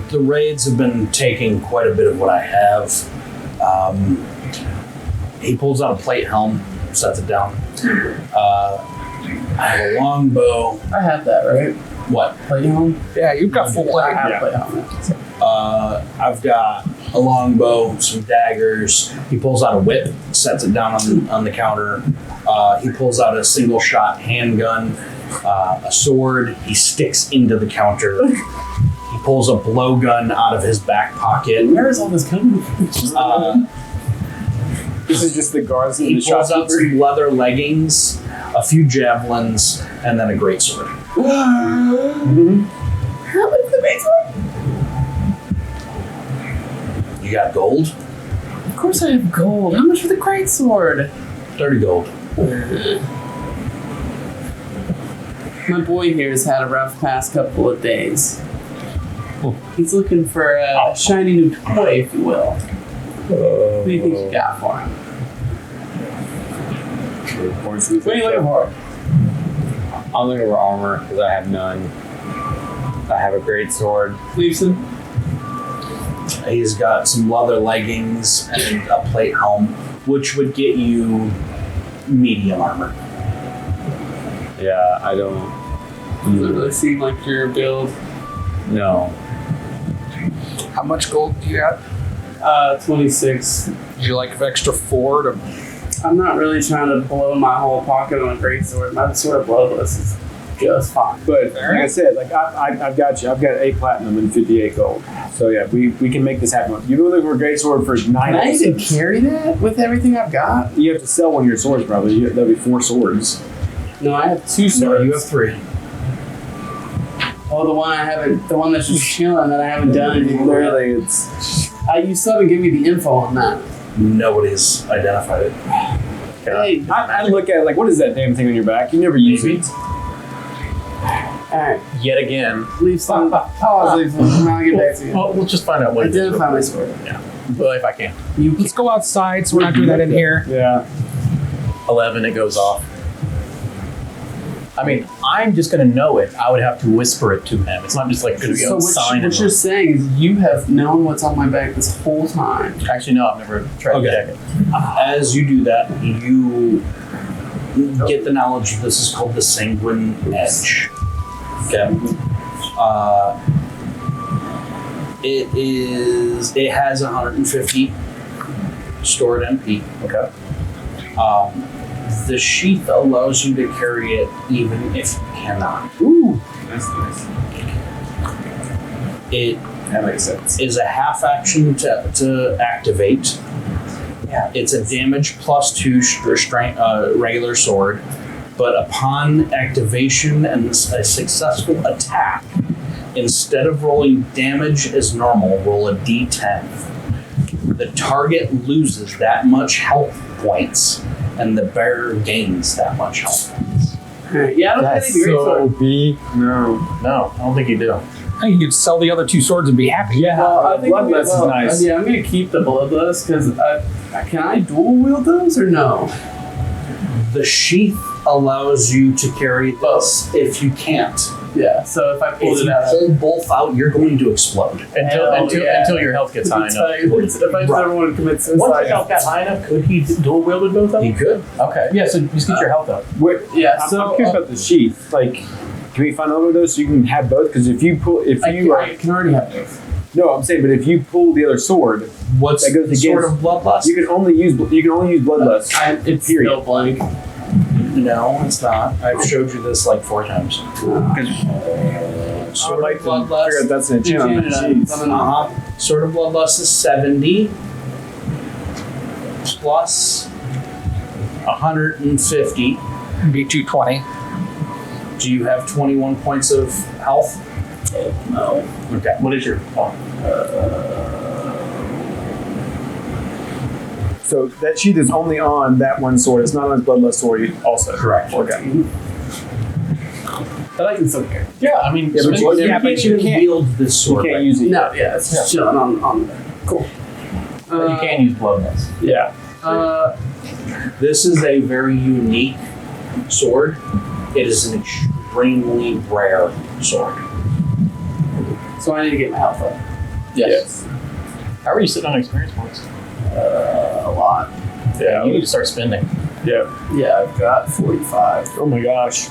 Speaker 1: The raids have been taking quite a bit of what I have. He pulls out a plate helm, sets it down. I have a long bow.
Speaker 5: I have that, right?
Speaker 1: What?
Speaker 5: Plate helm?
Speaker 2: Yeah, you've got full
Speaker 5: I
Speaker 2: plate.
Speaker 5: have plate helm.
Speaker 1: I've got a long bow, some daggers. He pulls out a whip, sets it down on the counter. He pulls out a single shot handgun, a sword. He sticks into the counter. He pulls a blowgun out of his back pocket.
Speaker 5: Where is all this coming from?
Speaker 3: This is just the guards in
Speaker 1: He
Speaker 3: the
Speaker 1: pulls out
Speaker 3: shopkeeper.
Speaker 1: some leather leggings, a few javelins, and then a greatsword.
Speaker 5: How much is the base one?
Speaker 1: You got gold?
Speaker 5: Of course I have gold. How much for the greatsword?
Speaker 1: 30 gold.
Speaker 5: My boy here has had a rough past couple of days. He's looking for a shiny new toy, if you will. What do you think you got for him?
Speaker 3: Or should we
Speaker 5: What are you looking for?
Speaker 6: I'm looking for armor because I have none. I have a great sword.
Speaker 5: Leafson?
Speaker 1: He's got some leather leggings and a plate helm, which would get you medium armor.
Speaker 6: Yeah, I don't.
Speaker 5: Does it really seem like your build?
Speaker 6: No.
Speaker 4: How much gold do you got?
Speaker 5: 26.
Speaker 4: Would you like an extra 4 to?
Speaker 5: I'm not really trying to blow my whole pocket on a greatsword. My sword of bloodless is just fine.
Speaker 3: But like I said, like I've got you. I've got 8 platinum and 58 gold. So yeah, we can make this happen. You're looking for a great sword for 9.
Speaker 5: Can I even carry that with everything I've got?
Speaker 3: You have to sell one of your swords probably. That'll be 4 swords.
Speaker 5: No, I have 2 swords.
Speaker 1: No, you have 3.
Speaker 5: Oh, the one I haven't, the one that's just chilling that I haven't done anything.
Speaker 3: Literally, it's.
Speaker 5: You still haven't given me the info on that.
Speaker 1: Nobody's identified it.
Speaker 5: Hey,
Speaker 3: I look at it like, what is that damn thing on your back? You never use it.
Speaker 5: alright.
Speaker 2: Yet again.
Speaker 5: Leave some. Leave some. I'll get back to you.
Speaker 2: Well, we'll just find out what it is.
Speaker 5: Identify my sword.
Speaker 2: Well, if I can.
Speaker 4: Let's go outside, so we're not doing that in here.
Speaker 3: Yeah.
Speaker 2: 11, it goes off. I mean, I'm just going to know it. I would have to whisper it to him. It's not just like going to be
Speaker 5: So
Speaker 2: a sign.
Speaker 5: what you're saying is you have known what's on my back this whole time.
Speaker 2: Actually, no, I've never tried to check it.
Speaker 1: As you do that, you get the knowledge this is called the Sanguine Edge. Okay. It has 150 stored MP.
Speaker 2: Okay.
Speaker 1: The sheath allows you to carry it even if you cannot.
Speaker 3: Ooh. That's nice.
Speaker 1: It
Speaker 3: That makes sense.
Speaker 1: is a half action to activate. Yeah. It's a damage +2 strength regular sword, but upon activation and a successful attack, instead of rolling damage as normal, roll a d10. The target loses that much health points, and the bearer gains that much health points.
Speaker 5: Yeah, I don't
Speaker 6: That's
Speaker 5: think it'd be great
Speaker 6: so
Speaker 5: sword.
Speaker 6: B.
Speaker 3: No.
Speaker 2: No, I don't think you do.
Speaker 4: I think you could sell the other 2 swords and be happy.
Speaker 3: Yeah.
Speaker 5: Well, I think
Speaker 3: Bloodless is nice.
Speaker 5: Yeah, I'm gonna keep the bloodless because can I dual wield those or no?
Speaker 1: The sheath allows you to carry this if you can't.
Speaker 5: Yeah. So if I pulled
Speaker 1: If
Speaker 5: it
Speaker 1: you
Speaker 5: out,
Speaker 1: pull both out, you're going to explode.
Speaker 2: Until your health gets high enough.
Speaker 5: if I just ever want to commit
Speaker 2: Once
Speaker 5: suicide,
Speaker 2: your health got high enough, could he dual wielded both of
Speaker 1: You
Speaker 2: them?
Speaker 1: could.
Speaker 2: Okay. Yeah, so just get your health up.
Speaker 5: yeah.
Speaker 3: I'm
Speaker 5: So
Speaker 3: curious about the sheath. Like, can we find out of those so you can have both? Because if you pull,
Speaker 5: I can already have those.
Speaker 3: no, I'm saying, but if you pull the other sword,
Speaker 1: What's
Speaker 3: That goes
Speaker 1: the sword of
Speaker 3: against-
Speaker 1: bloodlust?
Speaker 3: you can only use bloodlust.
Speaker 5: It's
Speaker 3: Period.
Speaker 5: still blank.
Speaker 1: No, it's not. I've showed you this like 4 times. Sword of bloodlust.
Speaker 3: That's an enchantment.
Speaker 5: Enchanted,
Speaker 1: Uh-huh. Sword of bloodlust is 70 plus 150.
Speaker 4: Be 220.
Speaker 1: Do you have 21 points of health?
Speaker 5: No.
Speaker 1: Okay.
Speaker 2: What is your
Speaker 3: So that sheath is only on that one sword. It's not on his bloodlust sword also.
Speaker 1: Correct.
Speaker 3: Okay.
Speaker 5: But I can still carry.
Speaker 2: Yeah, I mean,
Speaker 3: Yeah, but
Speaker 1: Well,
Speaker 3: you
Speaker 1: you
Speaker 3: can't-
Speaker 1: can't even wield this
Speaker 3: You
Speaker 1: sword.
Speaker 3: can't
Speaker 1: right?
Speaker 3: use it.
Speaker 5: No, yeah, it's just chilling on the back. Cool.
Speaker 2: but you can use bloodless.
Speaker 3: Yeah.
Speaker 1: This is a very unique sword. It is an extremely rare sword.
Speaker 5: So I need to get my health up.
Speaker 2: Yes. How are you sitting on experience points?
Speaker 5: A lot.
Speaker 2: Yeah, you need to start spending.
Speaker 3: Yeah.
Speaker 5: Yeah, I've got 45.
Speaker 3: Oh my gosh.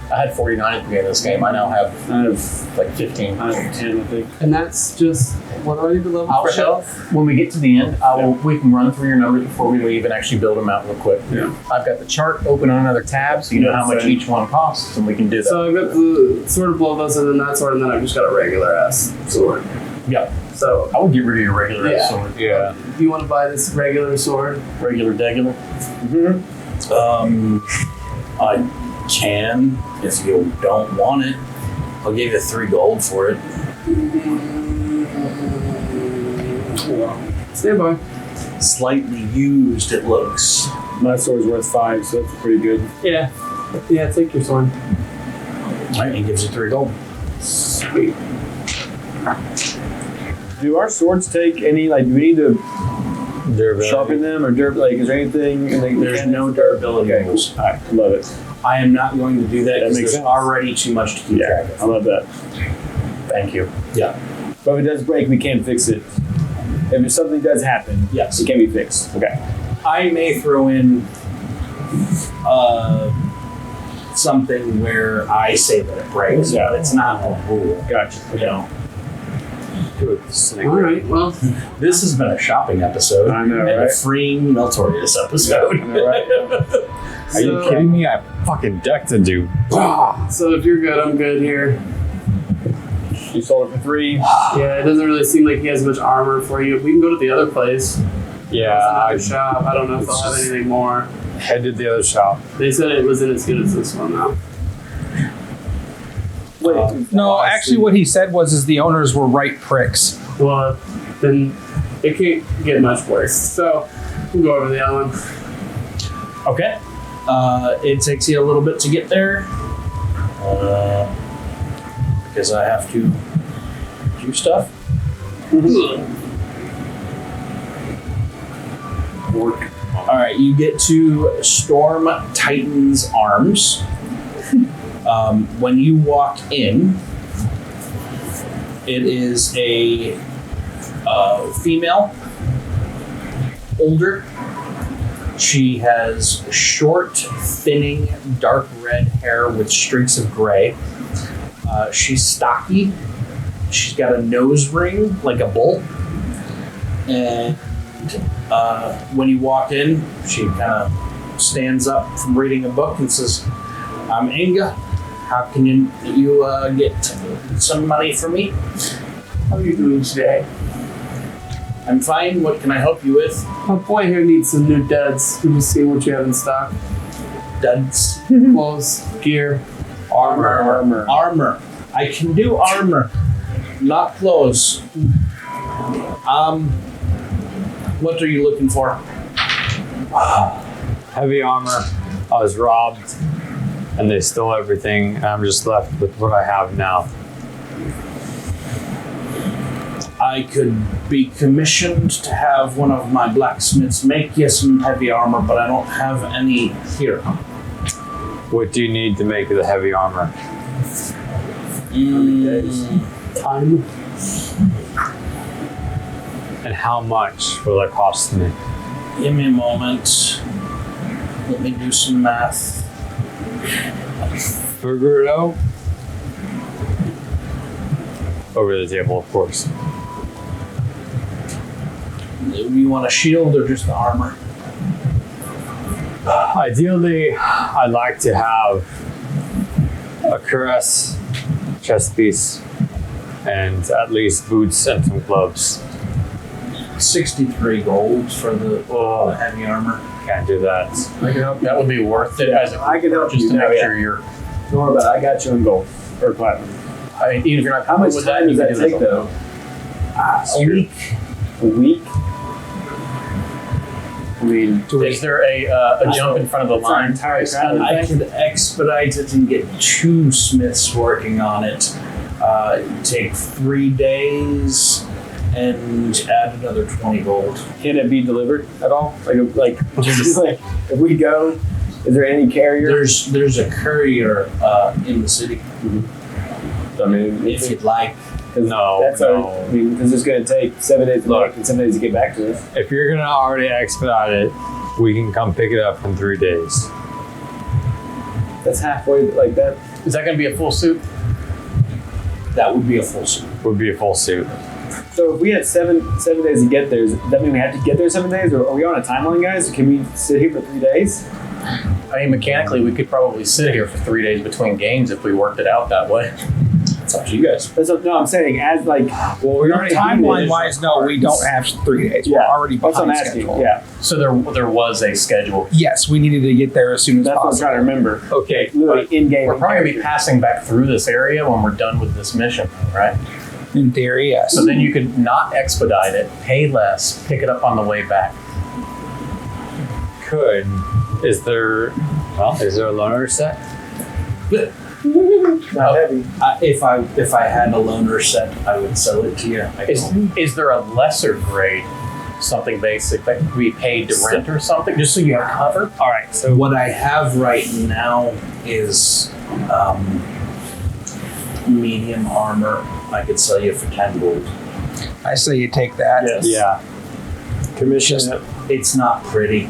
Speaker 2: I had 49 at the beginning of this game. I now have
Speaker 3: I have
Speaker 2: like 15.
Speaker 3: 10, I think.
Speaker 5: And that's just, what do I need to level
Speaker 2: I'll
Speaker 5: for
Speaker 2: show,
Speaker 5: health?
Speaker 2: when we get to the end, we can run through your numbers before we leave and actually build them out real quick.
Speaker 3: Yeah.
Speaker 2: I've got the chart open on another tab so you know how much
Speaker 3: Same.
Speaker 2: each one costs, and we can do that.
Speaker 5: So I've got the sword of bloodlust and then that sword, and then I've just got a regular ass sword.
Speaker 2: Yeah.
Speaker 5: So,
Speaker 2: I would get rid of your regular
Speaker 5: Yeah.
Speaker 2: sword.
Speaker 6: Yeah.
Speaker 5: do you want to buy this regular sword?
Speaker 2: Regular, degular.
Speaker 1: I can, if you don't want it. I'll give you 3 gold for it.
Speaker 5: Stand by.
Speaker 1: Slightly used, it looks.
Speaker 3: My sword's worth 5, so that's pretty good.
Speaker 5: Yeah. Yeah, take your sword.
Speaker 1: Alright, he gives you 3 gold.
Speaker 5: Sweet.
Speaker 3: Do our swords take any, like, do we need to
Speaker 6: Durability.
Speaker 3: sharpen them or is there anything?
Speaker 1: There's no durability
Speaker 3: Okay,
Speaker 1: rules.
Speaker 3: All right, love it.
Speaker 1: I am not going to do that because
Speaker 3: makes
Speaker 1: there's
Speaker 3: sense.
Speaker 1: already too much to keep track
Speaker 3: I
Speaker 1: of.
Speaker 3: love that.
Speaker 2: Thank you.
Speaker 1: Yeah.
Speaker 3: But if it does break, we can fix it. If something does happen,
Speaker 1: Yes.
Speaker 3: it can be fixed. Okay.
Speaker 1: I may throw in something where I say that it breaks,
Speaker 3: Yeah.
Speaker 1: but it's not a rule.
Speaker 3: Gotcha.
Speaker 1: You know,
Speaker 5: All right. Well,
Speaker 1: this has been a shopping episode.
Speaker 3: I know,
Speaker 1: and a
Speaker 3: right?
Speaker 1: freeing Maltorious episode.
Speaker 3: I know, right?
Speaker 6: Are you kidding me? I fucking decked a dude.
Speaker 5: so if you're good, I'm good here.
Speaker 3: You sold it for 3.
Speaker 5: Yeah, it doesn't really seem like he has much armor for you. We can go to the other place.
Speaker 6: Yeah,
Speaker 5: There's
Speaker 6: I
Speaker 5: another shop. I don't know if
Speaker 6: it's
Speaker 5: they'll have
Speaker 6: just-
Speaker 5: anything more.
Speaker 6: headed to the other shop.
Speaker 5: They said it wasn't as good as this one, though.
Speaker 3: Wait,
Speaker 4: No, actually, what he said was the owners were right pricks.
Speaker 5: Well, then it can't get much worse. So we'll go over the other one.
Speaker 1: Okay. It takes you a little bit to get there. Because I have to do stuff.
Speaker 3: work.
Speaker 1: Alright, you get to Storm Titan's Arms. When you walk in, it is a female, older. She has short, thinning, dark red hair with streaks of gray. She's stocky. She's got a nose ring like a bull. And when you walk in, she kind of stands up from reading a book and says, "I'm Inga. How can you get some money for me?"
Speaker 5: How are you doing today?
Speaker 1: "I'm fine. What can I help you with?"
Speaker 5: My boy here needs some new duds. Can you see what you have in stock?
Speaker 1: Duds.
Speaker 5: Clothes, gear.
Speaker 1: Armor. I can do armor, not clothes. What are you looking for?
Speaker 6: Heavy armor. I was robbed, and they stole everything, and I'm just left with what I have now.
Speaker 1: I could be commissioned to have one of my blacksmiths make you some heavy armor, but I don't have any here.
Speaker 6: What do you need to make the heavy armor?
Speaker 5: Time.
Speaker 6: And how much will it cost me?
Speaker 1: Give me a moment. Let me do some math.
Speaker 6: Figure it out. Over the table, of course.
Speaker 1: You want a shield or just the armor?
Speaker 6: Ideally, I'd like to have a cuirass, chest piece, and at least boots and some gloves.
Speaker 1: 63 gold for the heavy armor.
Speaker 6: Can't do that.
Speaker 3: I can help you.
Speaker 2: That would be worth it as a
Speaker 3: I can help
Speaker 2: just
Speaker 3: you.
Speaker 2: to make
Speaker 3: Yeah.
Speaker 2: sure you're.
Speaker 3: Don't worry about it. I got you in gold or platinum.
Speaker 2: I mean, even if you're not
Speaker 3: How much
Speaker 2: with
Speaker 3: time
Speaker 2: you
Speaker 3: does
Speaker 2: can
Speaker 3: that
Speaker 2: do
Speaker 3: take,
Speaker 2: this
Speaker 3: though?
Speaker 1: A week.
Speaker 3: A week? I mean,
Speaker 2: Is there a jump in front of the
Speaker 3: It's our
Speaker 2: line?
Speaker 3: entire
Speaker 2: kind of
Speaker 1: I
Speaker 2: thing?
Speaker 1: could expedite it and get 2 smiths working on it. It'd take 3 days and add another 20 gold.
Speaker 3: can it be delivered at all? Like just like if we go, is there any carrier?
Speaker 1: There's a courier in the city
Speaker 3: I mean,
Speaker 1: if you'd like.
Speaker 6: No,
Speaker 3: that's
Speaker 6: no.
Speaker 3: I mean, because it's going to take 7 days to
Speaker 6: Look.
Speaker 3: make and 7 days to get back to us.
Speaker 6: If you're gonna already expedite it, we can come pick it up in 3 days.
Speaker 3: That's halfway like that.
Speaker 2: Is that going to be a full suit?
Speaker 1: That would be a full suit.
Speaker 6: Would be a full suit.
Speaker 3: So if we had seven days to get there, does that mean we have to get there 7 days, or are we on a timeline, guys? Can we sit here for 3 days?
Speaker 2: I mean, mechanically, we could probably sit here for 3 days between games if we worked it out that way.
Speaker 1: It's up to you guys.
Speaker 3: No, I'm saying as like, well, we're already
Speaker 4: Timeline wise, no, we don't have 3 days. We're already
Speaker 3: That's what I'm
Speaker 4: behind
Speaker 3: asking.
Speaker 4: schedule.
Speaker 3: Yeah,
Speaker 2: So there was a schedule.
Speaker 4: Yes, we needed to get there as soon as
Speaker 3: that's what I'm
Speaker 4: possible.
Speaker 3: trying to remember.
Speaker 6: Okay,
Speaker 3: Literally in game.
Speaker 2: We're probably going to be passing back through this area when we're done with this mission, right?
Speaker 4: In theory, yes.
Speaker 2: So then you could not expedite it, pay less, pick it up on the way back.
Speaker 6: could. Is there a loaner set?
Speaker 3: Not heavy.
Speaker 1: If I had a loaner set, I would sell it to you. I don't.
Speaker 2: Is there a lesser grade something basic that we paid to rent or something, just so you have cover.
Speaker 1: All right. So what I have right now is medium armor. I could sell you for 10 gold.
Speaker 4: I say you take that.
Speaker 1: Yes.
Speaker 6: Yeah.
Speaker 3: Commission it.
Speaker 1: It's not pretty,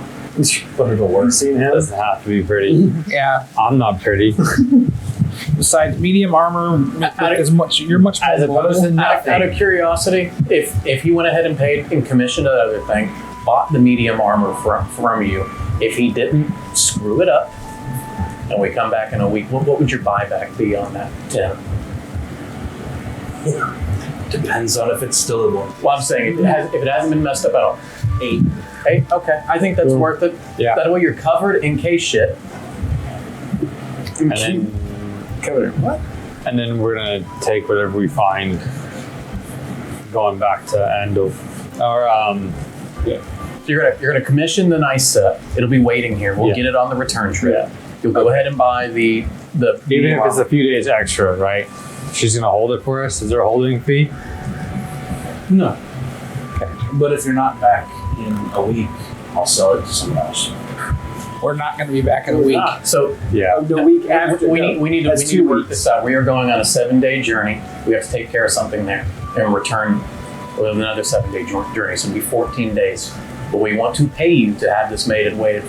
Speaker 1: but it'll work.
Speaker 3: You seen him?
Speaker 6: Doesn't have to be pretty.
Speaker 4: Yeah.
Speaker 6: I'm not pretty.
Speaker 4: Besides medium armor, as much you're much more
Speaker 3: As opposed to
Speaker 2: Out of curiosity, if he went ahead and paid and commissioned that other thing, bought the medium armor from you, if he didn't, screw it up, and we come back in a week, what would your buyback be on that 10?
Speaker 1: Depends on if it's still a one.
Speaker 2: Well, I'm saying if it hasn't been messed up at all.
Speaker 1: 8.
Speaker 2: 8? Okay. I think that's worth it.
Speaker 6: Yeah.
Speaker 2: That way you're covered in case shit.
Speaker 6: And then,
Speaker 3: What?
Speaker 6: and then we're gonna take whatever we find, going back to end of, or
Speaker 2: You're gonna commission the nice set. It'll be waiting here. We'll
Speaker 6: Yeah.
Speaker 2: get it on the return trip.
Speaker 3: Yeah.
Speaker 2: You'll go ahead and buy the
Speaker 6: even if it's a few days extra, right? She's gonna hold it for us. Is there a holding fee?
Speaker 1: No. Okay. But if you're not back in a week, I'll sell it to someone else.
Speaker 4: We're not going to be back in a week.
Speaker 2: So
Speaker 6: Yeah.
Speaker 3: The week after.
Speaker 2: we need
Speaker 3: That's
Speaker 2: to
Speaker 3: 2
Speaker 2: work
Speaker 3: weeks.
Speaker 2: this out. We are going on a 7-day journey. We have to take care of something there and return with another 7-day journey. So it'll be 14 days. But we want to pay you to have this made and waiting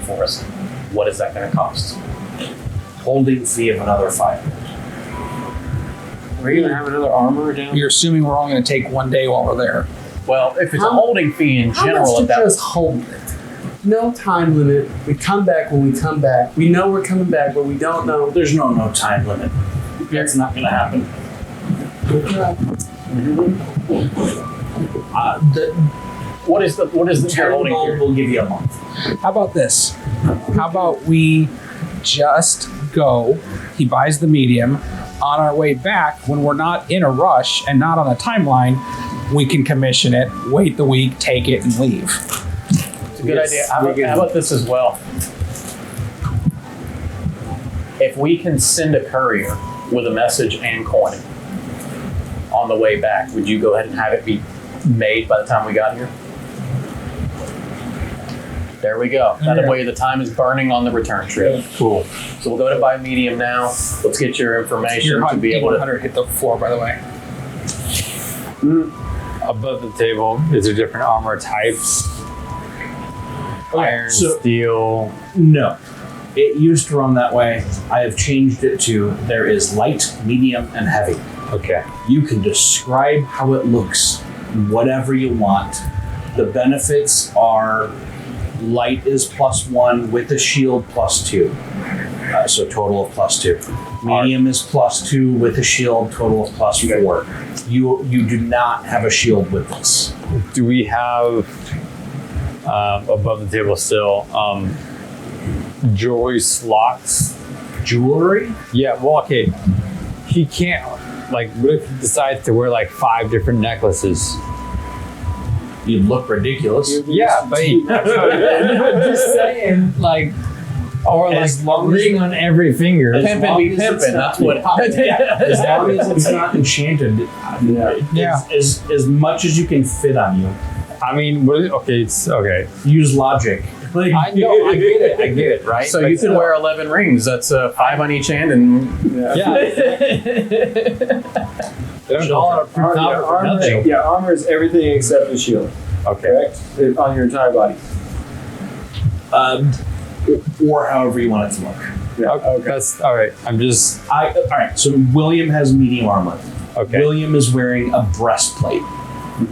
Speaker 2: for us. What is that going to cost?
Speaker 1: Holding fee of another 5.
Speaker 3: Are we gonna have another armor down?
Speaker 4: You're assuming we're only going to take 1 day while we're there.
Speaker 2: Well, if it's a
Speaker 7: How-
Speaker 2: holding fee in
Speaker 7: How
Speaker 2: general,
Speaker 7: much
Speaker 2: at
Speaker 7: to
Speaker 2: that
Speaker 7: just hold it? No time limit. We come back when we come back. We know we're coming back, but we don't know.
Speaker 1: There's no time limit. That's not going to happen.
Speaker 2: what is the
Speaker 1: 10
Speaker 2: holding
Speaker 1: gold
Speaker 2: period?
Speaker 1: will give you a month.
Speaker 4: How about this? How about we just go, he buys the medium, on our way back, when we're not in a rush and not on a timeline, we can commission it, wait the week, take it, and leave.
Speaker 2: It's a good idea. How about this as well? If we can send a courier with a message and coin on the way back, would you go ahead and have it be made by the time we got here? There we go. That way the time is burning on the return trip. Cool. So we'll go to buy medium now. Let's get your information
Speaker 4: Your
Speaker 2: to be able to.
Speaker 4: D100 hit the floor, by the way.
Speaker 6: Above the table, is there different armor types? Iron,
Speaker 1: so-
Speaker 6: steel.
Speaker 1: No. It used to run that way. I have changed it to there is light, medium, and heavy.
Speaker 6: Okay.
Speaker 1: You can describe how it looks, whatever you want. The benefits are light is +1 with the shield +2. So total of +2. Medium is +2 with a shield, total of +4. You do not have a shield with this.
Speaker 6: Do we have above the table still jewelry slots?
Speaker 1: Jewelry?
Speaker 6: Yeah. Well, okay. He can't. Like, what if he decides to wear like 5 different necklaces?
Speaker 1: You'd look ridiculous.
Speaker 6: Yeah, but I'm just saying, like, or like
Speaker 1: As long as-
Speaker 6: ring on every finger.
Speaker 1: As
Speaker 2: Pimpin'
Speaker 1: long
Speaker 2: be
Speaker 1: as it's
Speaker 2: pimpin',
Speaker 1: not-
Speaker 2: that's what.
Speaker 1: As long as it's not enchanted,
Speaker 4: Yeah.
Speaker 1: as much as you can fit on you.
Speaker 6: I mean, what is, okay, it's okay.
Speaker 1: Use logic. Like,
Speaker 6: I know, I get it, right?
Speaker 2: So
Speaker 6: But
Speaker 2: you can
Speaker 6: still.
Speaker 2: wear 11 rings. That's 5 on each hand, and
Speaker 6: Yeah. They don't call it a fruit top for nothing.
Speaker 3: Yeah, armor is everything except the shield.
Speaker 6: Okay.
Speaker 3: Correct? On your entire body.
Speaker 1: or however you want it to look.
Speaker 3: Yeah.
Speaker 6: Okay. That's all right. I'm just
Speaker 1: All right. So William has medium armor.
Speaker 6: okay.
Speaker 1: William is wearing a breastplate.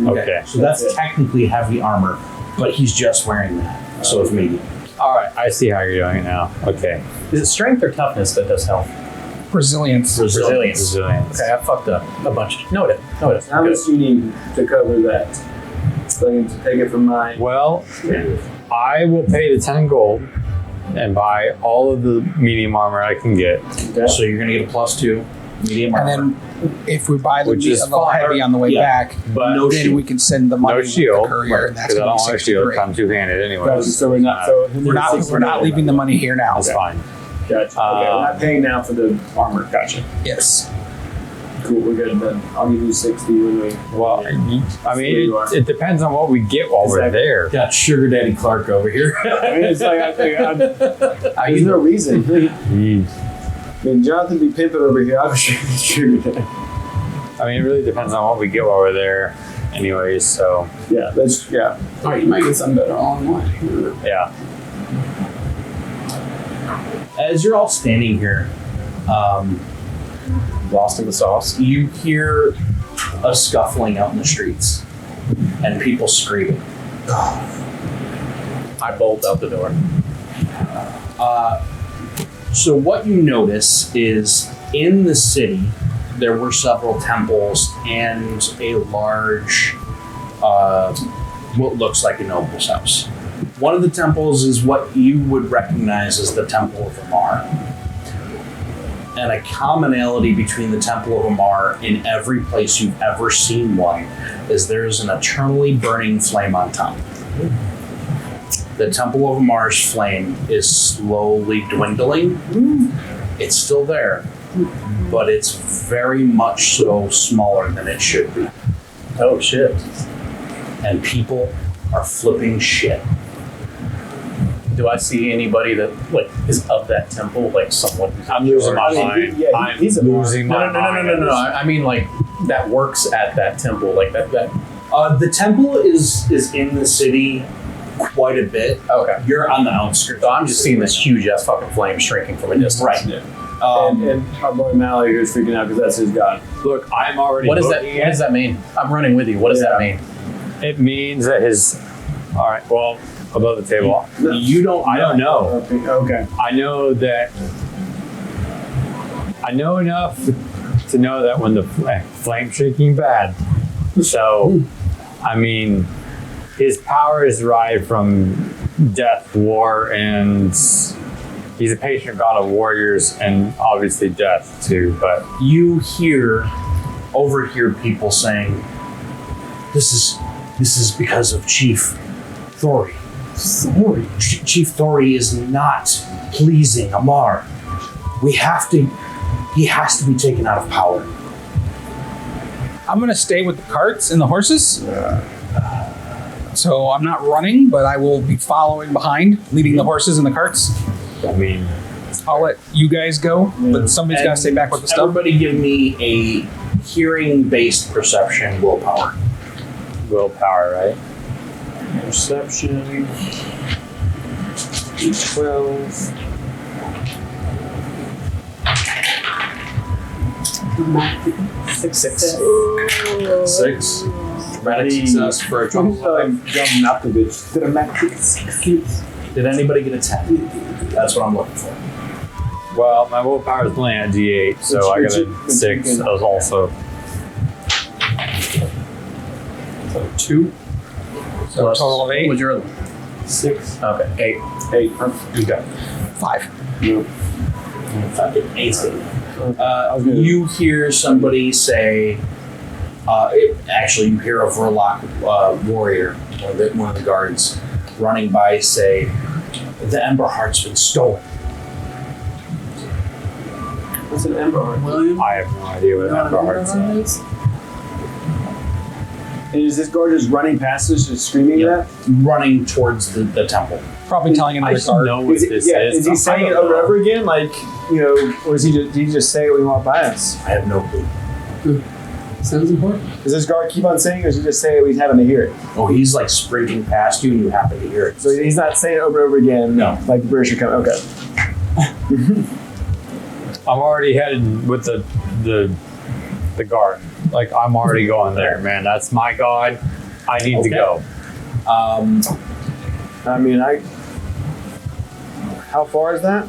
Speaker 6: Okay.
Speaker 1: So that's
Speaker 3: That's it.
Speaker 1: technically heavy armor, but he's just wearing that. So it's medium.
Speaker 6: All right. I see how you're doing it now. Okay.
Speaker 2: is it strength or toughness that does health?
Speaker 4: Resilience.
Speaker 2: Resilience.
Speaker 6: Resilience.
Speaker 2: Okay, I fucked up a bunch. No, it isn't. No, it isn't.
Speaker 3: How
Speaker 2: Good.
Speaker 3: much do you need to cover that? So I can take it from my.
Speaker 6: Well, I will pay the 10 gold and buy all of the medium armor I can get.
Speaker 1: So you're gonna get a +2 medium armor.
Speaker 4: And then if we buy the
Speaker 6: Which is
Speaker 4: a little
Speaker 6: fine.
Speaker 4: heavy on the way
Speaker 1: Yeah.
Speaker 4: back,
Speaker 6: But
Speaker 1: No
Speaker 4: then
Speaker 1: shield.
Speaker 4: we can send the money
Speaker 6: no
Speaker 4: with
Speaker 6: shield.
Speaker 4: the courier, and that's
Speaker 6: Because I
Speaker 4: going
Speaker 6: don't
Speaker 4: to
Speaker 6: want
Speaker 4: be
Speaker 6: a shield.
Speaker 4: 63.
Speaker 6: I'm two-handed anyway.
Speaker 3: So we're not. So
Speaker 4: We're not leaving the money here now.
Speaker 6: That's fine.
Speaker 3: Gotcha. Okay, we're not paying now for the armor. Gotcha.
Speaker 4: Yes.
Speaker 3: Cool, we're good then. I'll give you 60 when we.
Speaker 6: Well, I mean, it depends on what we get while we're there.
Speaker 1: Got Sugar Daddy Clark over here.
Speaker 3: I mean, it's like there's no reason. I mean, Jonathan be pimping over here. I'm sure.
Speaker 6: I mean, it really depends on what we get while we're there, anyways. So
Speaker 3: Yeah, that's
Speaker 5: All right, you might get something better online.
Speaker 6: yeah.
Speaker 1: As you're all standing here,
Speaker 2: Lost in the sauce.
Speaker 1: you hear a scuffling out in the streets and people screaming.
Speaker 2: I bolt out the door.
Speaker 1: So what you notice is in the city, there were several temples and a large, what looks like a noble's house. One of the temples is what you would recognize as the Temple of Amar. And a commonality between the Temple of Amar in every place you've ever seen one is there's an eternally burning flame on top. The Temple of Amar's flame is slowly dwindling. It's still there, but it's very much so smaller than it should be.
Speaker 2: Oh shit.
Speaker 1: And people are flipping shit.
Speaker 2: Do I see anybody that like is of that temple? Like someone who's
Speaker 6: I'm losing my
Speaker 3: I mean,
Speaker 6: mind.
Speaker 3: yeah,
Speaker 6: I'm
Speaker 3: he's a
Speaker 6: losing my mind.
Speaker 2: No. I mean like that works at that temple. Like that.
Speaker 1: The temple is in the city quite a bit.
Speaker 2: Okay.
Speaker 1: You're on the outskirts.
Speaker 2: So I'm just seeing this huge ass fucking flame shrinking from a distance.
Speaker 1: Right.
Speaker 3: and our boy Mallory who's freaking out because that's his god.
Speaker 6: Look, I'm already.
Speaker 2: What does that?
Speaker 6: looking
Speaker 2: What does that mean? I'm running with you. What does that mean?
Speaker 6: It means that his. All right. Well, above the table.
Speaker 1: You don't.
Speaker 6: I don't know.
Speaker 3: Okay.
Speaker 6: I know that. I know enough to know that when the flame shaking bad. So, I mean, his power is derived from death, war, and he's a patient god of warriors and obviously death too. But
Speaker 1: You overhear people saying, "This is because of Chief Thori. Chief Thori is not pleasing Amar. He has to be taken out of power."
Speaker 4: I'm gonna stay with the carts and the horses. So I'm not running, but I will be following behind, leading the horses and the carts.
Speaker 6: I mean,
Speaker 4: I'll let you guys go, but somebody's got to stay back with the stuff.
Speaker 1: Everybody give me a hearing-based perception willpower.
Speaker 6: willpower, right?
Speaker 3: Perception. 12.
Speaker 1: Six. Dramatic success for a dramatic. Did anybody get a 10? That's what I'm looking for.
Speaker 6: Well, my willpower is only at D8, so I got a 6. That was also.
Speaker 1: So 2.
Speaker 4: So a total of
Speaker 2: What
Speaker 4: 8.
Speaker 2: was your other one?
Speaker 3: 6.
Speaker 2: Okay, 8.
Speaker 3: 8.
Speaker 1: Okay.
Speaker 4: 5.
Speaker 3: No.
Speaker 1: You hear somebody say, actually, you hear a Verloc warrior, one of the guards, running by say, "The Ember Heart's been stolen."
Speaker 3: What's an Ember Heart?
Speaker 7: William?
Speaker 6: I have no idea what Ember Hearts is.
Speaker 3: And is this guard just running past us, just screaming
Speaker 1: Yep.
Speaker 3: that?
Speaker 1: Running towards the temple.
Speaker 4: Probably telling
Speaker 6: I
Speaker 4: another
Speaker 6: just
Speaker 4: guard.
Speaker 6: know what this is.
Speaker 3: Is he saying it over and over again? Like, or is he just, did he just say it when he walked by us?
Speaker 1: I have no clue.
Speaker 7: Sounds important.
Speaker 3: Does this guard keep on saying it, or does he just say it when he's having to hear it?
Speaker 1: Oh, he's like sprinting past you and you happen to hear it.
Speaker 3: So he's not saying it over and over again?
Speaker 1: No.
Speaker 3: Like the British are coming. Okay.
Speaker 6: I'm already headed with the guard. Like, I'm already going there, man. That's my god. I need to go.
Speaker 3: I mean, how far is that?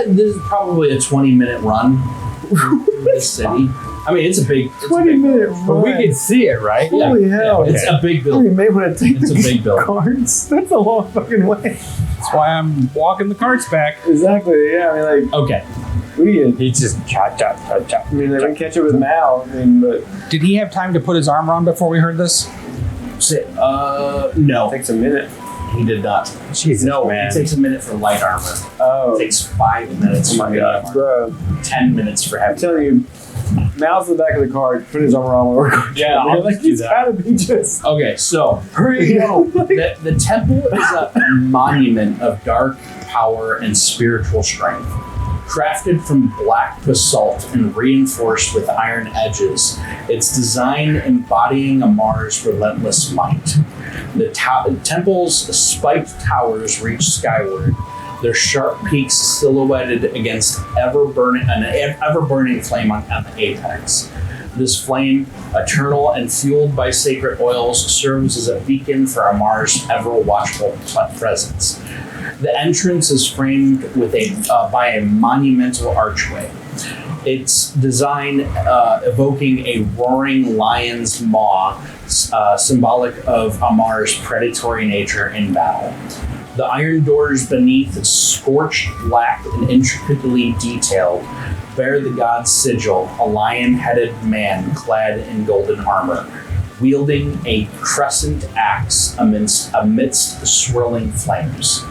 Speaker 1: This is probably a 20-minute run through the city. I mean, it's a big. It's
Speaker 3: 20-minute
Speaker 6: But
Speaker 3: run.
Speaker 6: we can see it, right?
Speaker 3: Holy hell.
Speaker 1: It's a big
Speaker 3: We
Speaker 1: building.
Speaker 3: may want to take
Speaker 1: It's a big building.
Speaker 3: cards. That's a long fucking way.
Speaker 4: That's why I'm walking the carts back.
Speaker 3: Exactly. Yeah. I mean, like,
Speaker 1: Okay.
Speaker 6: He just chop.
Speaker 3: I mean, like, we can catch up with Mal. I mean, but
Speaker 4: Did he have time to put his armor on before we heard this?
Speaker 1: No,
Speaker 3: it takes a minute.
Speaker 1: he did not.
Speaker 6: Jesus,
Speaker 1: No,
Speaker 6: man.
Speaker 1: it takes a minute for light armor.
Speaker 3: Oh.
Speaker 1: It takes 5 minutes
Speaker 3: Oh
Speaker 1: for
Speaker 3: my
Speaker 1: heavy
Speaker 3: god,
Speaker 1: armor.
Speaker 3: bro.
Speaker 1: 10 minutes for
Speaker 3: I'm
Speaker 1: heavy.
Speaker 3: telling you, Mal's in the back of the car, put his armor on.
Speaker 6: Yeah, I'll
Speaker 3: like
Speaker 6: just do
Speaker 3: he's
Speaker 6: that.
Speaker 3: gotta be just.
Speaker 1: Okay, so
Speaker 3: Hurry go.
Speaker 1: the temple is a monument of dark power and spiritual strength. Crafted from black basalt and reinforced with iron edges, its design embodying Amar's relentless might. The temple's spiked towers reach skyward, their sharp peaks silhouetted against an ever-burning flame on the apex. This flame, eternal and fueled by sacred oils, serves as a beacon for Amar's ever-watchful presence. The entrance is framed with by a monumental archway. Its design evoking a roaring lion's maw, symbolic of Amar's predatory nature in battle. The iron doors beneath, scorched black and intricately detailed, bear the god's sigil, a lion-headed man clad in golden armor, wielding a crescent axe amidst swirling flames.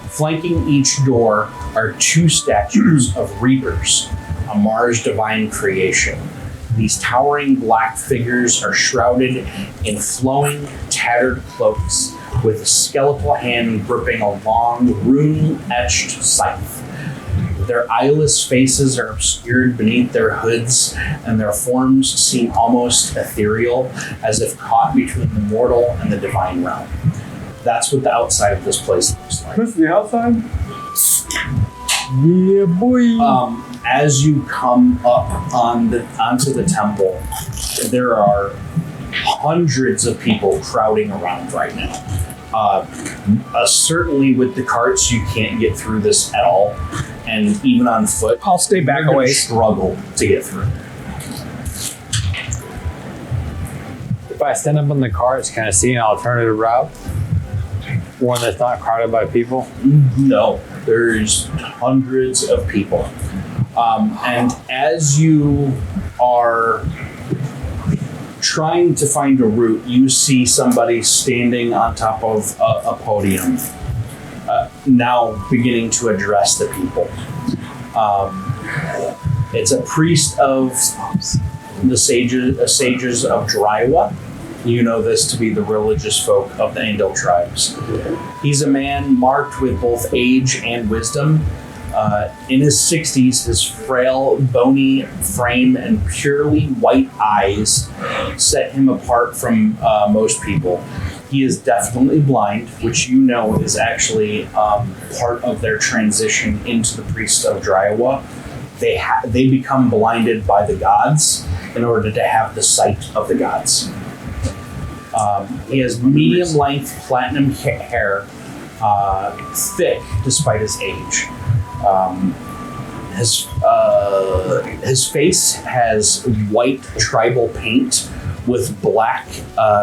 Speaker 1: Flanking each door are two statues of reapers, Amar's divine creation. These towering black figures are shrouded in flowing, tattered cloaks, with a skeletal hand gripping a long, rune-etched scythe. Their eyeless faces are obscured beneath their hoods, and their forms seem almost ethereal, as if caught between the mortal and the divine realm. That's what the outside of this place looks like.
Speaker 3: This is the outside? Yeah, boy.
Speaker 1: As you come up onto the temple, there are hundreds of people crowding around right now. Certainly with the carts, you can't get through this at all. And even on foot,
Speaker 4: I'll stay back
Speaker 1: you're gonna
Speaker 4: away.
Speaker 1: struggle to get through.
Speaker 6: If I stand up on the carts, can I see an alternative route? One that's not crowded by people?
Speaker 1: No, there's hundreds of people. And as you are trying to find a route, you see somebody standing on top of a podium, now beginning to address the people. It's a priest of the sages of Drywa. You know this to be the religious folk of the Andal tribes. He's a man marked with both age and wisdom. In his 60s, his frail, bony frame and purely white eyes set him apart from most people. He is definitely blind, which you know is actually part of their transition into the priests of Drywa. They become blinded by the gods in order to have the sight of the gods. He has medium-length platinum hair, thick despite his age. His face has white tribal paint with black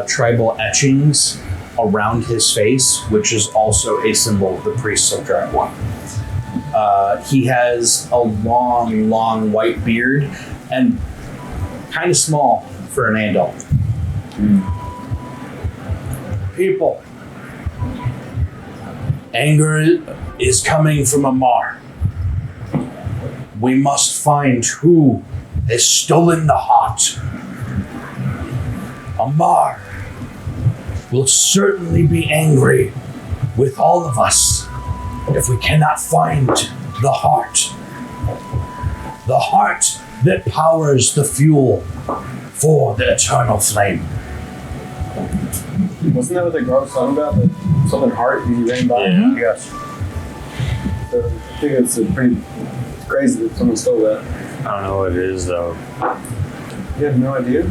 Speaker 1: tribal etchings around his face, which is also a symbol of the priests of Drywa. He has a long white beard and kind of small for an Andal. People, anger is coming from Amar. We must find who has stolen the heart. Amar will certainly be angry with all of us if we cannot find the heart. The heart that powers the fuel for the eternal flame.
Speaker 3: Wasn't that what the girl was talking about? Like, something heart you ran by?
Speaker 6: Yeah.
Speaker 3: Yes. So I think it's pretty crazy that someone stole that.
Speaker 6: I don't know what it is, though.
Speaker 3: You have no idea?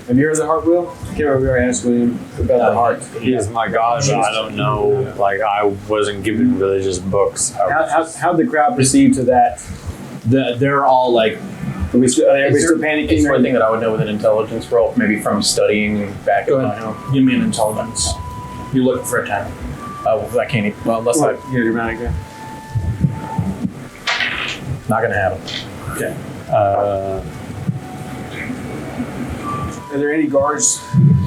Speaker 3: Have you heard of the heart wheel? I can't remember if we asked William about the heart.
Speaker 6: He is my god, but I don't know. Like, I wasn't given religious books.
Speaker 3: How'd the crowd perceive to that?
Speaker 1: They're all like,
Speaker 3: Are we still panicking?
Speaker 2: Is there anything that I would know with an intelligence roll, maybe from studying back
Speaker 1: go
Speaker 2: in
Speaker 1: ahead,
Speaker 2: my
Speaker 1: give me an intelligence. You're looking for a 10.
Speaker 2: well, I can't even, well, unless
Speaker 3: What?
Speaker 2: I'm
Speaker 3: You're dramatic guy.
Speaker 2: not going to have it.
Speaker 1: Okay.
Speaker 3: Are there any guards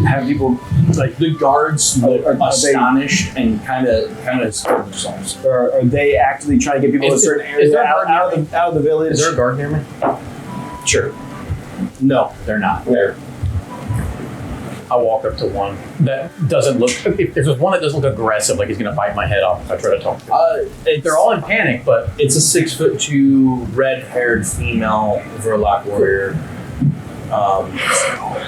Speaker 3: having people
Speaker 1: Like the guards look
Speaker 3: Are they-
Speaker 1: astonished and kind of scared themselves.
Speaker 3: Or are they actively trying to get people to a certain area
Speaker 2: there a guard
Speaker 3: out of the village?
Speaker 2: Is there a guard near me?
Speaker 1: Sure. No, they're not. They're
Speaker 2: I walk up to one that doesn't look. If there's one that doesn't look aggressive, like he's gonna bite my head off if I try to talk to him. They're all in panic, but
Speaker 1: it's a 6'2", red-haired female Verloc warrior.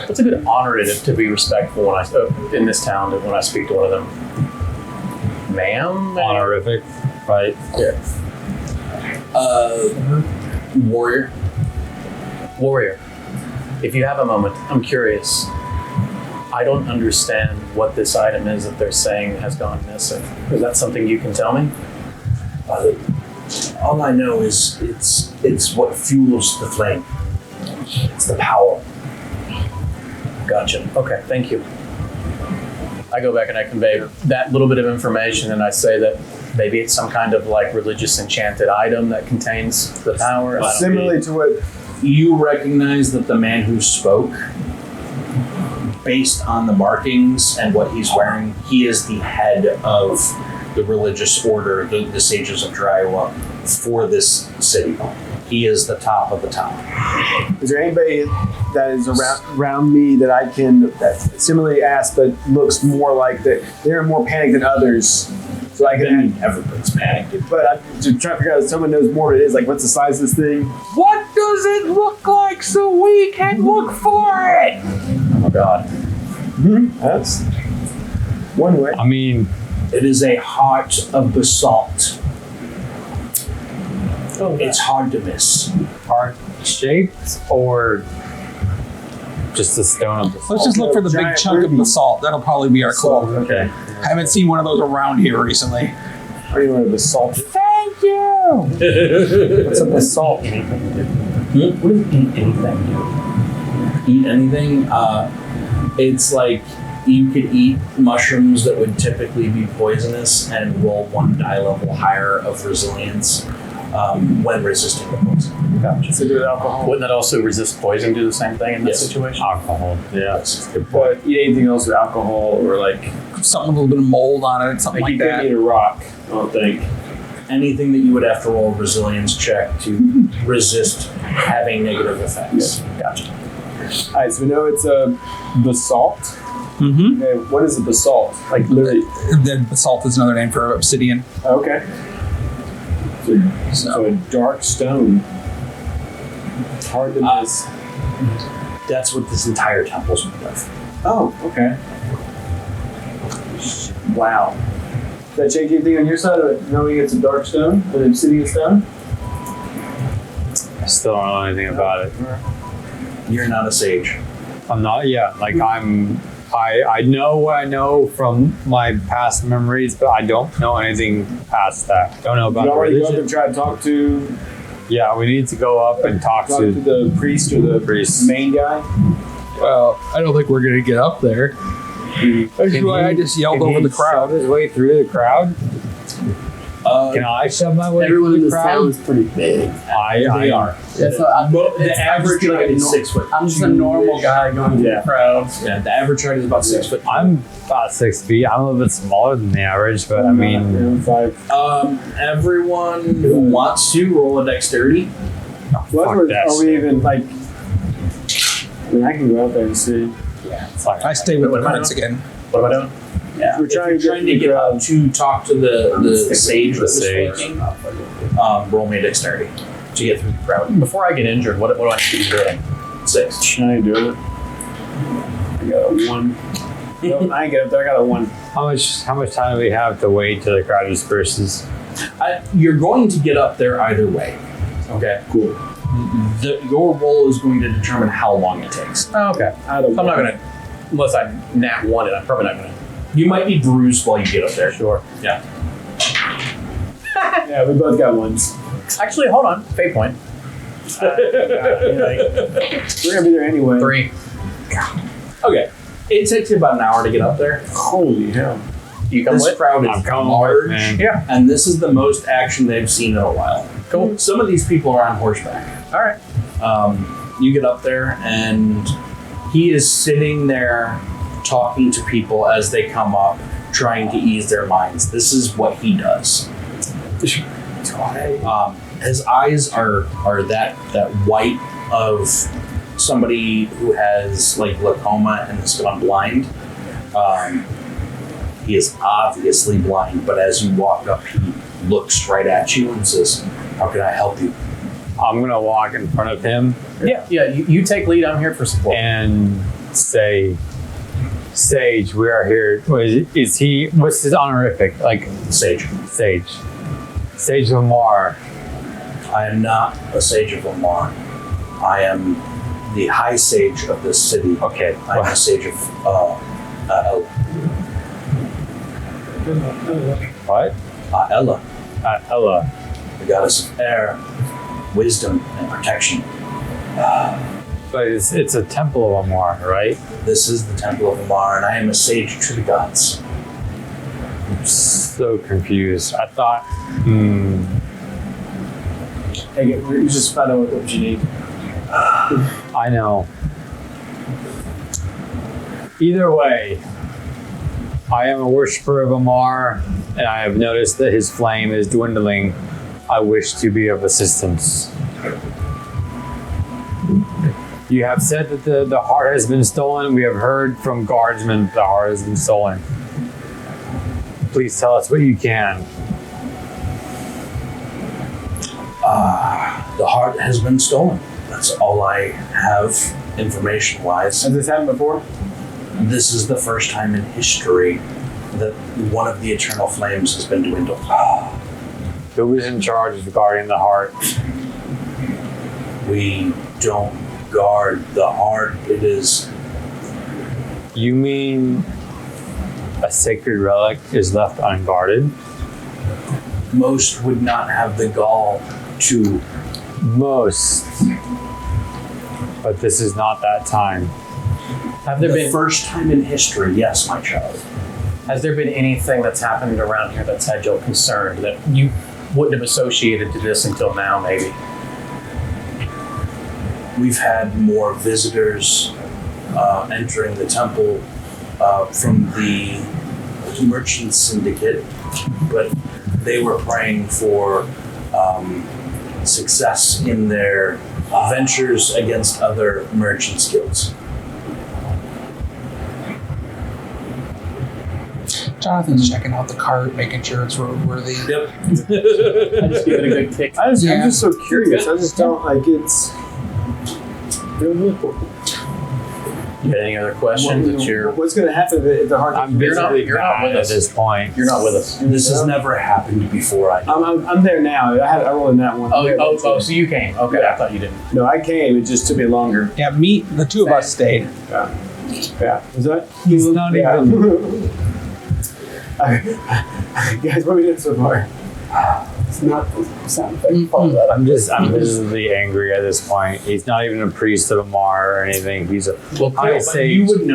Speaker 2: what's a good honor to be respectful when in this town when I speak to one of them? Ma'am?
Speaker 6: Honorific, right?
Speaker 2: Yeah.
Speaker 1: Warrior.
Speaker 2: Warrior. If you have a moment, I'm curious. I don't understand what this item is that they're saying has gone missing. Is that something you can tell me?
Speaker 1: All I know is it's what fuels the flame. It's the power.
Speaker 2: Gotcha. Okay, thank you. I go back and I convey that little bit of information and I say that maybe it's some kind of like religious enchanted item that contains the power.
Speaker 3: Similarly to what
Speaker 1: You recognize that the man who spoke, based on the markings and what he's wearing, he is the head of the religious order, the Sages of Draiwa, for this city. He is the top of the town.
Speaker 3: is there anybody that is around me that I can similarly ask but looks more like that they're more panicked than others? So I can
Speaker 1: Everybody's panicked.
Speaker 3: but I'm to try to figure out if someone knows more what it is, like what's the size of this thing?
Speaker 4: What does it look like so we can look for it?
Speaker 2: Oh God.
Speaker 3: That's one way.
Speaker 6: I mean,
Speaker 1: It is a heart of basalt. It's hard to miss.
Speaker 6: heart shaped or just a stone of the
Speaker 4: Let's just look for the big
Speaker 3: Giant
Speaker 4: chunk of
Speaker 3: ruby.
Speaker 4: basalt. That'll probably be our clue.
Speaker 6: Okay.
Speaker 4: I haven't seen one of those around here recently.
Speaker 3: Or you want to basalt?
Speaker 4: Thank you.
Speaker 3: What's a basalt?
Speaker 2: What does eat anything do?
Speaker 1: Eat anything? It's like you could eat mushrooms that would typically be poisonous and roll one die level higher of resilience when resisting the poison.
Speaker 2: Gotcha.
Speaker 3: So do it alcohol.
Speaker 2: Wouldn't that also resist poison? Do the same thing in this
Speaker 1: Yes.
Speaker 2: situation?
Speaker 6: Alcohol. Yeah, that's a good point.
Speaker 3: But eat anything else with alcohol or like
Speaker 4: Something with a little bit of mold on it, something
Speaker 3: you
Speaker 4: like
Speaker 3: couldn't
Speaker 4: that.
Speaker 3: eat a rock, I don't think.
Speaker 1: Anything that you would have to roll a resilience check to resist having negative effects.
Speaker 2: Gotcha.
Speaker 3: Alright, so we know it's a basalt.
Speaker 4: Mm-hmm.
Speaker 3: Okay, what is a basalt? Like literally.
Speaker 4: The basalt is another name for obsidian.
Speaker 3: Okay. So a dark stone. It's hard to miss.
Speaker 1: That's what this entire temple's made of.
Speaker 3: Oh, okay. Wow. Does that change anything on your side of knowing it's a dark stone, an obsidian stone?
Speaker 6: I still don't know anything about it.
Speaker 1: You're not a sage.
Speaker 6: I'm not. Yeah, like I know what I know from my past memories, but I don't know anything past that. Don't know about
Speaker 3: You
Speaker 6: the
Speaker 3: already go up
Speaker 6: religion.
Speaker 3: and try to talk to
Speaker 6: Yeah, we need to go up and talk to
Speaker 3: the priest or the
Speaker 6: priest.
Speaker 3: main guy.
Speaker 4: Well, I don't think we're gonna get up there. That's why I just yelled over the crowd.
Speaker 6: Shove his way through the crowd. Can I shove my way
Speaker 7: Everyone
Speaker 6: through
Speaker 7: in
Speaker 6: the
Speaker 7: this town
Speaker 6: crowd?
Speaker 7: is pretty big.
Speaker 1: They are.
Speaker 7: Yeah, so
Speaker 1: The average height is 6 foot.
Speaker 7: I'm just a normal guy going through
Speaker 3: Yeah.
Speaker 7: the crowd.
Speaker 1: Yeah, the average height is about 6 foot.
Speaker 6: I'm about 6 feet. I'm a little bit smaller than the average, but I mean,
Speaker 3: 5.
Speaker 1: Everyone who wants to roll a dexterity.
Speaker 3: What
Speaker 6: fuck
Speaker 3: are
Speaker 6: that
Speaker 3: we
Speaker 6: shit.
Speaker 3: even like? I mean, I can go out there and see.
Speaker 6: it's like
Speaker 4: I stay with
Speaker 2: What
Speaker 4: the
Speaker 2: am I
Speaker 4: cards again.
Speaker 2: What am I doing?
Speaker 1: Yeah,
Speaker 3: We're
Speaker 1: if you're trying
Speaker 3: to
Speaker 1: to get
Speaker 3: crowd.
Speaker 1: up to talk to the sage that was
Speaker 6: sage.
Speaker 1: speaking. Roll me a dexterity to get through the crowd.
Speaker 2: Before I get injured, what do I need to be doing?
Speaker 1: 6.
Speaker 3: Can I do it? I got a 1. Nope, I ain't get up there. I got a 1.
Speaker 6: how much time do we have to wait till the crowd disperses?
Speaker 1: You're going to get up there either way.
Speaker 2: Okay.
Speaker 1: Cool. Your roll is going to determine how long it takes.
Speaker 2: Oh, okay.
Speaker 3: Out of
Speaker 2: So I'm not gonna, unless I nat one it, I'm probably not gonna.
Speaker 1: You might be bruised while you get up there.
Speaker 2: Sure.
Speaker 1: Yeah.
Speaker 3: Yeah, we both got 1s.
Speaker 2: Actually, hold on. Fate point.
Speaker 3: We're gonna be there anyway.
Speaker 2: 3.
Speaker 1: Okay. It takes you about an hour to get up there.
Speaker 3: Holy hell!
Speaker 2: You come
Speaker 1: This
Speaker 2: with?
Speaker 1: crowd
Speaker 6: I'm
Speaker 1: is
Speaker 6: coming
Speaker 1: large,
Speaker 6: with, man.
Speaker 2: Yeah.
Speaker 1: and this is the most action they've seen in a while.
Speaker 2: Cool.
Speaker 1: Some of these people are on horseback.
Speaker 2: All right.
Speaker 1: You get up there, and he is sitting there talking to people as they come up, trying to ease their minds. This is what he does. His eyes are that white of somebody who has like glaucoma and has gone blind. He is obviously blind, but as you walk up, he looks right at you and says, "How can I help you?"
Speaker 6: I'm gonna walk in front of him.
Speaker 2: Yeah. You take lead. I'm here for support.
Speaker 6: And say, Sage, we are here. Is he? What's his honorific? Like
Speaker 1: Sage.
Speaker 6: Sage Lamar.
Speaker 1: I am not a sage of Lamar. I am the high sage of this city.
Speaker 6: Okay.
Speaker 1: I am a sage of Ella.
Speaker 6: What?
Speaker 1: Ella,
Speaker 6: Ella.
Speaker 1: the goddess of air, wisdom, and protection.
Speaker 6: But it's a temple of Lamar, right?
Speaker 1: This is the temple of Lamar, and I am a sage to the gods.
Speaker 6: I'm so confused. I thought.
Speaker 3: Hey, you just found out what you need.
Speaker 6: I know. Either way, I am a worshiper of Amar, and I have noticed that his flame is dwindling. I wish to be of assistance. You have said that the heart has been stolen. We have heard from guardsmen that the heart has been stolen. Please tell us what you can.
Speaker 1: The heart has been stolen. That's all I have information-wise.
Speaker 3: Has this happened before?
Speaker 1: This is the first time in history that one of the eternal flames has been dwindled.
Speaker 6: Who is in charge of guarding the heart?
Speaker 1: We don't guard the heart. It is...
Speaker 6: You mean a sacred relic is left unguarded?
Speaker 1: Most would not have the gall to...
Speaker 6: Most. But this is not that time.
Speaker 2: Have there
Speaker 1: the
Speaker 2: been
Speaker 1: first time in history, yes, my child.
Speaker 2: Has there been anything that's happened around here that's had you concerned that you wouldn't have associated to this until now, maybe?
Speaker 1: We've had more visitors entering the temple from the merchant syndicate, but they were praying for success in their ventures against other merchants' guilds.
Speaker 4: Jonathan's checking out the cart, making sure it's roadworthy.
Speaker 1: Yep.
Speaker 2: I just give it a good kick.
Speaker 3: I'm just so curious. I just don't like it's.
Speaker 2: You got any other questions?
Speaker 3: What's going to happen if the heart?
Speaker 6: I'm basically bad at this point.
Speaker 2: You're not with us.
Speaker 1: This has never happened before.
Speaker 3: I'm there now. I rolled in that one.
Speaker 2: Oh, so you came. Okay, I thought you didn't.
Speaker 3: No, I came. It just took me longer.
Speaker 4: Yeah, the two of us stayed.
Speaker 3: Yeah. Was that?
Speaker 6: He's not even.
Speaker 3: Guys, what are we doing so far? It's not the sound effect.
Speaker 6: I'm visibly angry at this point. He's not even a priest of Amar or anything. He's a high sage.
Speaker 1: You would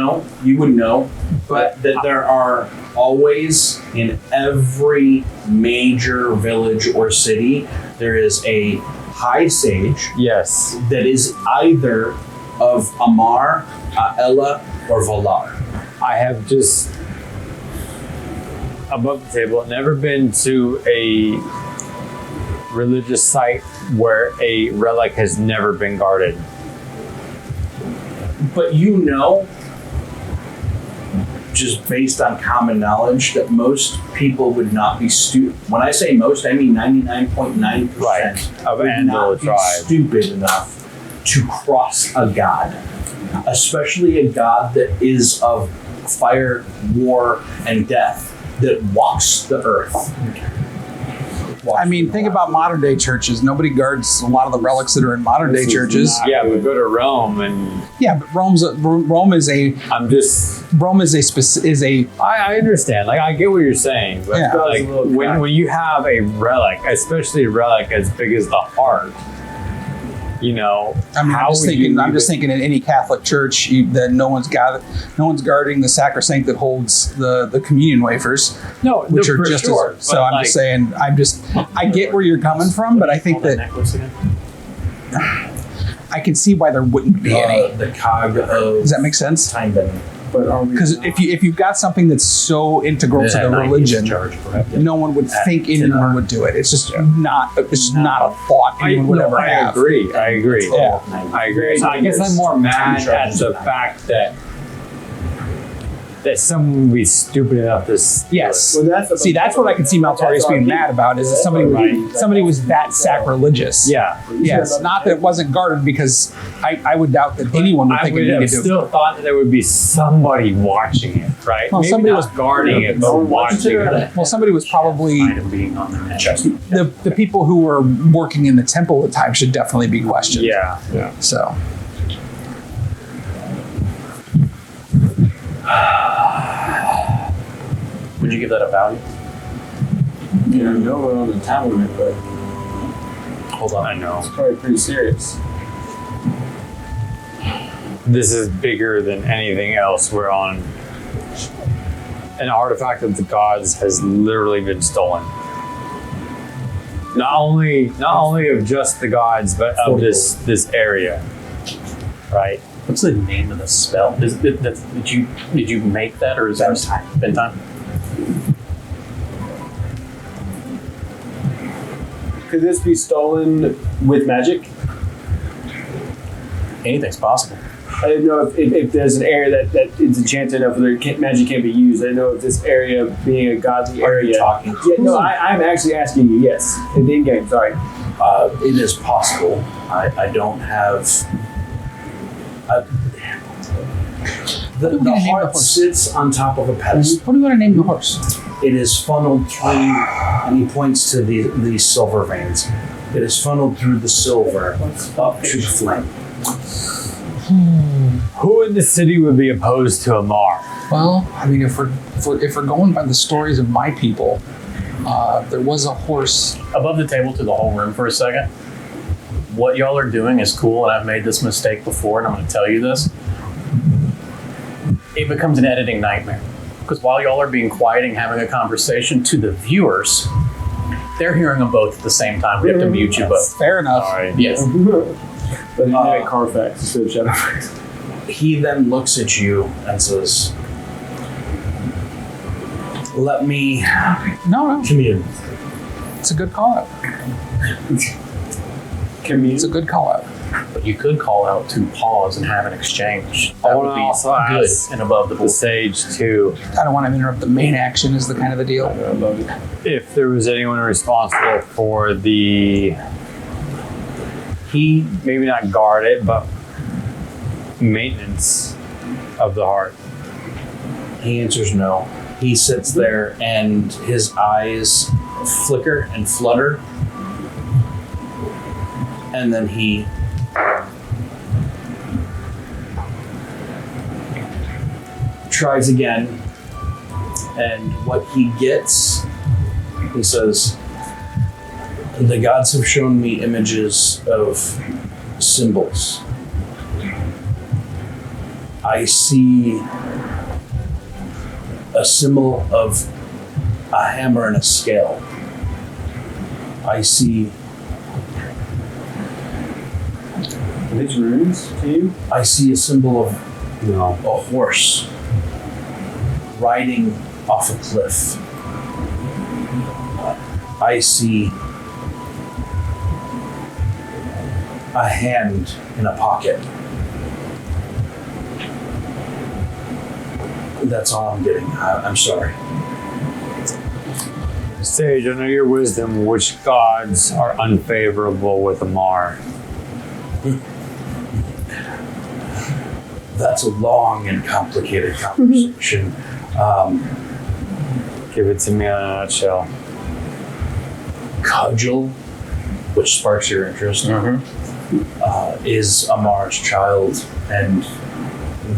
Speaker 1: know, but that there are always in every major village or city, there is a high sage.
Speaker 6: Yes.
Speaker 1: That is either of Amar, Ella, or Valar.
Speaker 6: I have just above the table never been to a religious site where a relic has never been guarded.
Speaker 1: But you know, just based on common knowledge, that most people would not be stupid. When I say most, I mean 99.9%
Speaker 6: of
Speaker 1: would
Speaker 6: Andal
Speaker 1: not be
Speaker 6: tribe.
Speaker 1: stupid enough to cross a god, especially a god that is of fire, war, and death, that walks the earth.
Speaker 4: I mean, think about modern day churches. Nobody guards a lot of the relics that are in modern day churches.
Speaker 6: Yeah, but go to Rome and
Speaker 4: Yeah, but Rome is a.
Speaker 6: I'm just.
Speaker 4: Rome is a.
Speaker 6: I understand. Like I get what you're saying, but
Speaker 4: Yeah.
Speaker 6: like when you have a relic, especially a relic as big as the heart, you know.
Speaker 4: I mean, I'm just thinking in any Catholic church that no one's guarding the sacrosanct that holds the communion wafers. Which are just
Speaker 6: sure.
Speaker 4: as, so I'm
Speaker 6: like,
Speaker 4: just saying. I get where you're coming from, but I think that
Speaker 2: necklace again?
Speaker 4: I can see why there wouldn't be any.
Speaker 1: The cog of
Speaker 4: Does that make sense?
Speaker 1: time bending.
Speaker 3: But are we
Speaker 4: Because if you've got something that's so integral to the religion, no one would think anyone would do it. It's just not a thought anyone would ever have.
Speaker 6: I agree.
Speaker 4: Yeah.
Speaker 6: I agree. So I guess I'm more mad at the fact that someone would be stupid enough to
Speaker 4: Yes.
Speaker 3: Well,
Speaker 4: That's what I can see Maltorious being mad about is that somebody was that sacrilegious.
Speaker 6: Yeah.
Speaker 4: Yes. Not that it wasn't guarded, because I would doubt that anyone would think it needed to.
Speaker 6: Still thought that there would be somebody watching it, right?
Speaker 4: Well,
Speaker 6: Maybe
Speaker 4: somebody
Speaker 6: not
Speaker 4: was
Speaker 6: guarding it, but watching it.
Speaker 4: Well, somebody was probably
Speaker 2: being on the chest.
Speaker 4: the people who were working in the temple at the time should definitely be questioned.
Speaker 6: Yeah.
Speaker 4: So.
Speaker 2: Would you give that a value?
Speaker 3: no one on the town limit, but
Speaker 2: Hold on.
Speaker 6: I know.
Speaker 3: it's probably pretty serious.
Speaker 6: This is bigger than anything else we're on. An artifact of the gods has literally been stolen. Not only of just the gods, but of this area. Right?
Speaker 2: What's the name of the spell? Did you make that, or is that bedtime?
Speaker 3: Could this be stolen with magic?
Speaker 2: Anything's possible.
Speaker 3: I didn't know if there's an area that is enchanted enough where magic can't be used. I didn't know if this area being a godly area.
Speaker 1: Talking.
Speaker 3: Yeah, no, I'm actually asking you. Yes, in the in-game. Sorry.
Speaker 1: It is possible. I don't have. The heart sits on top of a pedestal.
Speaker 4: What do you want to name the horse?
Speaker 1: It is funneled through, and he points to these silver veins. It is funneled through the silver up to the flame.
Speaker 6: Who in the city would be opposed to Amar?
Speaker 4: Well, I mean, if we're going by the stories of my people, there was a horse.
Speaker 2: Above the table to the whole room for a second. What y'all are doing is cool, and I've made this mistake before, and I'm going to tell you this. It becomes an editing nightmare. Because while y'all are being quiet and having a conversation, to the viewers, they're hearing them both at the same time. We have to mute you both.
Speaker 4: Fair enough.
Speaker 6: All right.
Speaker 2: Yes.
Speaker 3: But you had Carfax instead of Shadowlands.
Speaker 1: He then looks at you and says, "Let me
Speaker 4: No,
Speaker 1: commune."
Speaker 4: it's a good call out. It's a good call out.
Speaker 2: But you could call out to pause and have an exchange. That
Speaker 6: I
Speaker 2: would
Speaker 6: wanna
Speaker 2: be
Speaker 6: also
Speaker 2: good
Speaker 6: ask
Speaker 2: and above the
Speaker 6: The
Speaker 2: board.
Speaker 6: sage too.
Speaker 4: I don't want to interrupt the main action. Is the kind of the deal.
Speaker 3: I love it.
Speaker 6: If there was anyone responsible for the, he maybe not guard it, but maintenance of the heart.
Speaker 1: He answers no. He sits there and his eyes flicker and flutter. And then he tries again. And what he gets, he says, "The gods have shown me images of symbols. I see a symbol of a hammer and a scale. I see
Speaker 3: Are these runes to you?
Speaker 1: I see a symbol of
Speaker 6: No.
Speaker 1: a horse riding off a cliff. I see a hand in a pocket. That's all I'm getting. I'm sorry."
Speaker 6: Sage, under your wisdom, which gods are unfavorable with Amar?
Speaker 1: That's a long and complicated conversation.
Speaker 6: Give it to me in a nutshell.
Speaker 1: Cudgel, which sparks your interest, is Amar's child, and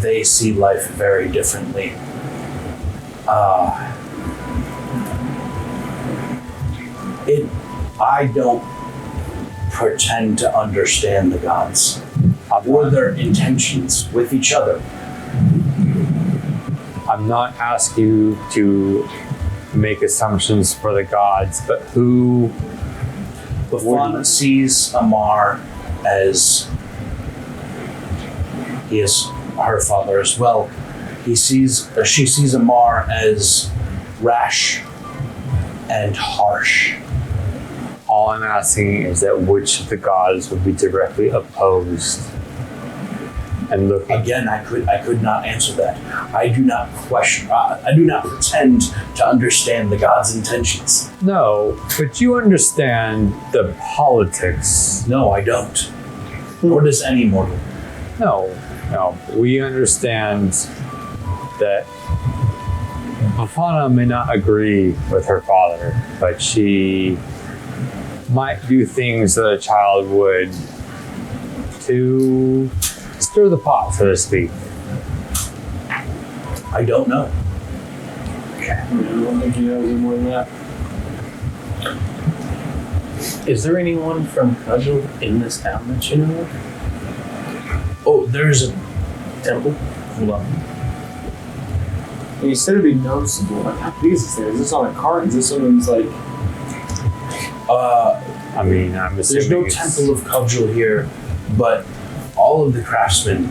Speaker 1: they see life very differently. I don't pretend to understand the gods or their intentions with each other.
Speaker 6: I'm not asking you to make assumptions for the gods, but who
Speaker 1: Bafana sees Amar as he is her father as well. She sees Amar as rash and harsh.
Speaker 6: All I'm asking is that which of the gods would be directly opposed and looking.
Speaker 1: Again, I could not answer that. I do not question. I do not pretend to understand the gods' intentions.
Speaker 6: No, but you understand the politics.
Speaker 1: No, I don't. Nor does any mortal.
Speaker 6: No. We understand that Bafana may not agree with her father, but she might do things that a child would to stir the pot, so to speak.
Speaker 1: I don't know.
Speaker 3: I don't think he knows any more than that.
Speaker 2: Is there anyone from Cudgel in this town that you know of?
Speaker 1: Oh, there's a
Speaker 2: Temple?
Speaker 1: hold on.
Speaker 3: And you said it'd be noticeable. Like, how big is this thing? Is this on a cart? Is this someone's like?
Speaker 6: I mean, I'm
Speaker 1: There's
Speaker 6: assuming
Speaker 1: no
Speaker 6: it's-
Speaker 1: temple of Cudgel here, but all of the craftsmen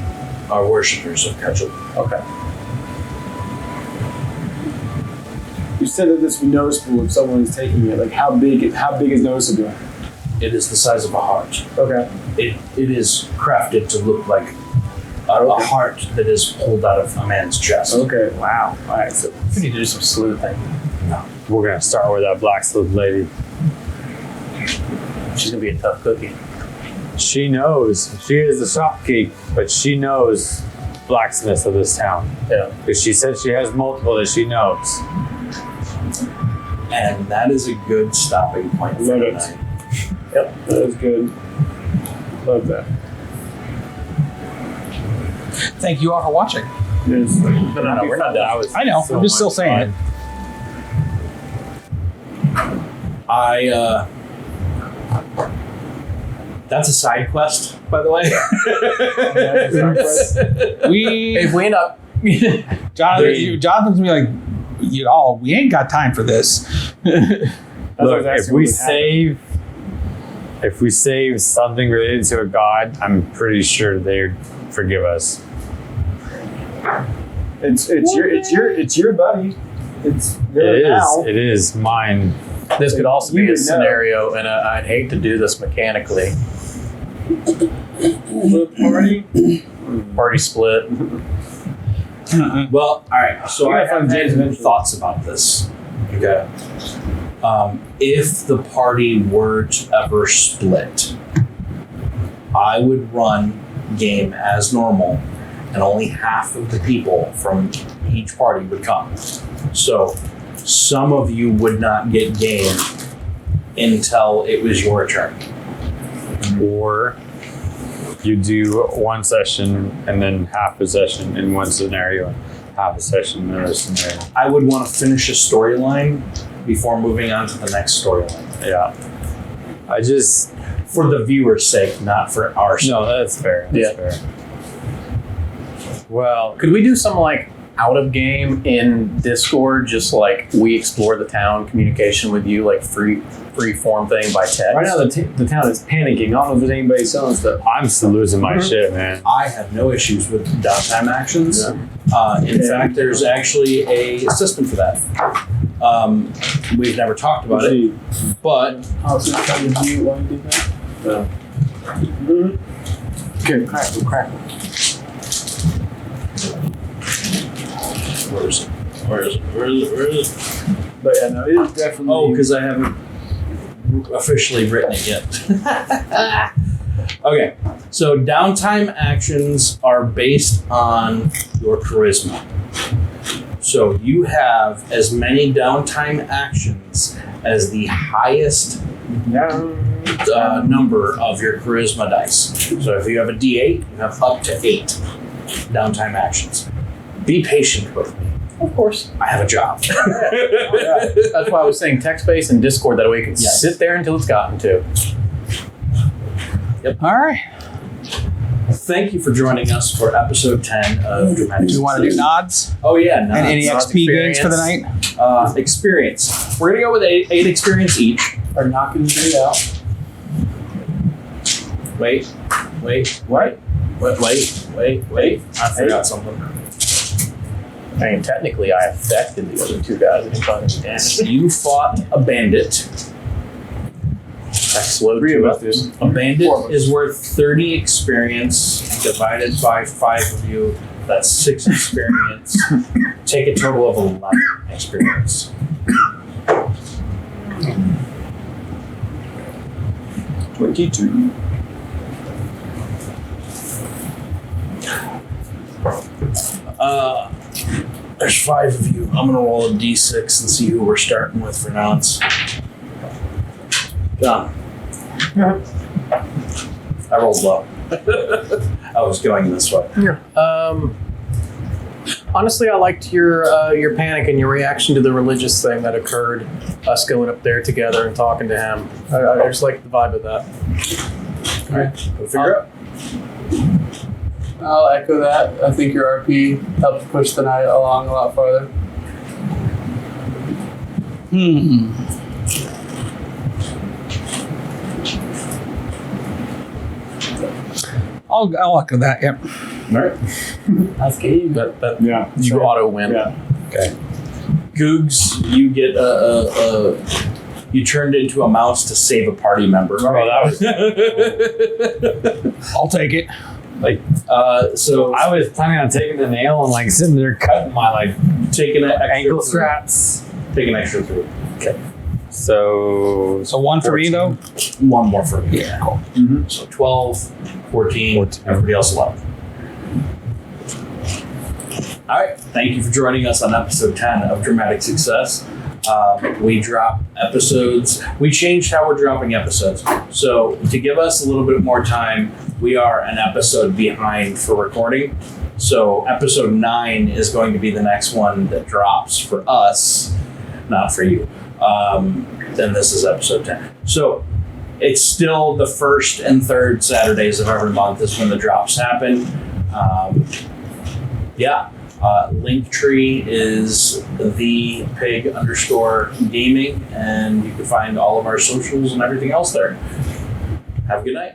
Speaker 1: are worshippers of Cudgel.
Speaker 2: Okay.
Speaker 3: You said that this would be noticeable if someone is taking it. Like, how big is noticeable?
Speaker 1: It is the size of a heart.
Speaker 3: Okay.
Speaker 1: It is crafted to look like a heart that is pulled out of a man's chest.
Speaker 3: Okay. Wow. All right. So
Speaker 2: We need to do some sleuthing.
Speaker 6: We're gonna start with that black sleuth lady.
Speaker 2: She's gonna be a tough cookie.
Speaker 6: She knows. She is the shopkeep, but she knows blacksmiths of this town.
Speaker 2: Yeah.
Speaker 6: Because she said she has multiple that she knows.
Speaker 1: And that is a good stopping point for
Speaker 3: Love it.
Speaker 1: tonight.
Speaker 3: Yep. That was good. Love that.
Speaker 4: Thank you all for watching.
Speaker 3: Yes.
Speaker 2: No, we're not done.
Speaker 4: I know. I'm just still saying it.
Speaker 1: That's a side quest, by the way.
Speaker 2: If we end up,
Speaker 4: Jonathan's gonna be like, we ain't got time for this.
Speaker 6: Look, if we save something related to a god, I'm pretty sure they'd forgive us.
Speaker 3: It's your buddy. It's
Speaker 6: It is mine.
Speaker 2: this could also be
Speaker 3: You
Speaker 2: a
Speaker 3: would know.
Speaker 2: scenario, and I'd hate to do this mechanically. Party split.
Speaker 1: Well, all right. So
Speaker 3: We
Speaker 1: I
Speaker 3: gotta find
Speaker 1: have
Speaker 3: James
Speaker 1: had
Speaker 3: eventually.
Speaker 1: thoughts about this. Okay. If the party were to ever split, I would run game as normal, and only half of the people from each party would come. So some of you would not get game until it was your turn.
Speaker 6: Or you do one session and then half a session in one scenario and half a session in another scenario.
Speaker 1: I would want to finish a storyline before moving on to the next storyline.
Speaker 6: Yeah.
Speaker 1: For the viewer's sake, not for our sake.
Speaker 6: No, that's fair. That's fair. Well,
Speaker 2: Could we do some like out of game in Discord, just like we explore the town, communication with you, like free form thing by text?
Speaker 3: Right now, the town is panicking. I don't know if there's anybody selling stuff.
Speaker 6: I'm still losing my shit, man.
Speaker 1: I have no issues with downtime actions. In fact, there's actually a system for that. We've never talked about it, but
Speaker 3: Oh, so you're trying to do while you do that? No. Okay, crackle.
Speaker 1: where is it?
Speaker 3: But yeah, no, it is definitely.
Speaker 1: Oh, because I haven't officially written it yet. Okay, so downtime actions are based on your charisma. So you have as many downtime actions as the highest number of your charisma dice. So if you have a D8, you have up to 8 downtime actions. Be patient with me.
Speaker 2: Of course.
Speaker 1: I have a job.
Speaker 2: That's why I was saying text-based and Discord, that way we can
Speaker 1: Yes.
Speaker 2: sit there until it's gotten to.
Speaker 4: All right.
Speaker 1: Thank you for joining us for episode 10 of Dramatic.
Speaker 4: Do you want to do nods
Speaker 1: Oh yeah, no.
Speaker 4: and any XP gains for the night?
Speaker 1: Experience. We're gonna go with 8 experience each.
Speaker 3: Are knocking it out.
Speaker 1: Wait. I forgot something.
Speaker 2: I mean, technically, I affected the other two guys and caused any damage.
Speaker 1: You fought a bandit.
Speaker 2: I slowed
Speaker 3: Three
Speaker 2: two
Speaker 3: of
Speaker 2: up.
Speaker 3: us did.
Speaker 1: A bandit is worth 30 experience divided by 5 of you. That's 6 experience. Take a total of 11 experience.
Speaker 3: 22.
Speaker 1: There's 5 of you. I'm gonna roll a d6 and see who we're starting with for nonce. Done. I rolled low. I was going this way.
Speaker 2: Honestly, I liked your panic and your reaction to the religious thing that occurred. Us going up there together and talking to him. I just like the vibe of that.
Speaker 1: All right, we'll figure out.
Speaker 5: I'll echo that. I think your RP helped push the night along a lot farther.
Speaker 4: I'll echo that. Yep.
Speaker 1: All right.
Speaker 5: That's game.
Speaker 2: That
Speaker 3: Yeah.
Speaker 2: you auto win.
Speaker 3: Yeah.
Speaker 1: Okay. Googs, you get you turned into a mouse to save a party member.
Speaker 6: Oh, that was.
Speaker 4: I'll take it.
Speaker 1: So
Speaker 6: I was planning on taking the nail and like sitting there cutting my like
Speaker 1: taking an extra
Speaker 6: ankle
Speaker 1: 3.
Speaker 6: straps.
Speaker 1: Take an extra 3.
Speaker 6: So
Speaker 4: So one for me though.
Speaker 1: 1 more for me.
Speaker 4: Yeah. Cool.
Speaker 1: So 12, 14, everybody else 11. All right. Thank you for joining us on episode 10 of Dramatic Success. We drop episodes. We changed how we're dropping episodes. So to give us a little bit more time, we are an episode behind for recording. So episode 9 is going to be the next one that drops for us, not for you. Then this is episode 10. So it's still the first and third Saturdays of every month is when the drops happen. Linktree is @thepig_gaming, and you can find all of our socials and everything else there. Have a good night.